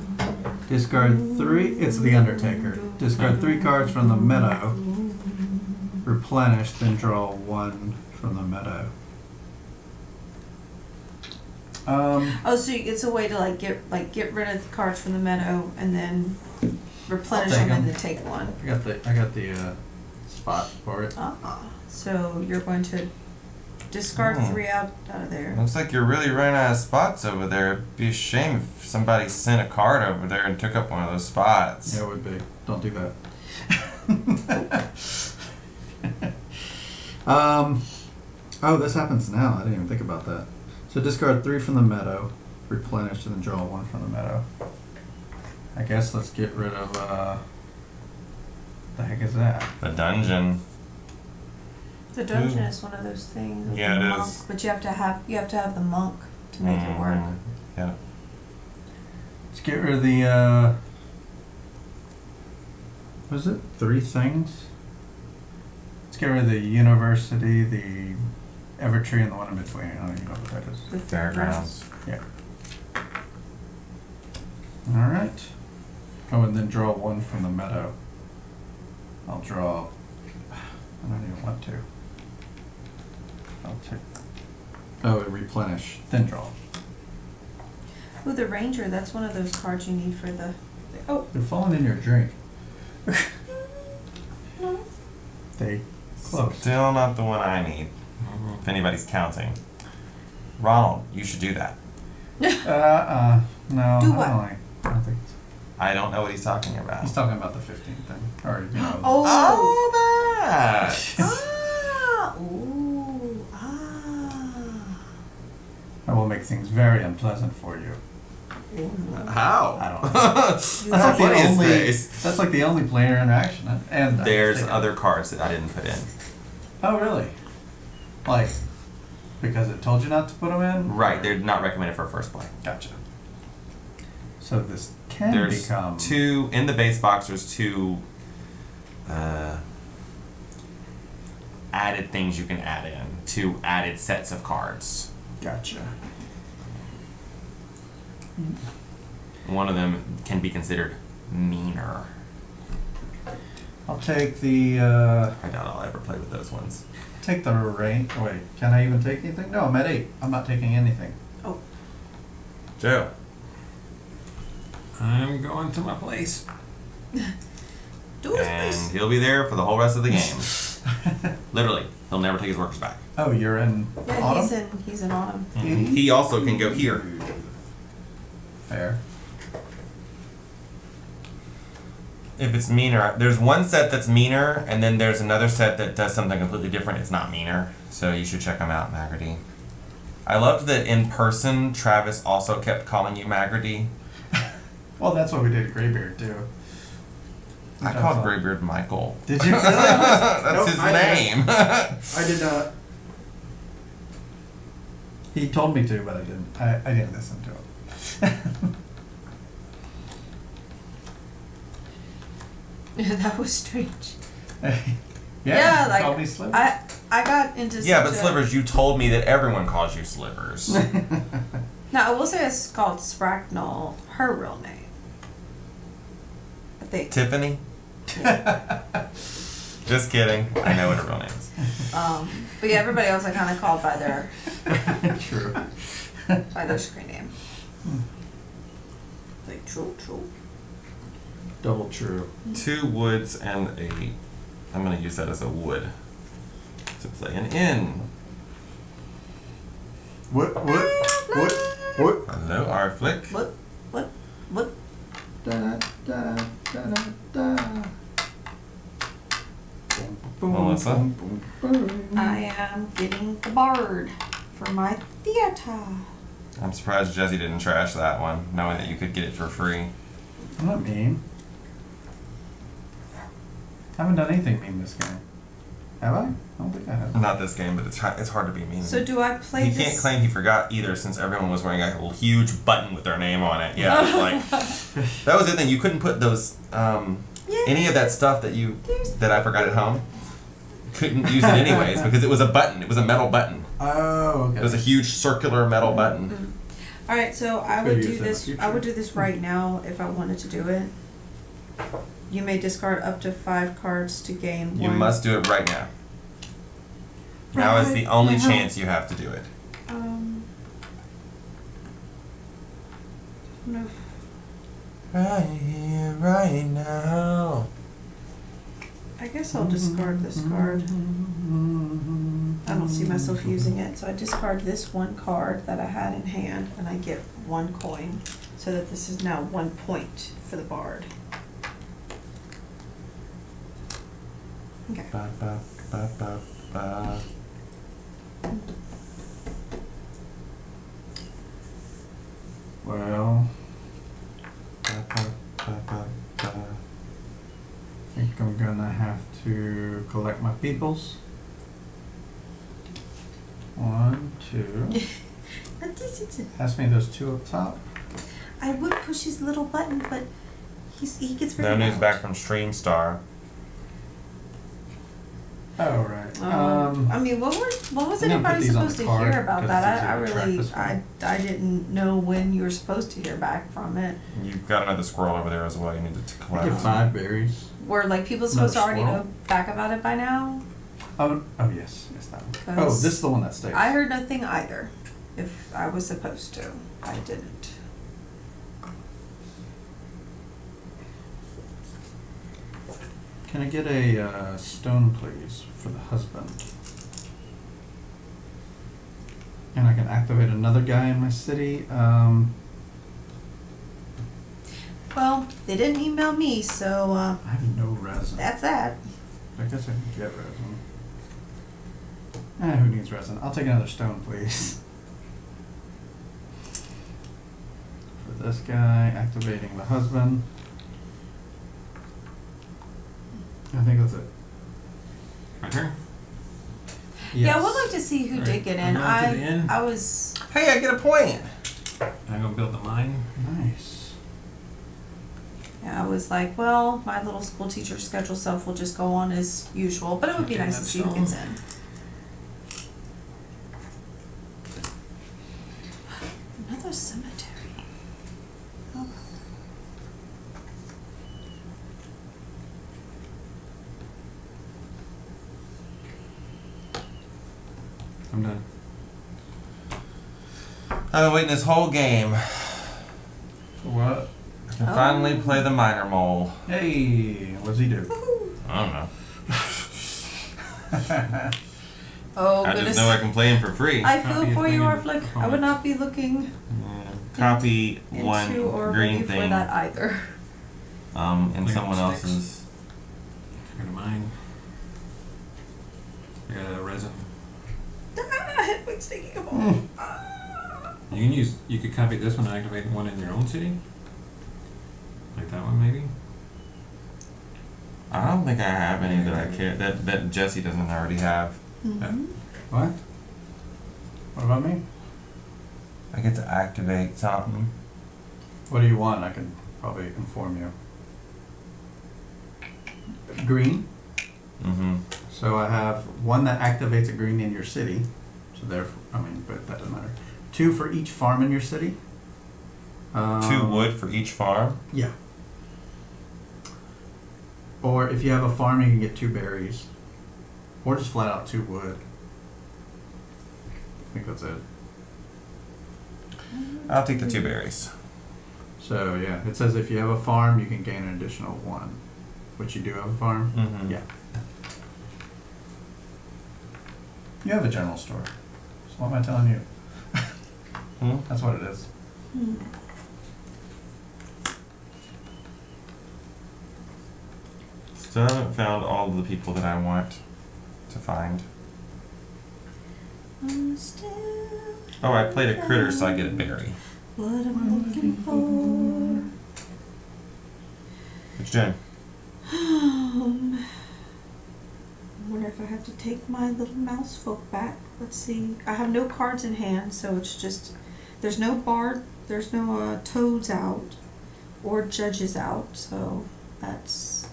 Discard 3. It's the Undertaker. Discard 3 cards from the meadow. Replenish, then draw 1 from the meadow. Oh, so it's a way to get rid of the cards from the meadow and then replenish I'll take them and 'em. then take one. I got the spot for it. Ah, so you're going to discard 3 out of there. Looks like you're really running out of spots over there. It'd be a shame if somebody sent a card over there and took up one of those spots. Yeah, it would be. Don't do that. Oh, this happens now. I didn't even think about that. So discard 3 from the meadow, replenish, and then draw 1 from the meadow. I guess let's get rid of, the heck is that? The dungeon. The dungeon Ooh. is one of those things. with Yeah, the it monk, is. But you have to have the monk to make it work. Mhm. Yeah. Let's get rid of the, what is it? 3 things? Let's get rid of the university, the Evertree, and the one in between. I don't even know what that is. The Fairgrounds. Yeah. Alright. Oh, and then draw 1 from the meadow. I'll draw. I don't even want to. I'll take. Oh, replenish. Then draw. Ooh, the ranger. That's one of those cards you need for the. Oh They're falling in your drink. no. They close. Still not the one I need, if anybody's counting. Ronald, you should do that. No. Do I what? don't think it's, I don't know what he's talking about. he's talking about the 15 thing. Or, you know. Oh. Oh, that! Ah. Ooh. Ah. I will make things very unpleasant for you. How? I don't know. That's That's like funny the as only. face. That's like the only player interaction. And There's other cards that I didn't put in. Oh really? Like, because it told you not to put them in? Right, they're not recommended for first play. Gotcha. So this can There's become two in the base box. There's two added things you can add in. Two added sets of cards. Gotcha. One of them can be considered meaner. I'll take the I doubt I'll ever play with those ones. take the rain. Wait, can I even take anything? No, I'm at 8. I'm not taking anything. Joe. I'm going to my place. Do his And face. he'll be there for the whole rest of the game. Literally, he'll never take his workers back. Oh, you're in Yeah, autumn. he's in autumn. He also can go here. Fair. If it's meaner, there's one set that's meaner, and then there's another set that does something completely different. It's not meaner, so you should check them out, Magarty. I loved that in person, Travis also kept calling you Magarty. Well, that's what we did at Greybeard too. I called Greybeard Michael. Did you really? That's Nope, his I name. I did not. He told me to, but I didn't. I didn't listen to him. That was strange. yeah, Yeah, he like, called me Sliver. I got into Yeah, such but a- Slivers, you told me that everyone calls you Slivers. Now, I will say it's called Spracknell, her real name. I think. Tiffany? Just kidding. I know what her real name is. But yeah, everybody else I kind of called by their True. screen name. Like, true. Double true. 2 woods and a... I'm going to use that as a wood to play an inn. What? Hello, Arflick. What? Da, da, da, da, da. Boom, Melissa? boom, boom, boom. I am getting the bard for my theater. I'm surprised Jesse didn't trash that one, knowing that you could get it for free. I'm not mean. I haven't done anything mean this game. Have I? I don't think I have. Not this game, but it's hard to be mean. So do I play He this? can't claim he forgot either, since everyone was wearing a little huge button with their name on it. Yeah, like that was the thing. You couldn't put those any of that stuff that I forgot at home. Couldn't use it anyways because it was a button. It was a metal button. Oh, okay. It was a huge circular metal button. All right, so I Could would use do it in the this. I future. would do this right now if I wanted to do it. You may discard up to 5 cards to gain You one. must do it right now. Now is the only Right now. chance you have to do it. No. Right here, right now. I guess I'll discard this card. I don't see myself using it, so I discard this one card that I had in hand, and I get 1 coin, so that this is now 1 point for the bard. Okay. Ba, ba, ba, ba, ba. Well, Ba, ba, ba, ba, ba. I think I'm gonna have to collect my peoples. 1, 2. Pass me those 2 up top. I would push his little button, but he gets very No news loud. back from Streamstar. Oh, right. I mean, what was I'm gonna put anybody these on supposed the to card hear about because that? it's easier to track this one. I didn't know when you were supposed to hear back from it. You've got another squirrel over there as well. You need to I collect. get 5 berries. Were like people supposed to Another already squirrel? know back about it by now? Oh, yes, that one. Oh, Because this is the one that stays. I heard nothing either. If I was supposed to, I didn't. Can I get a stone, please, for the husband? And I can activate another guy in my city. Well, they didn't email me, so I have no resin. that's that. I guess I can get resin. Who needs resin? I'll take another stone, please. For this guy, activating the husband. I think that's it. My turn. Yeah, I would like to see who Alright, did get I'm in. going to the inn. I was. Hey, I get a point. I'm gonna build the mine. Nice. Yeah, I was like, well, my little school teacher schedule self will just go on as usual, but it would be Okay, nice to that's see who all. gets in. Another cemetery. Oh. I'm done. I've been waiting this whole game. What? I can finally play the minor mole. Hey, what's he do? I don't know. Oh, I goodness. just know I can play him for free. I Copy feel of for you, thing Orflick. I would not be looking Copy one into or green ready for thing that either. in Look at someone the sticks. else's. I got a mine. I got a resin. I had wings sticking of all. You could copy this one and activate one in your own city. Like that one maybe? I don't think I have any that I care that Jesse doesn't already have. Mhm. What? What about me? I get to activate something. What do you want? I can probably inform you. Green. Mm-hmm. So I have one that activates a green in your city. So therefore, but that doesn't matter. 2 for each farm in your city. 2 wood for each farm. Yeah. Or if you have a farm, you can get 2 berries. Or just flat out 2 wood. I think that's it. I'll take the 2 berries. So yeah, it says if you have a farm, you can gain an additional 1. Which you do have a farm? Mm-hmm. Yeah. You have a general store. So what am I telling you? Hmm? That's what it is. Hmm. Still haven't found all of the people that I want to find. I'm still Oh, I played a critter, so I get a berry. what I'm looking for. What you doing? I wonder if I have to take my little mouse folk back. Let's see. I have no cards in hand, so it's just there's no bard, there's no toads out or judges out, so that's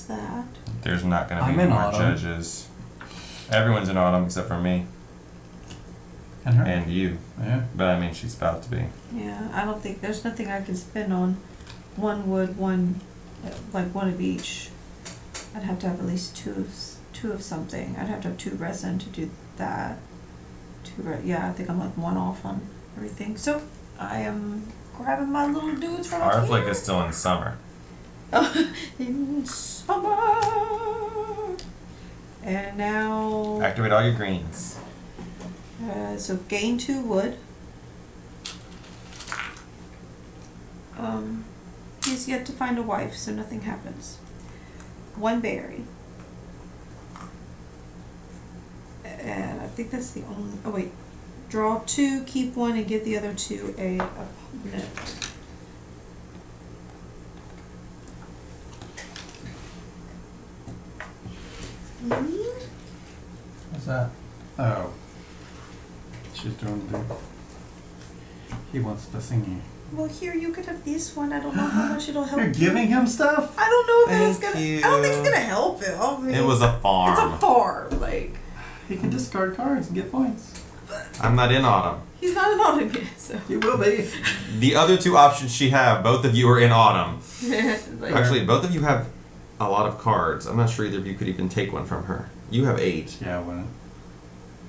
that. There's not going to I'm be in more autumn. judges. Everyone's in autumn except for me And her? and you. Yeah. But I mean, she's about to be. Yeah, I don't think there's nothing I can spend on one wood, one like one of each. I'd have to have at least two of something. I'd have to have 2 resin to do that. Yeah, I think I'm like 1 off on everything. So I am grabbing my little dudes from Our up flick here. is still in summer. In summer. And now, Activate all your greens. so gain 2 wood. He's yet to find a wife, so nothing happens. 1 berry. And I think that's the only, oh wait. Draw 2, keep 1, and give the other 2 a opponent. What's that? Oh. She's doing the... He wants the thingy. Well, here, you could have this one. I don't know how much it'll help. You're giving him stuff? I don't know if it's Thank gonna. you. I don't think it's gonna help him. I mean, It was a farm. It's a farm. Like He can discard cards and get points. I'm not in autumn. he's not an autumn yet, so. He will be. The other 2 options she have, both of you are in autumn. Like, Actually, both of you have a lot of cards. I'm not sure either of you could even take one from her. You have 8. Yeah, I wouldn't.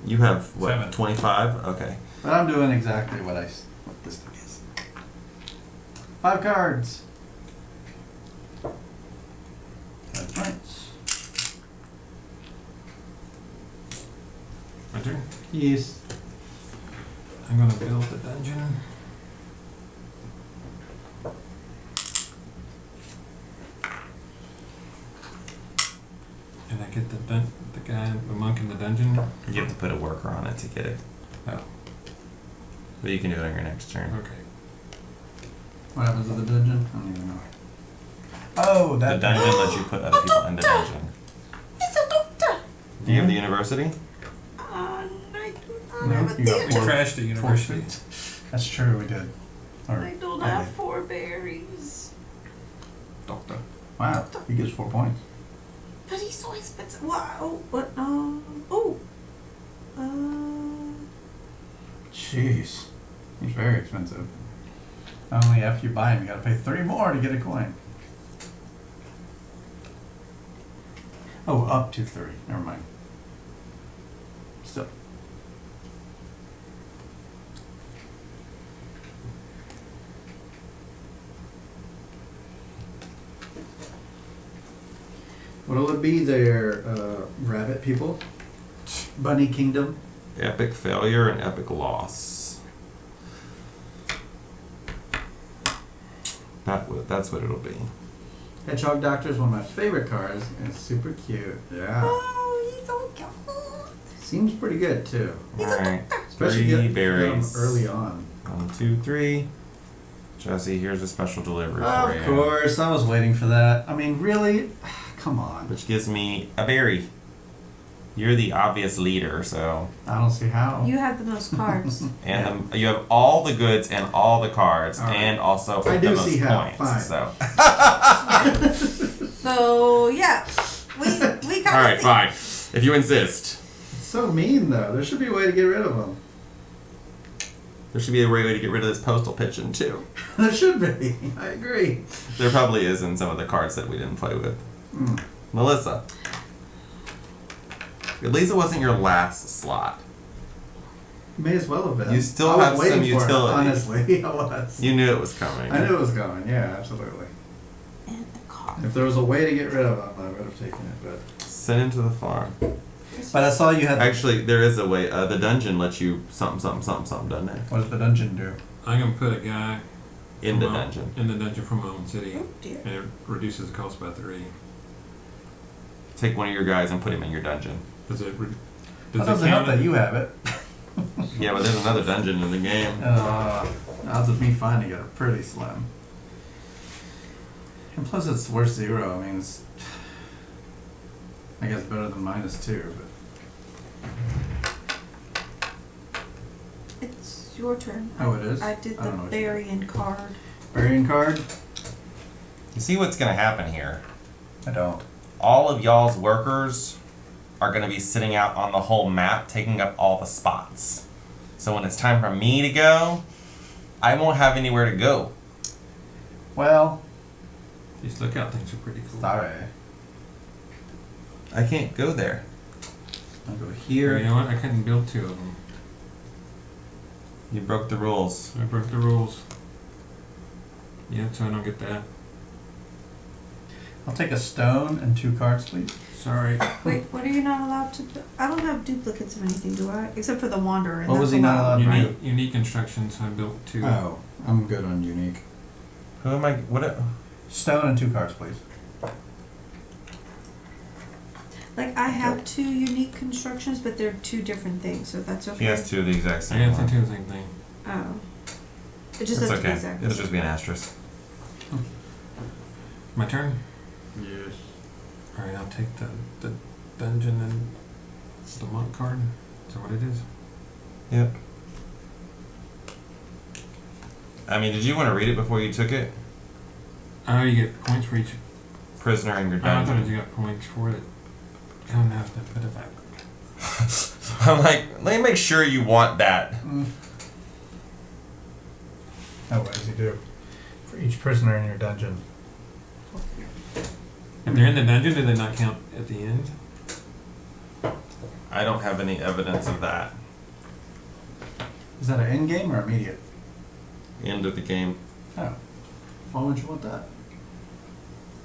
You have, what, 7. 25? Okay. But I'm doing exactly what what this thing is. 5 cards. 5 points. My turn. Yes. I'm gonna build the dungeon. And I get the monk in the dungeon. You have to put a worker on it to get it. Oh, But you can do it on your next turn. okay. What happens with the dungeon? I don't even know. Oh, The that dungeon lets you put other people in the dungeon. It's a doctor. Do you have the university? I do No, not have a you got We theory. trashed the university. That's true, we did. Or, I don't I have did. 4 berries. Doctor. Wow, he gets 4 points. But he's so expensive. Wow. What? Oh. Jeez. He's very expensive. Not only after you buy him, you gotta pay 3 more to get a coin. Oh, up to 3. Never mind. Still. What'll it be there, rabbit people? Bunny Kingdom? Epic failure and epic loss. That's what it'll be. Hedgehog Doctor is one of my favorite cards, and it's super cute. Yeah. Oh, he's so cute. Seems pretty good, too. Alright. Especially 3 get them berries. early on. 1, 2, 3. Jesse, here's a special delivery for Of you. course, I was waiting for that. I mean, really? Come on. Which gives me a berry. You're the obvious leader, so. I don't see how. You have the most cards. And you have all the goods and all the cards, All right. and also I the do most see how. points. Fine. So. So yeah, We got All right, fine. If you insist, It's so mean, though. There should be a way to get rid of them. there should be a way to get rid of this postal pigeon too. There should be. I agree. There probably is in some of the cards that we didn't play with. Mm. Melissa. At least it wasn't your last slot. May as well have been. You still I was have waiting some for it, utility. honestly, I was. You knew it was coming. I knew it was going. Yeah, absolutely. and the card. If there was a way to get rid of them, I would have taken it. But Send him to the farm. I saw you had. Actually, there is a way. The dungeon lets you something, doesn't it? What does the dungeon do? I'm gonna put a guy In the from my- dungeon. In the dungeon from my own city, Oh dear. and it reduces the cost by 3. Take one of your guys and put him in your dungeon. Does it? That Does it doesn't help count? that you have it. Yeah, but there's another dungeon in the game. Odds of me finding it are pretty slim. And plus, it's worth 0. I mean, it's. I guess better than -2, but. It's your turn. Oh, it is? I did I the don't know what you did. burying card. Burying card? You see what's gonna happen here? I don't. All of y'all's workers are gonna be sitting out on the whole map, taking up all the spots. So when it's time for me to go, I won't have anywhere to go. Well, These lookout things are pretty cool. sorry. I can't go there. I'll go You here. know what? I couldn't build 2 of them. You broke the rules. I broke the rules. Yeah, so I don't get that. I'll take a stone and 2 cards, please. Sorry. Wait, what are you not allowed to do? I don't have duplicates of anything, do I? Except for the Wanderer. And What was that's he not allowed to do? Unique, unique instructions. I built 2. Oh, I'm good on unique. Who am I? What? Stone and 2 cards, please. Like I have 2 unique constructions, but they're 2 different things, so that's okay. He has 2 of the exact I same have one. to do the same thing. Oh. It just It's has to be okay. exact. It'll just be an asterisk. My turn? Yes. Alright, I'll take the dungeon and the monk card. Is that what it is? Yep. I mean, did you want to read it before you took it? Oh, you get points for each. Prisoner in your I thought dungeon. you got points for it. Oh no, put it back. I'm like, let me make sure you want that. Oh, what does he do? For each prisoner in your dungeon. If they're in the dungeon, do they not count at the end? I don't have any evidence of that. Is that an end game or immediate? End of the game. Oh. Why would you want that?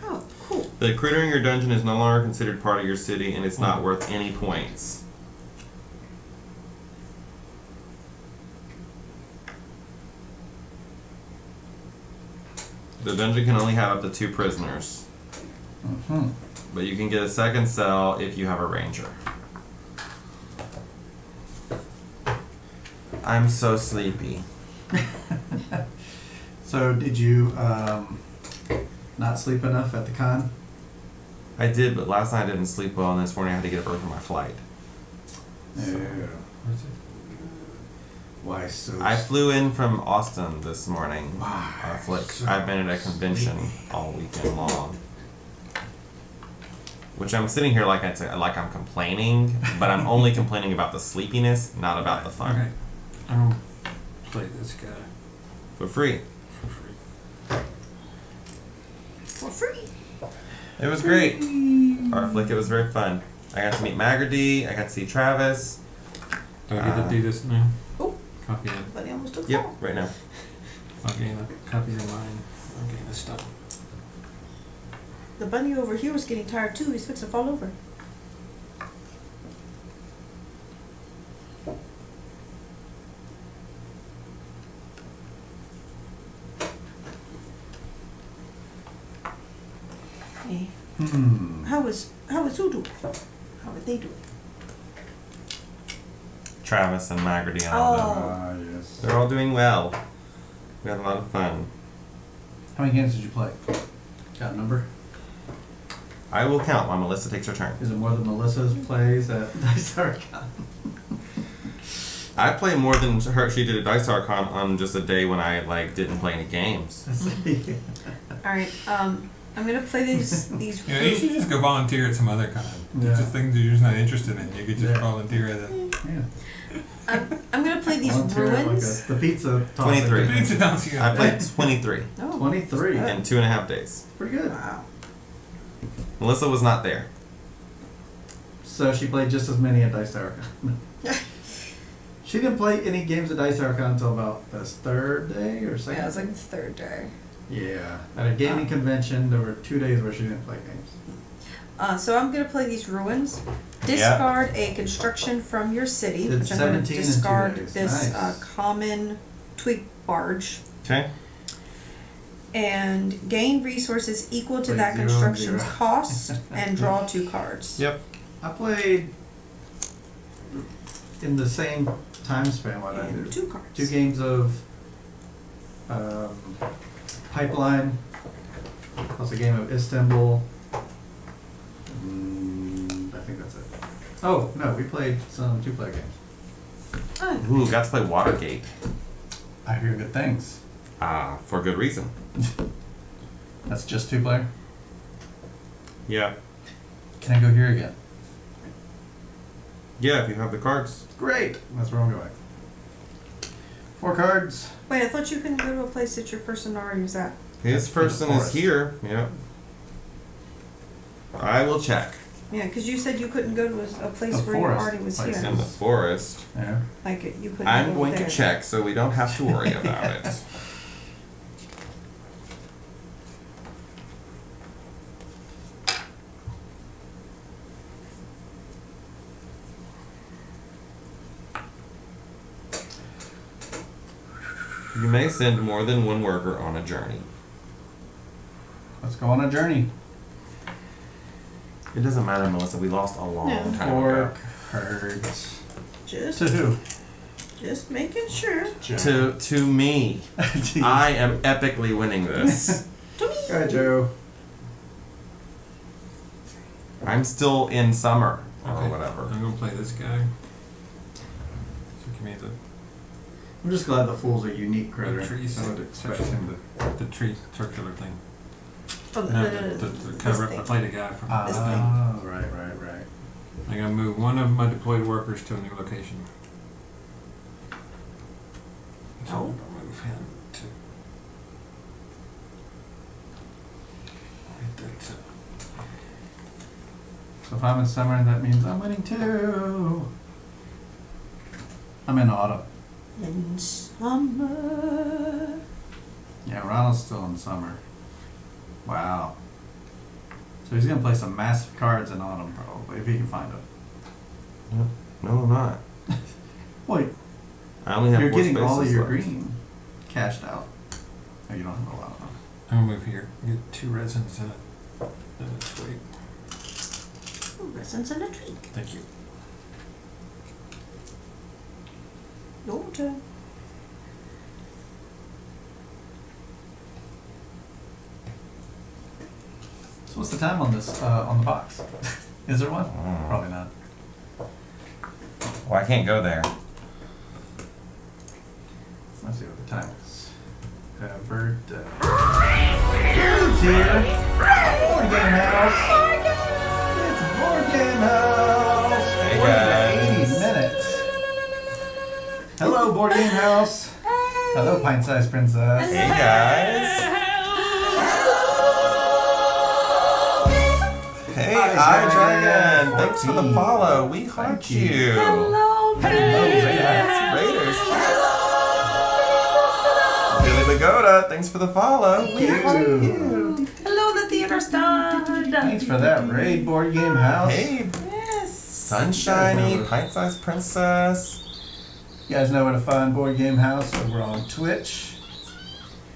Oh, cool. The critter in your dungeon is no longer considered part of your city, and it's not worth any points. The dungeon can only have up to 2 prisoners, Mm-hmm. but you can get a second cell if you have a ranger. I'm so sleepy. So did you not sleep enough at the con? I did, but last night I didn't sleep well, and this morning I had to get up early for my flight. No. Where's it? Why so? I flew in from Austin this morning. Why I've been at a convention all weekend long. Which I'm sitting here like I'm complaining, but I'm only complaining about the sleepiness, not about the fun. Okay. I'm gonna play this guy For free. for free. For free. It was great. Our flick, it was very fun. I got to meet Magardy, I got to see Travis. Do I get to do this now? Oh. Copy it. But I almost took Yep, fall. right now. I'll gain a copy of mine. I'll gain this stuff. The bunny over here was getting tired too. He's fixing to fall over. Hey, how is who doing? How are they doing? Travis and Magardy and all of them. Ah, yes. They're all doing well. We had a lot of fun. How many games did you play? Got a number? I will count while Melissa takes her turn. Is it more than Melissa's plays at Dice Tower Con? I play more than her. She did at Dice Tower Con on just a day when I didn't play any games. All right. I'm gonna play these You know, you should just go volunteer at some other con. Yeah. It's just things that you're just not interested in. You could just Yeah. volunteer at a Yeah. I'm gonna play these Volunteer at ruins. the pizza. 23. pizza dancing. I played 23 Oh, 23. in 2.5 days. Pretty good. wow. Melissa was not there. So she played just as many at Dice Tower Con. She didn't play any games at Dice Tower Con until about this third day or second. Yeah, it was like the third day. Yeah. At a gaming convention, there were 2 days where she didn't play games. So I'm gonna play these ruins. Discard a construction from your city, Did which I'm gonna 17 in 2 discard days. this Nice. common twig barge. Okay. And gain resources equal to Like that 0 and construction's 0. cost and draw 2 cards. Yep. I played in the same time span what I And did. 2 cards. 2 games of Pipeline, plus a game of Istanbul. I think that's it. Oh, no, we played some 2-player games. Oh, Ooh, got to play Watergate. I hear good things. For good reason. That's just 2-player? Yeah. Can I go here again? Yeah, if you have the cards. Great! That's where I'm going. 4 cards. wait, I thought you couldn't go to a place that your person already was at. His For the person is forest. here. Yep. I will check. Yeah, because you said you couldn't go to a place A where you forest already was place. here. In the forest. Yeah. Like you couldn't I'm go going there. to check so we don't have to worry about it. You may send more than one worker on a journey. Let's go on a journey. It doesn't matter, Melissa. We lost a long Yeah. time 4 ago. cards. Just To who? just making sure. To me. I am epically winning this. To me. Go ahead, Joe. I'm still in summer or Okay. whatever. I'm gonna play this guy. So give me I'm just glad the Fool's a unique critter. The trees I would expect section. him to. the tree circular thing. Oh, No, the the cover up. I thing. played a guy from This thing. Ah, right. I'm gonna move one of my deployed workers to a new location. So Oh. I'm gonna move him to right there. So So if I'm in summer, that means I'm winning too. I'm in autumn. In summer. Yeah, Ronald's still in summer. Wow. So he's gonna play some massive cards in autumn, probably, if he can find them. Yep. No, I'm not. Wait, I only have you're 4 getting all of spaces your left. green cashed out. Oh, you don't have a lot of them. I'm gonna move here. Get 2 resins and a twig. Resins and a twig. Thank you. Your turn. So what's the time on this, on the box? Is there one? Probably not. Well, I can't go there. Let's see what the time is. Everdell. It's here. Board Game House. It's Board Game House. Hey, 40 to guys. 80 minutes. Hello, Board Game House. Hello, Pint-Sized Princess. Hey guys. Hey, iDragon. Thanks for the follow. We heart you. you. Hello, Raiders. Billy Lagoda, thanks for the follow. We heart you. Hello, the theater stud. Thanks for that raid, Board Game House. Hey, Yes. Sunshiny, pint-sized princess. You guys know where to find Board Game House over on Twitch.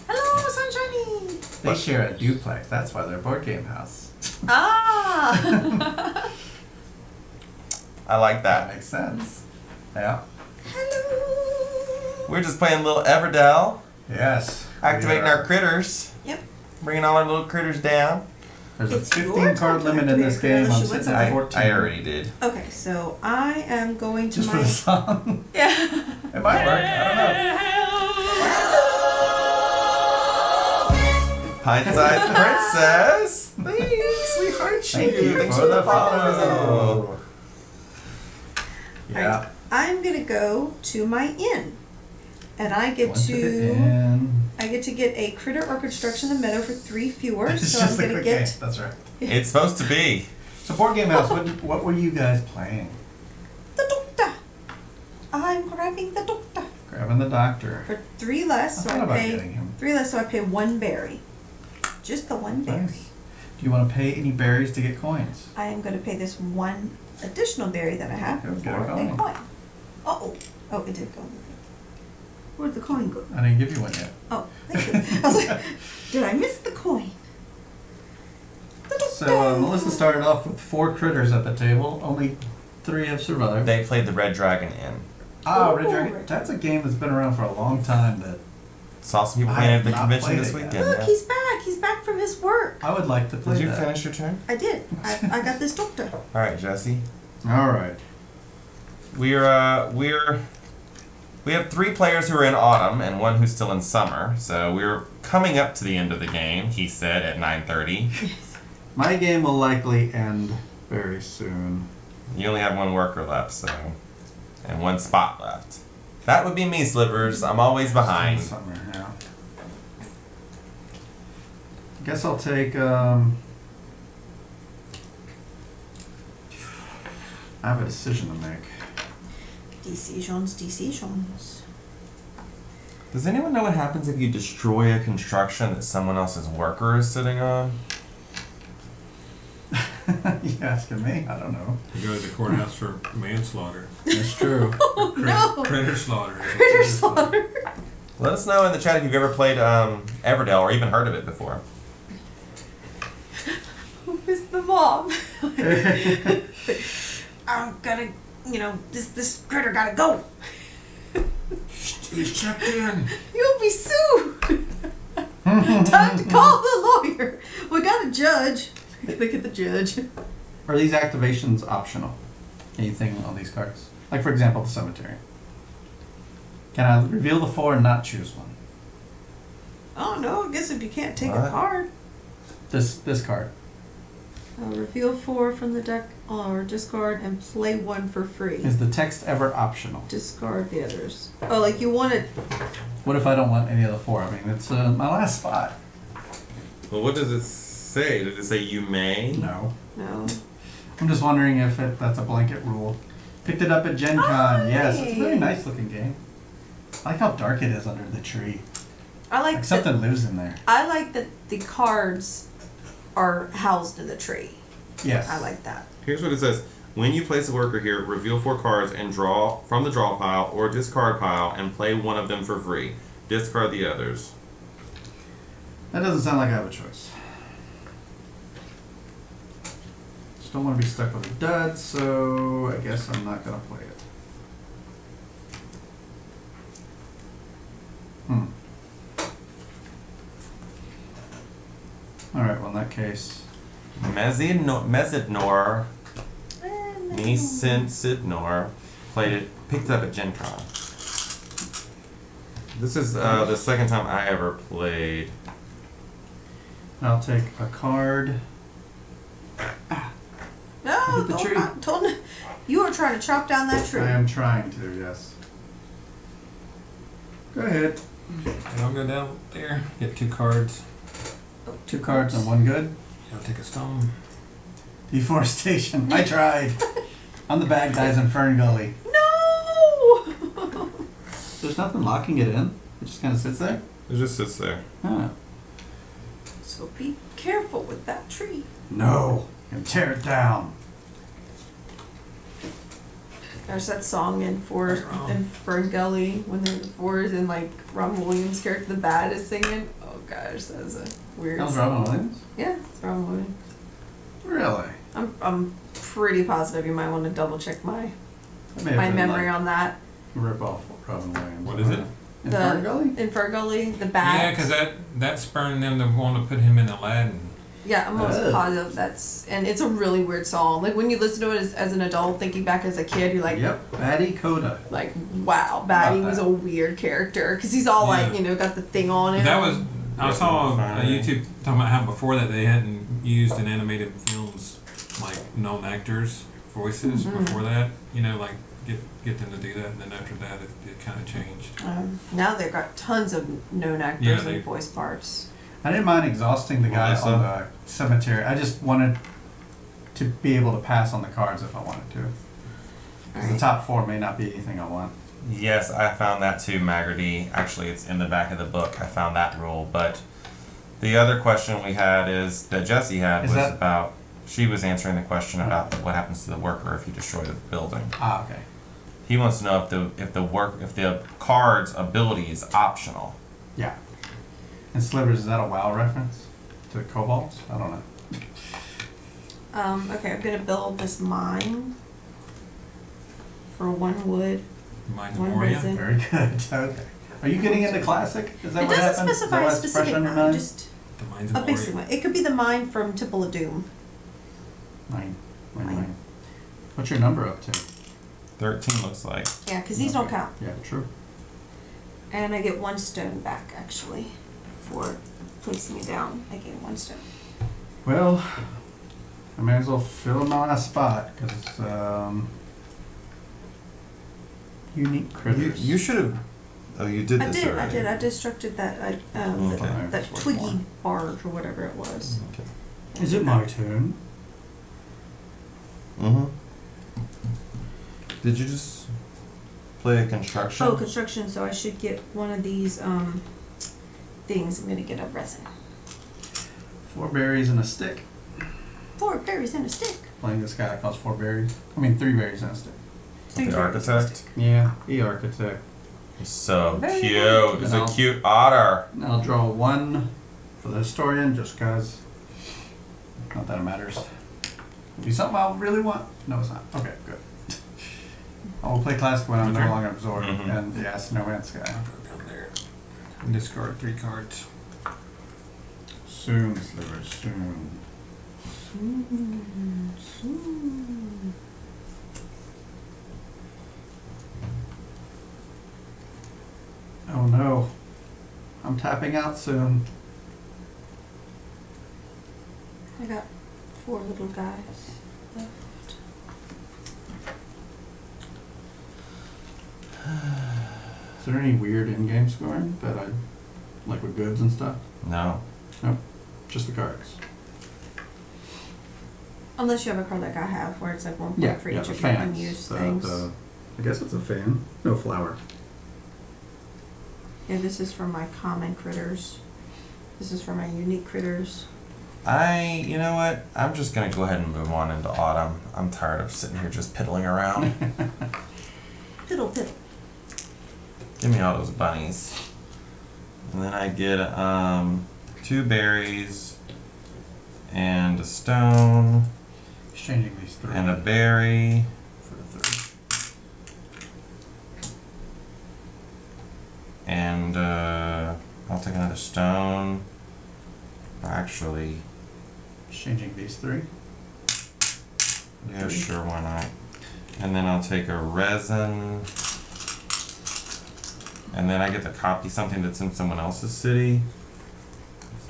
Hello, Sunshiny. They share a duplex. That's why they're Board Game House. Ah. I like That that. makes sense. Yeah. Hello. We're just playing a little Everdell, Yes. activating we are. our critters, Yep. bringing all our little critters down. There's a It's your 15 turn card to limit in this activate a game. I'm critter. sitting What's at 14. I already did. Okay, so I am going to Just for my the song. yeah. It might work. I don't know. Pint-sized princess. Thanks, we heart you. Thank you Thanks for the follow. Yeah. I'm gonna go to my inn, and I get Went the to inn. get a critter or construction in the meadow for 3 fewer. It's So I'm just a gonna quick get game. That's right. It's supposed to be. So Board Game House, what were you guys playing? the doctor. I'm grabbing the doctor Grabbing the doctor. for 3 less. I So thought I about pay getting him. 3 less. So I pay 1 berry. Just the 1 berry. Nice. Do you want to pay any berries to get coins? I am going to pay this 1 additional berry that I have Go for get a a coin. coin. Oh, it did go. Where'd the coin go? I didn't give you one yet. Oh, thank you. I was like, did I miss the coin? So Melissa started off with 4 critters at the table. Only 3 have survived. They played the Red Dragon Inn. Red Dragon. That's a game that's been around for a long time that Saw some people I playing have at the not convention played this it yet. weekend. Look, Yeah. he's back. He's back from his work. I would like to play Did you that. finish your turn? I did. I got this doctor. All right, Jesse. All right. We have 3 players who are in autumn and 1 who's still in summer. So we're coming up to the end of the game. He said at 9:30. My game will likely end very soon. You only have 1 worker left, so and 1 spot left. That would be me, Slivers. I'm always behind. Summer, yeah. Guess I'll take. I have a decision to make. Decisions. Does anyone know what happens if you destroy a construction that someone else's worker is sitting on? You asking me? I don't know. You go to the courthouse for manslaughter. That's true. Oh no! Critter slaughter. Critter slaughter. Let us know in the chat if you've ever played Everdell or even heard of it before. Who is the mom? I'm gonna, this critter gotta go. He's checked in. You'll be sued. Time to call the lawyer. We got a judge. Look at the judge. Are these activations optional? Anything on these cards? Like, for example, the cemetery. Can I reveal the 4 and not choose one? I don't know. I guess if you can't take a What? card, This card. reveal 4 from the deck or discard and play 1 for free. Is the text ever optional? Discard the others. Oh, like you want it. What if I don't want any of the 4? I mean, it's my last spot. Well, what does it say? Does it say you may? No. No. I'm just wondering if that's a blanket rule. Picked it up at Gen Con. Yes, it's a very nice looking game. I like how dark it is under the tree. I like Like something lives in there. I like that the cards are housed in the tree. Yes. I like that. Here's what it says. When you place a worker here, reveal 4 cards and draw from the draw pile or discard pile and play one of them for free. Discard the others. That doesn't sound like I have a choice. Just don't want to be stuck with a dud, so I guess I'm not going to play it. Alright, well in that case, Mesidnor, Sidnor, picked it up at Gen Con. This is the second time I ever played. I'll take a card. No, Hit the tree. don't. You are trying to chop down that tree. I am trying to, yes. Go ahead. And I'll go down there, get 2 cards. 2 cards and 1 good. I'll take a stone. Deforestation. I tried. I'm the bad guys in Fern Gully. No! There's nothing locking it in. It just kind of sits there. It just sits there. Huh. So be careful with that tree. No. I'm gonna tear it down. There's that song in Fern Gully when they're in the forest and like Robin Williams' character, the Bat, is singing. Oh gosh, that's a weird That was song. Robin Williams? Yeah, it's Robin Williams. Really? I'm pretty positive. You might want to double check my That may have been memory like on that. rip off Robin Williams. What is it? In Fern Gully? In Fern Gully, the Bat. Yeah, because that spurred them to want to put him in Aladdin. Yeah, I'm almost Oh. positive and it's a really weird song. Like when you listen to it as an adult, thinking back as a kid, you're like, Yep. Batty Coda. like wow, Batty About was that. a weird character because he's all like, Yeah. got the thing on him. That was, I saw a Fine. YouTube talking about how before that they hadn't used in animated films like known actors' voices Mhm. before that. Like get them to do that, and then after that it kind of changed. Now they've got tons of known actors Yeah, and they- voice parts. I didn't mind exhausting the guy Melissa? on the cemetery. I just wanted to be able to pass on the cards if I wanted to. 'Cause The Alright. top 4 may not be anything I want. Yes, I found that too, Maggerty. Actually, it's in the back of the book. I found that rule. But the other question we had is that Jesse had Is was that- about. She was answering the question about what happens to the worker if you destroy the building. Ah, okay. He wants to know if the card's ability is optional. Yeah. And Slivers, is that a WoW reference to kobolds? I don't know. Okay, I'm gonna build this mine for 1 wood. Mine's One Moria. resin. Very good. Okay. Are you getting into classic? Is that It what doesn't happened? Is that specify why a it's specific fresh on your mine, mind? just The mine's a Moria. basic one. It could be the mine from Temple of Doom. Mine. Mine. What's your number up to? 13 looks like. Yeah, because these don't count. Yeah, true. And I get 1 stone back actually for placing it down. I get 1 stone. Well, I may as well fill my last spot because unique critters. You should have. Oh, you did I this did. already. I destructed that Okay. that twiggy barge or whatever it was. Okay. Is it my turn? Mm-hmm. Did you just play a construction? Oh, construction. So I should get one of these things. I'm gonna get a resin. 4 berries and a stick. 4 berries and a stick. Playing this guy that costs 4 berries. I mean 3 berries and a stick. 3 The berries and a architect? stick. Yeah, the architect. So Very cute. good. It's And a I'll- cute otter. And I'll draw 1 for the historian just because. Not that it matters. Be something I really want? No, it's not. Okay, good. I will play classic when I'm no Okay. longer absorbed Mhm. and the Yes, No Man's Sky. I'll put it down there. And discard 3 cards. Soon, Slivers, soon. Oh no. I'm tapping out soon. I got 4 little guys left. Is there any weird in-game scoring that I like with goods and stuff? No. Nope. Just the cards. Unless you have a card like I have, where it's like 1 point Yeah, for yeah, each the of your fans. unused The- things. I guess it's a fan. No flower. Yeah, this is for my common critters. This is for my unique critters. You know what? I'm just gonna go ahead and move on into autumn. I'm tired of sitting here just piddling around. Piddle piddle. Give me all those bunnies. And then I get 2 berries and a stone Exchanging these 3 and a berry. for the 3. And I'll take another stone. Actually, Changing these three. Yeah, sure, why not? And then I'll take a resin. And then I get to copy something that's in someone else's city.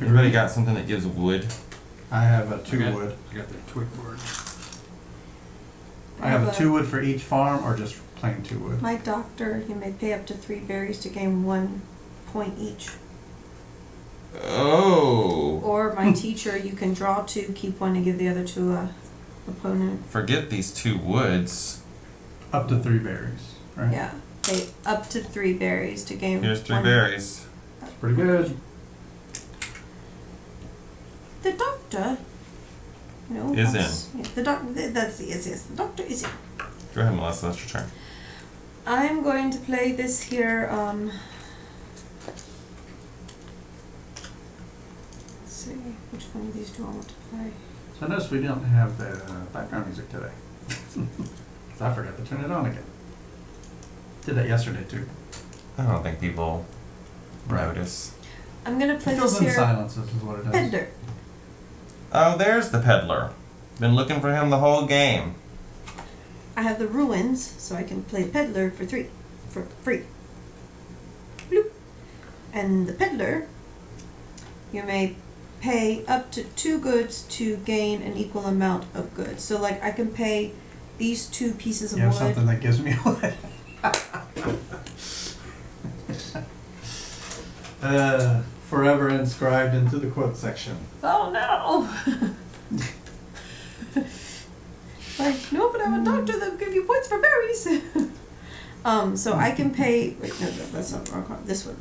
Everybody got something that gives wood? I have a 2 wood. I got the twig board. I have a 2 wood for each farm, or just plain 2 wood. My doctor, you may pay up to 3 berries to gain 1 point each. Oh. Or my teacher, you can draw 2, keep 1, and give the other to a opponent. Forget these 2 woods. Up to 3 berries, right? Yeah, pay up to 3 berries to gain. Here's 3 1. berries. That's pretty good. The doctor. No. Is Yeah, the doctor. That's yes. The doctor is in. Go ahead, Melissa, that's your turn. I'm going to play this here. Let's see, which one of these do I want to play? So I noticed we don't have the background music today. So I forgot to turn it on again. Did that yesterday too. I don't think people Right. notice. I'm gonna play It fills this in here. silences is what it does. Peddler. Oh, there's the peddler. Been looking for him the whole game. I have the ruins, so I can play peddler for free. Bloop. And the peddler, you may pay up to 2 goods to gain an equal amount of goods. So like I can pay these 2 pieces of You have wood. something that gives me wood. Forever inscribed into the quote section. Oh no! Like, no, but I'm a doctor that'll give you points for berries. So I can pay. Wait, no, that's not the wrong card. This one.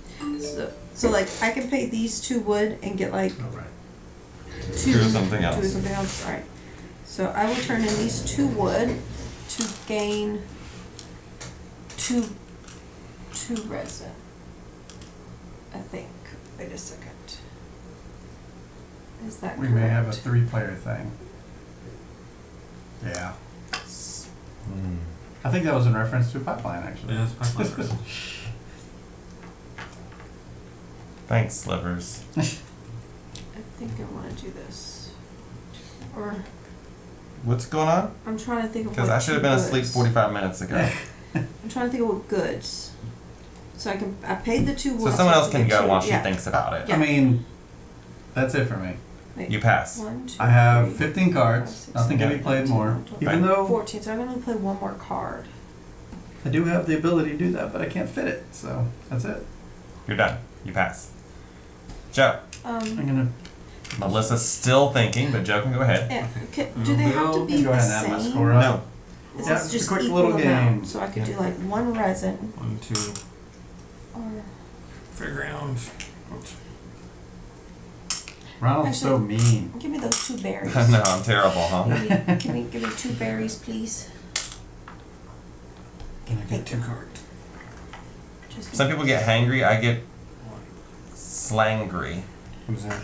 So like, I can pay these 2 wood and get like Oh, right. 2 Do something else. Do something else. All right. So I will turn in these 2 wood to gain 2 resin. I think. Wait a second. Is that We correct? may have a 3-player thing. Yeah. Hmm. I think that was in reference to pipeline, actually. Yeah, that's my favorite. Thanks, Slivers. I think I want to do this. Or What's going on? I'm trying to think of Because what I should have 2 been asleep goods. 45 minutes ago. I'm trying to think of what goods. So I paid the 2 So wood. someone else I can get go 2 while she yeah. thinks about it. Yeah. I mean, that's it for me. Wait, You pass. 1, 2, I have 3, 15 cards. 5, 6, Nothing can be 7, played 8, more. 9, 10, Even though 14. So I'm going to play 1 more card. I do have the ability to do that, but I can't fit it. So that's it. You're done. You pass. Joe. I'm gonna Melissa's still thinking, but Joe can go ahead. Yeah, do they have to be go the ahead and add my same? score up. No. This Yeah, is it's a just quick equal little amount. game. So I could Yeah. do like 1 resin 1, 2, or fairground. Oops. Ronald's so mean. give me those 2 berries. No, I'm terrible, huh? Give me 2 berries, please. Can I get 2 cards. Just Some people get hangry. I get slangry. Who's that?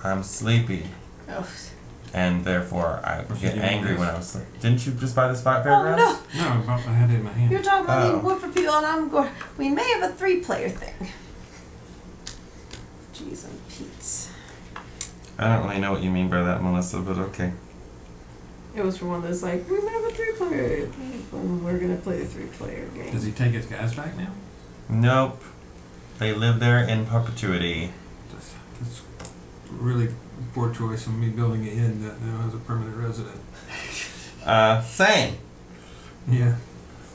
I'm sleepy. Oh. And therefore, I What get you doing angry with when this? I was asleep. Didn't you just buy this 5 Oh paragraphs? no! No, I had it in my hand. You're talking about Oh. needing wood for people, and I'm going. We may have a 3-player thing. Jeez and Pete's. I don't really know what you mean by that, Melissa, but okay. It was for one of those like we may have a 3-player, and we're gonna play the 3-player game. Does he take his guys back now? Nope. They live there in perpetuity. That's really poor choice of me building an inn that now has a permanent resident. Same. Yeah.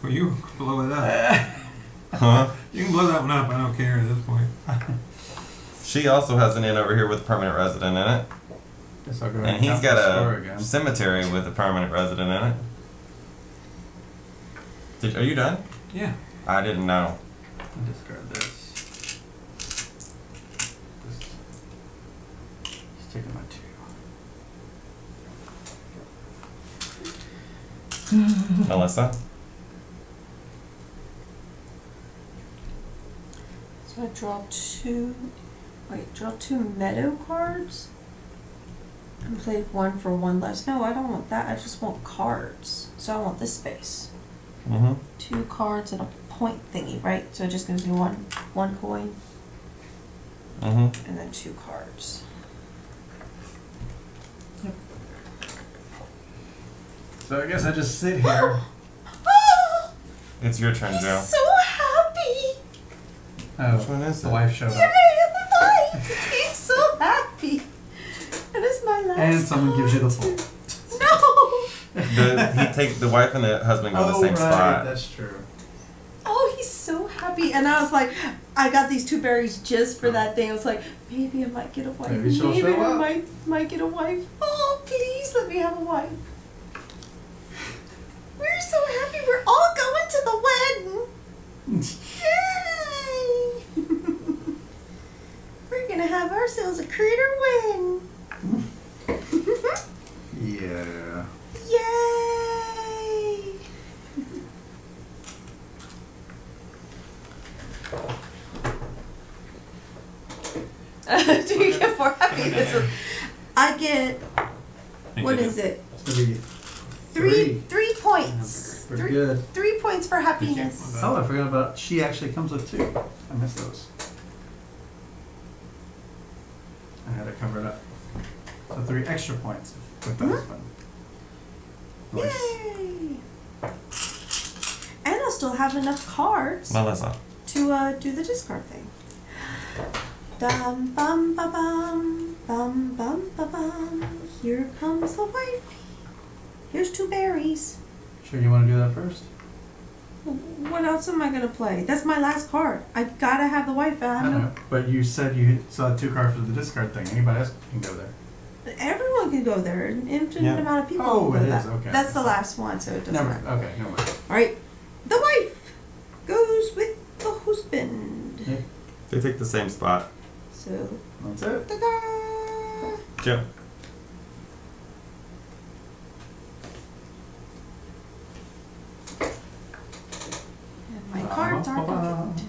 Well, you blow it up. Huh? You can blow that one up. I don't care at this point. She also has an inn over here with a permanent resident in it. Guess I'll go ahead And he's count got the score a again. cemetery with a permanent resident in it. Are you done? Yeah. I didn't know. I'll discard this. He's taking my 2. Melissa? So I draw 2. Wait, draw 2 meadow cards. And play 1 for 1 less. No, I don't want that. I just want cards. So I want this space. Mm-hmm. 2 cards and a point thingy, right? So it just gives me one coin Mm-hmm. and then 2 cards. Yep. So I guess I just sit here. It's your turn, He's Joe. so happy. Oh, Which one is the it? wife showed Yay, up. the wife. He's so happy. It is my last And someone gives you the card. full. No. He take the wife and the husband go to the Oh, same right, spot. that's true. Oh, he's so happy. And I was like, I got these 2 berries just for that thing. I was like, maybe I might get a wife. Maybe she'll show I up. might get a wife. Oh, please let me have a wife. We're so happy. We're all going to the wedding. Yay! We're gonna have ourselves a critter wedding. Yeah. Yay! Do you get more happiness? I get, what is it? It's gonna be Three points. pretty good. 3 points for happiness. Oh, I forgot about. She actually comes with 2. I missed those. I had it covered up. So 3 extra points with the husband. Nice. Yay! And I'll still have enough cards Melissa. to do the discard thing. Dum bum ba bum bum bum ba bum. Here comes the wife. Here's 2 berries. Sure, you want to do that first? What else am I gonna play? That's my last card. I gotta have the wife. I know. But you said you still had 2 cards for the discard thing. Anybody else can go there. Everyone can go there. An infinite Yeah. amount of people. Oh, can go it is, there. okay. That's the last one, so it doesn't Never. matter. Okay, never mind. All right, the wife goes with the husband. Yeah, They take the same spot. So, that's it. ta-da! Joe. And my cards are complete.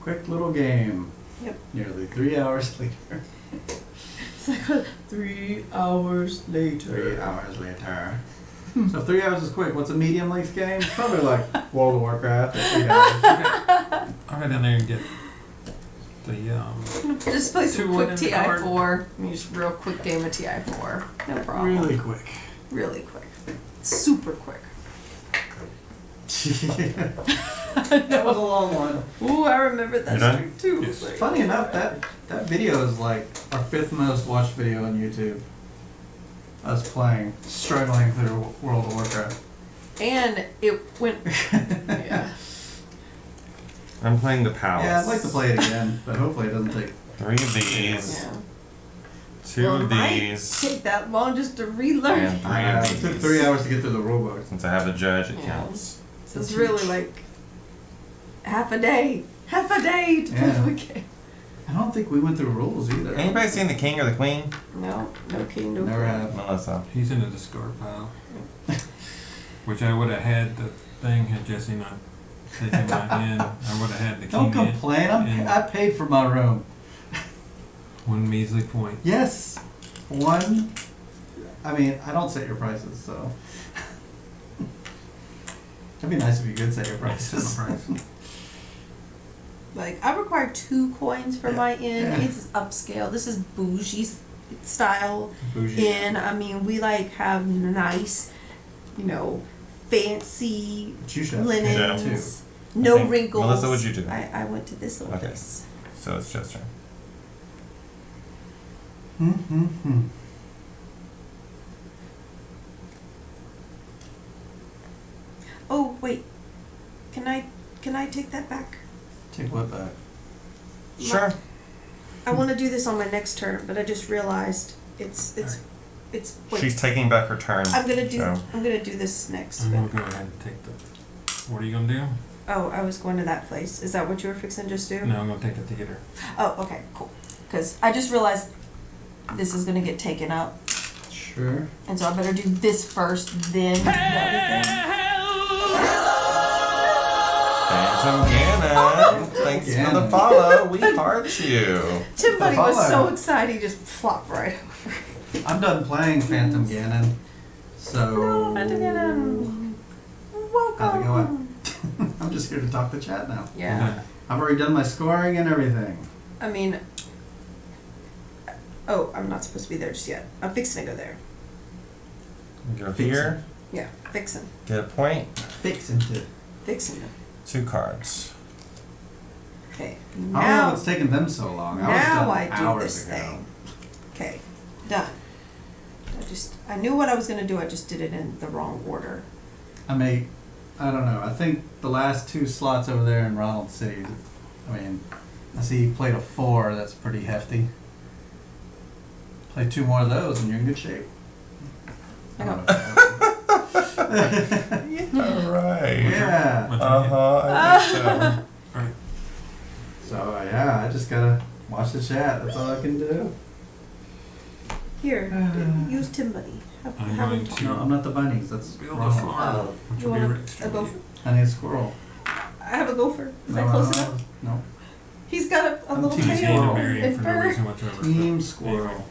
Quick little game. Yep. Nearly 3 hours later. It's like 3 hours later. 3 hours later. So if 3 hours is quick, what's a medium length game? Probably like World of Warcraft at 3 hours. I'll go down there and get the Just play some 2 quick in the card. TI4. Just real quick game of TI4. No problem. Really quick. Really quick. Super quick. That was a long one. Ooh, I remember You that done? streak too. Yes. Like- Funny enough, that video is like our 5th most watched video on YouTube. Us playing, struggling through World of Warcraft. And it went. Yeah. I'm playing the palace. Yeah, I'd like to play it again, but hopefully it doesn't take. 3 of these. Yeah. 2 Well, it of might these. take that long just to relearn. And 3 of It these. took 3 hours to get through the rulebook. Since I have a judge, it Yeah. counts. So it's really like half a day. Half a day to play Yeah. the game. I don't think we went through rules either. Anybody seen the king or the queen? No, no king, no Never queen. have. Melissa. he's in the discard pile. Which I would have had the thing had Jesse not taken my in. I would have had the Don't king in. complain. in I paid for my room. 1 measly point. Yes. 1. I mean, I don't set your prices, so. It'd be nice if you could set your prices. Like I require 2 coins for my inn. Yeah. It's upscale. This is bougie style Bougie. inn. I mean, we like have nice, fancy But you should have to pay that too. linens, no think- wrinkles. Melissa, what'd you do? I went to this little Okay. place. So it's Joe's turn. Hmm. Oh wait, can I take that back? Take what back? Sure. I want to do this on my next turn, but I just realized it's wait. She's taking back her turn. I'm gonna do so- this next. I'm but- gonna go ahead and take the. What are you gonna do? Oh, I was going to that place. Is that what you were fixing to just do? No, I'm gonna take the theater. Oh, okay, cool. Because I just realized this is gonna get taken up, Sure. and so I better do this first, then do the other thing. Phantom Ganon. Thanks for the Ganon. follow. We heart you. Tim Buddy was follow. so excited, he just flopped right over. I'm done playing Phantom Ganon. So. Welcome. How's it going? I'm just here to talk to chat now. Yeah. I've already done my scoring and everything. I mean, oh, I'm not supposed to be there just yet. I'm fixing to go there. Go here. Yeah, fixing. Get a point. Fixing it. Fixing it. 2 cards. Okay, I don't know now, what's taking them so long. now I I was done do hours this ago. thing. Okay, done. I knew what I was gonna do, I just did it in the wrong order. I don't know. I think the last 2 slots over there in Ronald City, I mean, I see you played a 4, that's pretty hefty. Play 2 more of those and you're in good shape. I know. Yeah, right. Yeah. I think so. Alright. So, yeah, I just gotta watch the chat. That's all I can do. Here, use Tim Buddy. Have I'm him going talk. to- No, I'm not the bunnies. That's Build a Ronald. farm. Which You will be want rich a gopher? I need a squirrel. I have a gopher. Is that No, close no, enough? no. He's got a little team He's tail going to squirrel. marry him and for no fur. reason whatsoever. Team but squirrel. anyway.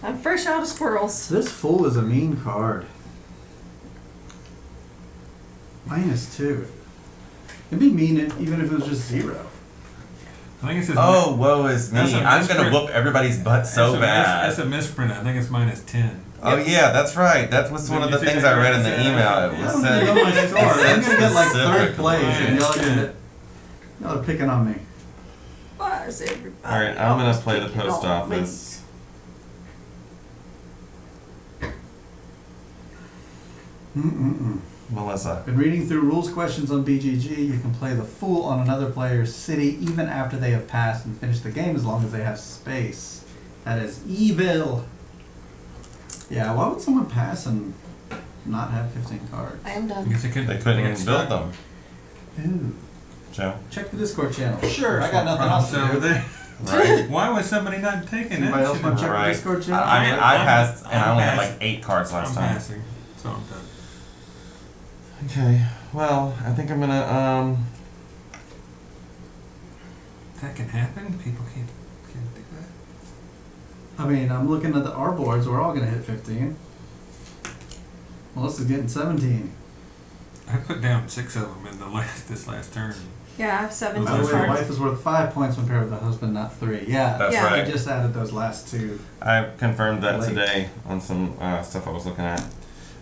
I'm fresh out of squirrels. This fool is a mean card. -2. It'd be mean even if it was just 0. I think it says. Oh, woe is me. That's a I'm gonna misprint. whoop everybody's butt so bad. That's a misprint. I think it's -10. Oh yeah, that's right. That was one of the things I read in the email. It Yeah, was I'm said. gonna go my score. I'm gonna get like 3rd specific. place and Yeah. y'all are picking on me. Why is everybody All right, I'm gonna always play the picking post on me? office. Melissa. Been reading through rules questions on BGG. You can play the fool on another player's city even after they have passed and finished the game as long as they have space. That is evil. Yeah, why would someone pass and not have 15 cards? I am I done. guess they couldn't. They couldn't get even build stuck. them. Ooh. Joe. Check the Discord channel. Sure, I got nothing else to Over do. there. Right? Why was somebody not taking it? Anybody else want to check Right. the Discord channel? I mean, I passed and I I'm only had passing. like 8 cards I'm last time. passing, so I'm done. Okay. Well, I think I'm gonna That can happen. People can't do that. I mean, I'm looking at our boards. We're all going to hit 15. Melissa's getting 17. I put down 6 of them in this last turn. Yeah, I have 17 By the way, the cards. wife is worth 5 points when paired with the husband, not 3. Yeah, That's Yeah. I right. just added those last 2. I confirmed that Late. today on some stuff I was looking at.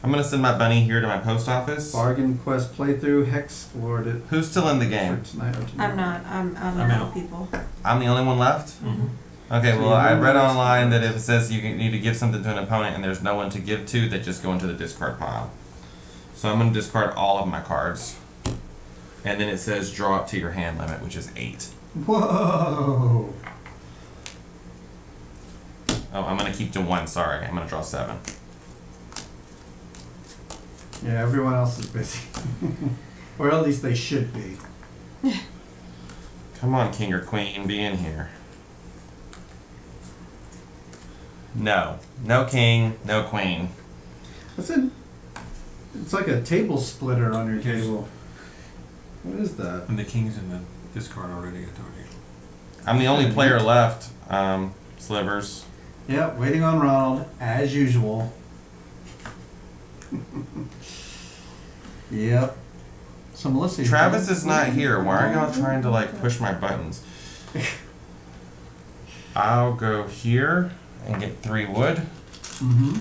I'm gonna send my bunny here to my post office. Bargain Quest playthrough, Hex explored it Who's still in the for game? tonight or tomorrow. I'm not. I'm I'm out out. people. I'm the only one left? Mm-hmm. Okay, So well, you're I the read one online that that's- if it says you need to give something to an opponent and there's no one to give to, that just go into the discard pile. So I'm going to discard all of my cards. And then it says draw up to your hand limit, which is 8. Whoa! Oh, I'm going to keep to 1, sorry. I'm going to draw 7. Yeah, everyone else is busy. Or at least they should be. Come on, king or queen, be in here. No. No king, no queen. It's like a table splitter on your Yes. table. What is that? And the king's in the discard already, I told you. I'm the only player left, Slivers. Yeah, waiting on Ronald, as usual. Yep. So Melissa, you Travis done? is not here. Why are y'all trying to like push my buttons? I'll go here and get 3 wood. Mm-hmm.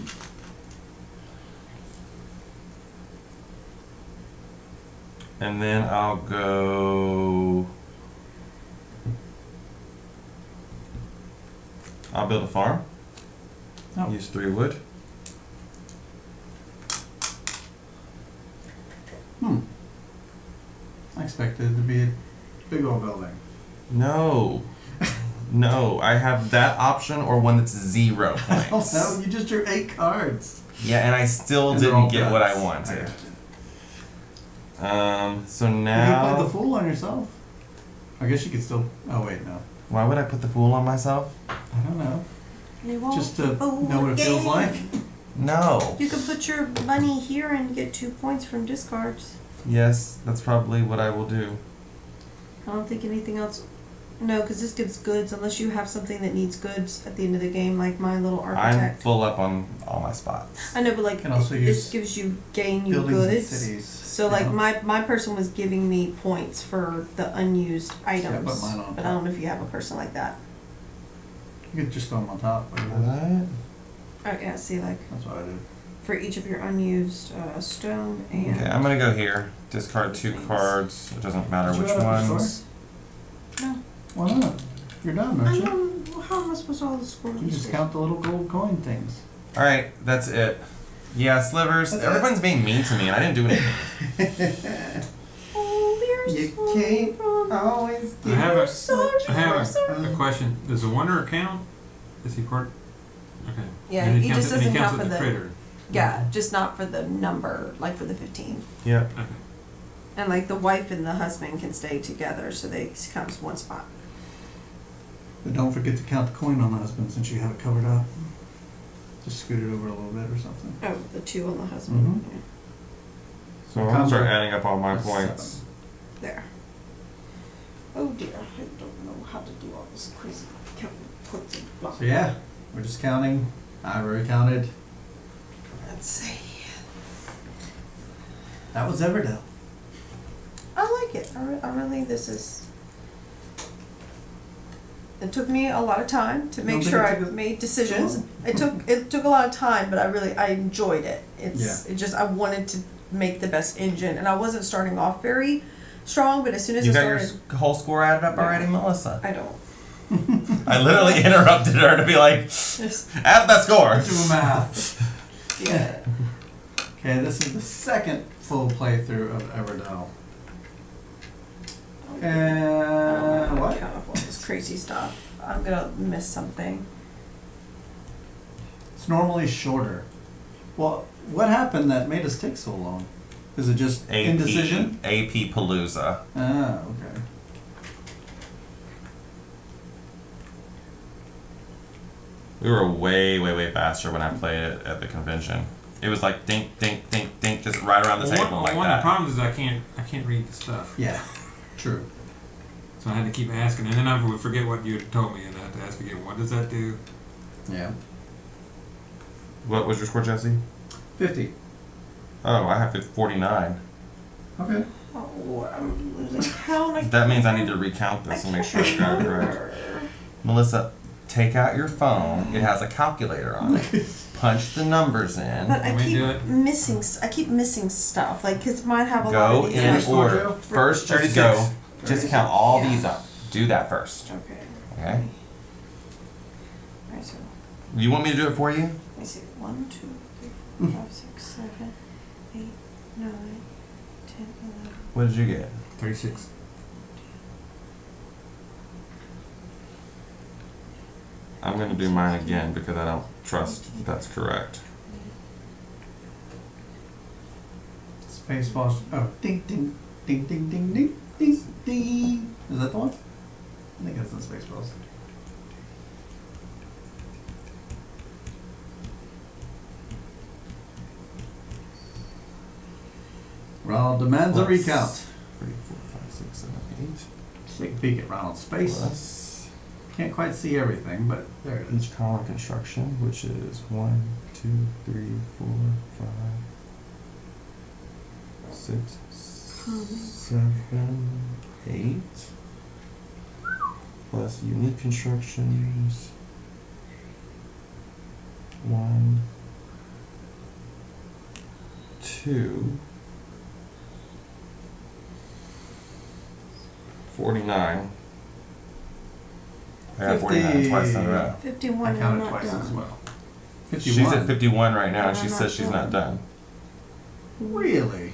And then I'll go. I'll build a farm. Oh. Use 3 wood. I expected it to be a big old building. No. No, I have that option or one that's 0 Oh points. no, you just drew 8 cards. Yeah, and I still And they're all didn't get what I guts. wanted. got you. So You played now. the fool on yourself. I guess you could still. Oh wait, no. Why would I put the fool on myself? I don't know. They won't Just to fool know what it feels again. like. No. You can put your money here and get 2 points from discards. Yes, that's probably what I will do. I don't think anything else. No, because this gives goods unless you have something that needs goods at the end of the game, like my little I'm architect. full up on all my spots. I know, but like And also this use gives you gain you Buildings and goods. cities. So like Yeah. my person was giving me points for the unused items. put mine on but top. I don't know if you have a person like that. You could just throw them on top. What? Oh yeah, see like That's what I did. for each of your unused stone and Okay, I'm gonna go here. Discard 2 cards. It doesn't matter Did you which have a ones. No. Why not? You're done, I aren't you? don't how am I supposed to all the scores? You just count the little gold coin things. Alright, that's it. Yeah, Slivers, That's it. everyone's being mean to me and I didn't do anything. Oh, we're You so can't wrong. always I have a, Sorry, I have sorry. a question. Does the wanderer count? Is he part? Okay. Yeah, And he counts just it- and doesn't he counts count with for the the- critter. Yeah, just not for the number, like for the 15. Yeah. Okay. And like the wife and the husband can stay together, so they come to one spot. But don't forget to count the coin on the husband since you have it covered up. Just scoot it over a little bit or something. Oh, the 2 on the husband. Mhm. Yeah. So I'm gonna start adding up all my points. There. Oh dear, I don't know how to do all this crazy counting points and blah. So yeah, we're just counting. I've already counted. Let's see. That was Everdell. I like it. I really, this is. It took me a lot of time to make Don't sure think I it took made decisions. long. It took a lot of time, but I enjoyed it. Yeah. It just I wanted to make the best engine, and I wasn't starting off very strong, but as soon as You I got your started, whole score added up already, Melissa? I don't. I literally interrupted her to be like, Just, add that score. Do math. yeah. Okay, this is the second full playthrough of Everdell. I don't know how to What? count up all this crazy stuff. I'm gonna miss something. It's normally shorter. Well, what happened that made us take so long? Is it just indecision? AP Palooza. Ah, okay. We were way faster when I played it at the convention. It was like dink, dink, dink, dink, just right around the table like one of the that. problems is I can't read the stuff. Yeah, true. So I had to keep asking, and then I would forget what you had told me, and I had to ask again. What does that do? Yeah. What was your score, Jesse? 50. Oh, I have 49. Okay. Oh, I'm losing count. That means I need to recount this and make sure I got it right. Melissa, take out your phone. It has a calculator on it. Punch the numbers in. But I Want me to do keep it? missing. I keep missing stuff. Like, cause mine have a lot Go of these. in like- order. First, just 36. go. Just count all Yeah. these up. Do that first. Okay. Okay? Alright, so You want me to do it for you? let me see. 1, 2, 3, 4, 5, 6, 7, 8, 9, 10, 11. What did you get? 36. I'm going to do mine again because I don't trust that that's correct. Spaceballs. Oh, ding, ding, ding, ding, ding, ding, ding, ding. Is that the one? I think that's the Spaceballs. Ronald demands a Plus recount. 3, 4, 5, 6, 7, 8. Let's take a peek at Ronald's face. Plus Can't quite see everything, but there it is. each column construction, which is 1, 2, 3, 4, 5, 6, 7, 8. Plus unique constructions. 1, 2. 49. I got 49 twice in a row. 51 I and I'm counted not twice done. as well. She's 51. at 51 right now, and And she I'm says not she's not done. Really?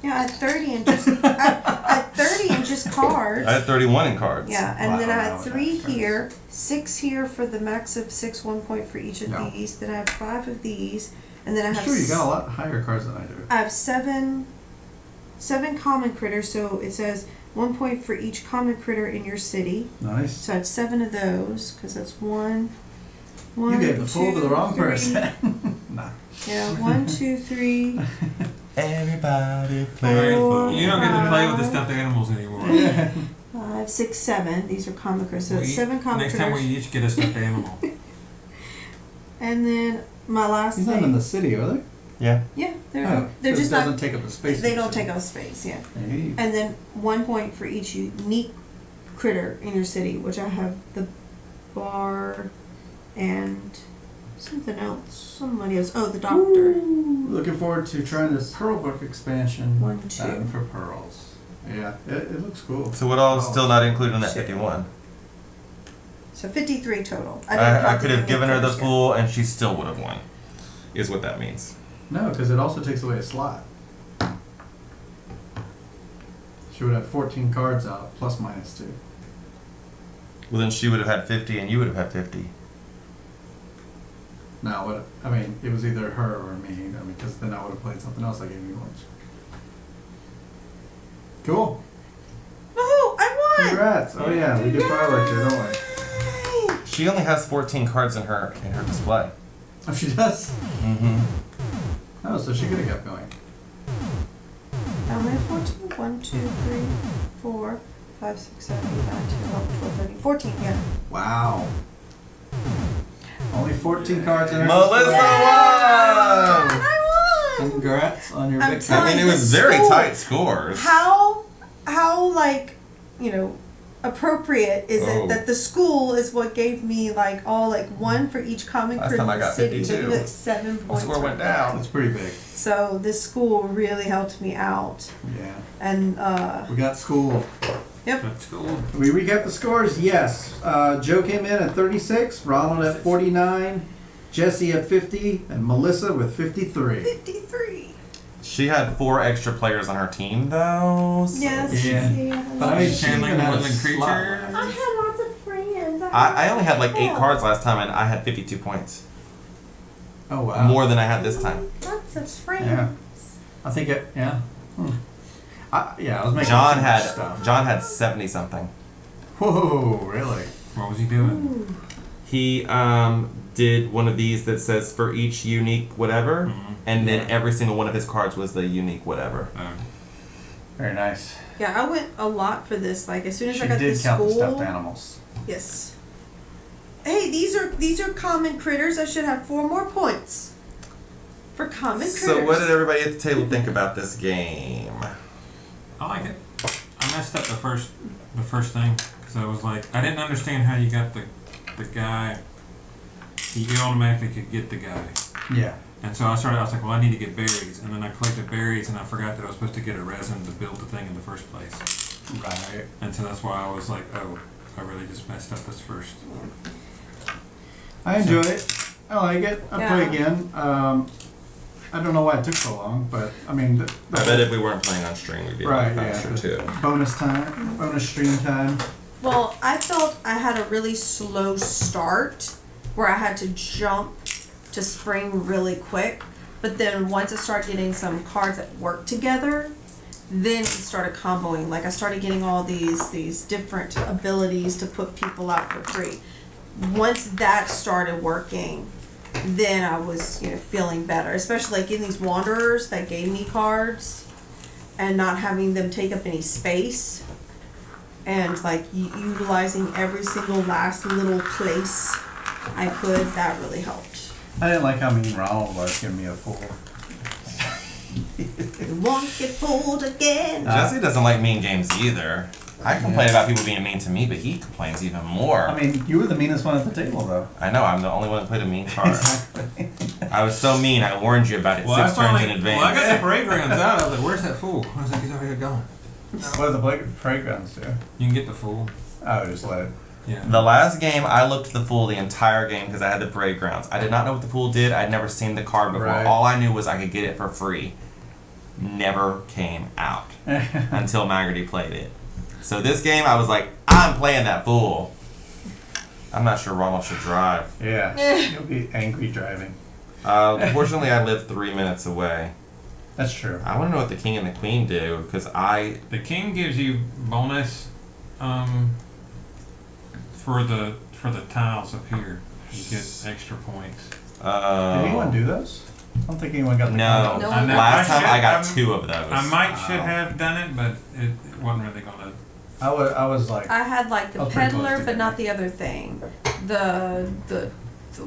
Yeah, I had 30 and just I had 30 and just cards. I had 31 in cards. Yeah, and then I Wow, had that 3 hurts. here, 6 here for the max of 6, 1 point for each of No. these. Then I have 5 of these, and then I It's have true, you got a lot higher cards than I do. I have 7 common critters. So it says 1 point for each common critter in your city. Nice. So I have 7 of those because that's 1. You gave the full to the wrong 3. person. Nah. Yeah, 1, 2, 3. Everybody play for You don't get to play with the stuffed animals anymore. Yeah. 5, 6, 7. These are common critters. So We it's each- 7 common Next time critters. we each get a stuffed animal. And then my last He's thing. not in the city, are they? Yeah. Yeah, Oh, they're this just doesn't not. take up the space. They don't take up space. Yeah. Hey. And then 1 point for each unique critter in your city, which I have the bar and something else. Somebody else. Oh, the doctor. Ooh, looking forward to trying this Pearl Book expansion. 1, 2. Battle for Pearls. Yeah, it looks cool. So what all is Oh. still not included in that Shit. 51? So 53 total. didn't I count could the have given her the unique critters fool and she still would have won. Is what that means. No, because it also takes away a slot. She would have 14 cards out, plus minus 2. Well, then she would have had 50 and you would have had 50. No, what? I mean, it was either her or me. I mean, because then I would have played something else that gave me points. Cool. yet. Woohoo! I won! Congrats. Oh yeah, we do fireworks here, don't we? Yay! She only has 14 cards in her display. Oh, she does. Mm-hmm. Oh, so she could have kept going. How many 14? 1, 2, 3, 4, 5, 6, 7, 8, 9, 10, 11, 12, 13, 14, yeah. Wow. Only 14 cards in her Melissa display. I won! won! Congrats on your I'm victory. telling I mean, it was the very school. tight scores. How like, appropriate is Oh. it that the school is what gave me like all like 1 for each common Last critter time I in the got city, 52. like 7 My points. score went right there. down. That's pretty big. So this school really helped me out, Yeah. and We got school. That's cool. We recap the scores. Yes. Joe came in at 36, Ronald at 49, Jesse at 50, and Melissa with 53. 53. She had 4 extra players on her team, though. So Yes. Yeah. But I mean, she Channeling even had a woodland slot creature. left. I had lots of friends. I only had like 8 Yeah. cards last time, and I had 52 points. Oh wow. More than I had this time. Lots of friends. Yeah. I think it. Yeah. I was making John too much had stuff. 70 something. Whoa, really? What was he doing? Ooh. He did one of these that says for each unique whatever, Mhm. and then every single one of his cards was the unique whatever. Very nice. Yeah, I went a lot for this. Like as soon as She I got did to count school. the stuffed animals. Yes. Hey, these are common critters. I should have 4 more points for common critters. So what did everybody at the table think about this game? I like it. I messed up the first thing because I was like, I didn't understand how you got the guy. You automatically could get the guy, Yeah. and so I was like, well, I need to get berries, and then I collected berries, and I forgot that I was supposed to get a resin to build the thing in the first place, Right. and so that's why I was like, oh, I really just messed up this first. I enjoy it. I like it. I'll play Yeah. again. I don't know why it took so long, but I mean, the I bet if we weren't playing on stream, we'd be a lot Right, faster yeah. too. bonus time, bonus stream time. Well, I felt I had a really slow start where I had to jump to spring really quick. But then once I started getting some cards that work together, then it started comboing. Like I started getting all these different abilities to put people out for free. Once that started working, then I was feeling better. Especially like getting these wanderers that gave me cards and not having them take up any space. And like utilizing every single last little place I could, that really helped. I didn't like how mean Ronald was giving me a fool. You won't get fooled again. Jesse doesn't like mean games either. I complain about people being mean to me, but he complains even more. I mean, you were the meanest one at the table, though. I know, I'm the only one that played a mean card. Exactly. I was so mean, I warned you about it 6 turns in advance. Well, I got the parade grounds out. I was like, where's that fool? I was like, he's already gone. What do the parade grounds do? You can get the fool. Oh, just let it. Yeah. The last game, I looked the fool the entire game because I had the parade grounds. I did not know what the fool did. I'd never seen the card before. Right. All I knew was I could get it for free. Never came out until Maggerty played it. So this game, I was like, I'm playing that fool. I'm not sure Ronald should drive. Yeah, you'll be angry driving. Unfortunately, I live 3 minutes away. That's true. I want to know what the king and the queen do because The king gives you bonus for the tiles up here. You get extra points. Did anyone do those? I don't think anyone got the No. No. I know. Last time I got should- 2 of those. I might Wow. should have done it, but it wasn't really gonna. I was like, I had like the I was pretty close peddler, to but not getting the other thing. The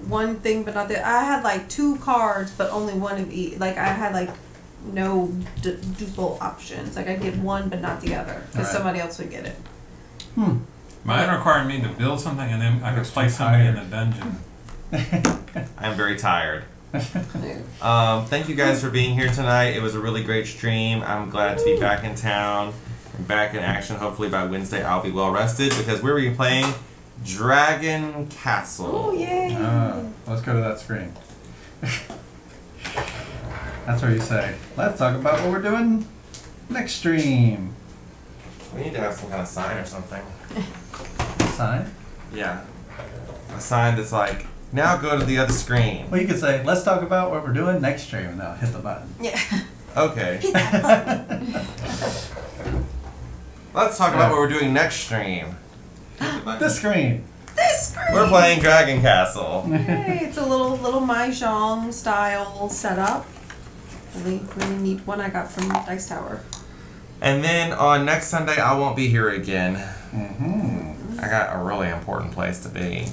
one thing, but not the. I had like 2 cards, but only one of each. Like I had like no duple options. Like I'd get one but not the other because Right. somebody else would get it. Mine required me to build something and then I could That's place too somebody in tired. the dungeon. I'm very tired. Thank you guys for being here tonight. It was a really great stream. I'm glad to be back in town and back in action. Hopefully by Wednesday I'll be well rested because we're going to be playing Dragon Castle. Oh yay! Let's go to that screen. That's where you say, let's talk about what we're doing next stream. We need to have some kind of sign or something. Sign? Yeah. A sign that's like, now go to the other screen. Well, you could say, let's talk about what we're doing next stream, and now hit the button. Yeah. Okay. Let's talk about what we're doing next stream. This screen. This screen. We're playing Dragon Castle. Yay! It's a little mahjong style setup. Really neat one I got from Dice Tower. And then on next Sunday, I won't be here again. Mm-hmm. I got a really important place to be.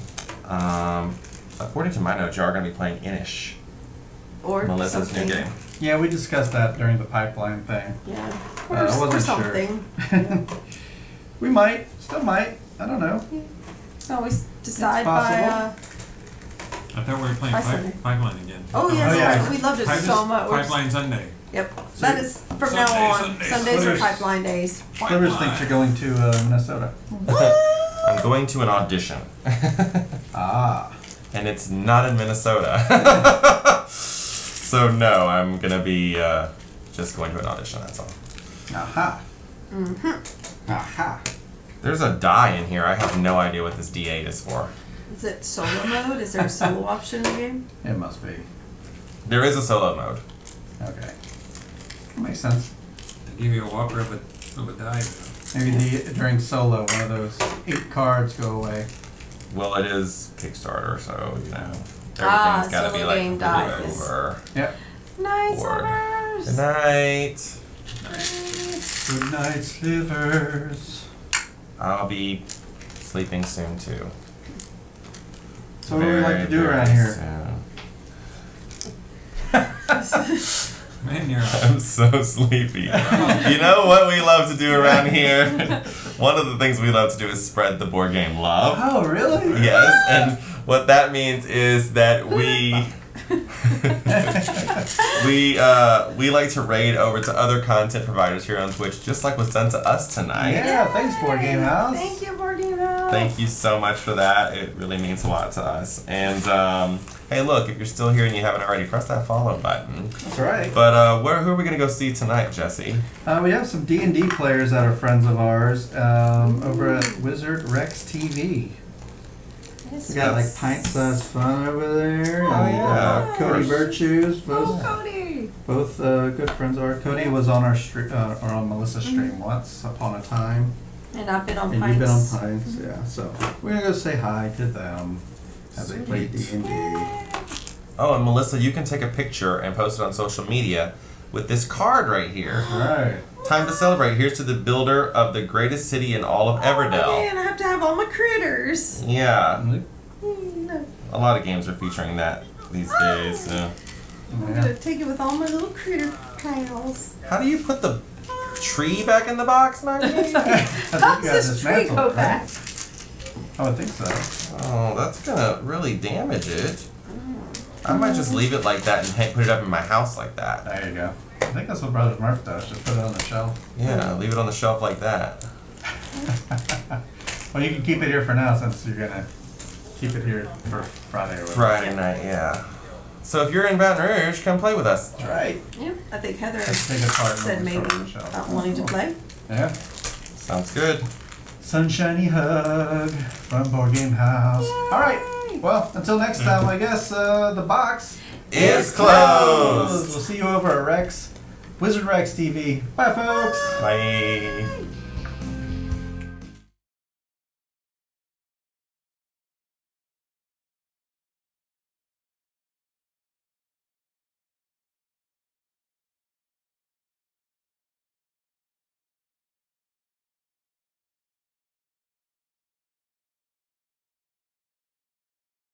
According to my notes, you are going to be playing Inish, Or Melissa's something. new game. Yeah, we discussed that during the pipeline thing. Yeah. I wasn't or sure. something. We might, still might. I don't know. You can always decide It's by. possible. I thought we were playing By Sunday. Pipeline again. Oh yes, Oh, yeah. we loved it Pipe- so much. Pipeline Sunday. Yep. That is from Sunday, now on. Sunday, Sundays are Splitters. pipeline days. Slivers thinks you're going to Minnesota. I'm going to an audition. Ah. And it's not in Minnesota. So no, I'm going to be just going to an audition, that's all. Aha. Mm-hmm. Aha. There's a die in here. I have no idea what this D8 is for. Is it solo mode? Is there a solo option in the game? It must be. There is a solo mode. Okay. Makes sense. They give you a walker of a die. Maybe during solo, one of those 8 cards go away. Well, it is Kickstarter, so, you know, everything's Ah, got to be solo like game really dies. over. Yep. Nice Board. lovers. Good night. Good night, Slivers. I'll be sleeping soon, too. So what do we like to do Very, around very here? soon. Man, you're I'm so sleepy. You know what we love to do around here? One of the things we love to do is spread the board game love. Oh, really? Yes, and what that means is that we like to raid over to other content providers here on Twitch, just like was done to us tonight. Yeah, thanks, Board Game House. Thank you, Board Game House. Thank you so much for that. It really means a lot to us. And hey, look, if you're still here and you haven't already, press that follow button. That's right. But who are we gonna go see tonight, Jesse? We have some D&D players that are friends of ours over at Wizard Rex TV. We got like Pint Size Fun over there. Oh, yeah, of Cody course. Virtues, Oh, both Cody. good friends of ours. Cody was on our or on Melissa's stream once upon a time, And I've been on and Pints. you've been on Pints, yeah. So we're gonna go say hi to them as they play D&D. Oh, and Melissa, you can take a picture and post it on social media with this card right here. All right. Time to celebrate. Here's to the builder of the greatest city in all of Oh, Everdell. man, I have to have all my critters. Yeah, Mm, a lot of games are featuring that these days. So. I'm gonna take it with all my little critter pals. How do you put the tree back in the box, Maggie? How does this tree go back? I would think so. Oh, that's gonna really damage it. I might just leave it like that and put it up in my house like that. There you go. I think that's what Brothers Murph does. Just put it on the shelf. Yeah, leave it on the shelf like that. Well, you can keep it here for now since you're gonna keep it here for Friday or whatever. Friday night, yeah. So if you're in Baton Rouge, come play with us. That's right. Yep, I think Heather Let's take it apart and said we'll maybe throw it on the shelf. about wanting to play. Yeah. Sounds good. Sunshiny hug from Board Game House. All right. Well, until next time, I guess the box It's closed. We'll see you over at Rex, Wizard Rex TV. Bye, folks. Bye.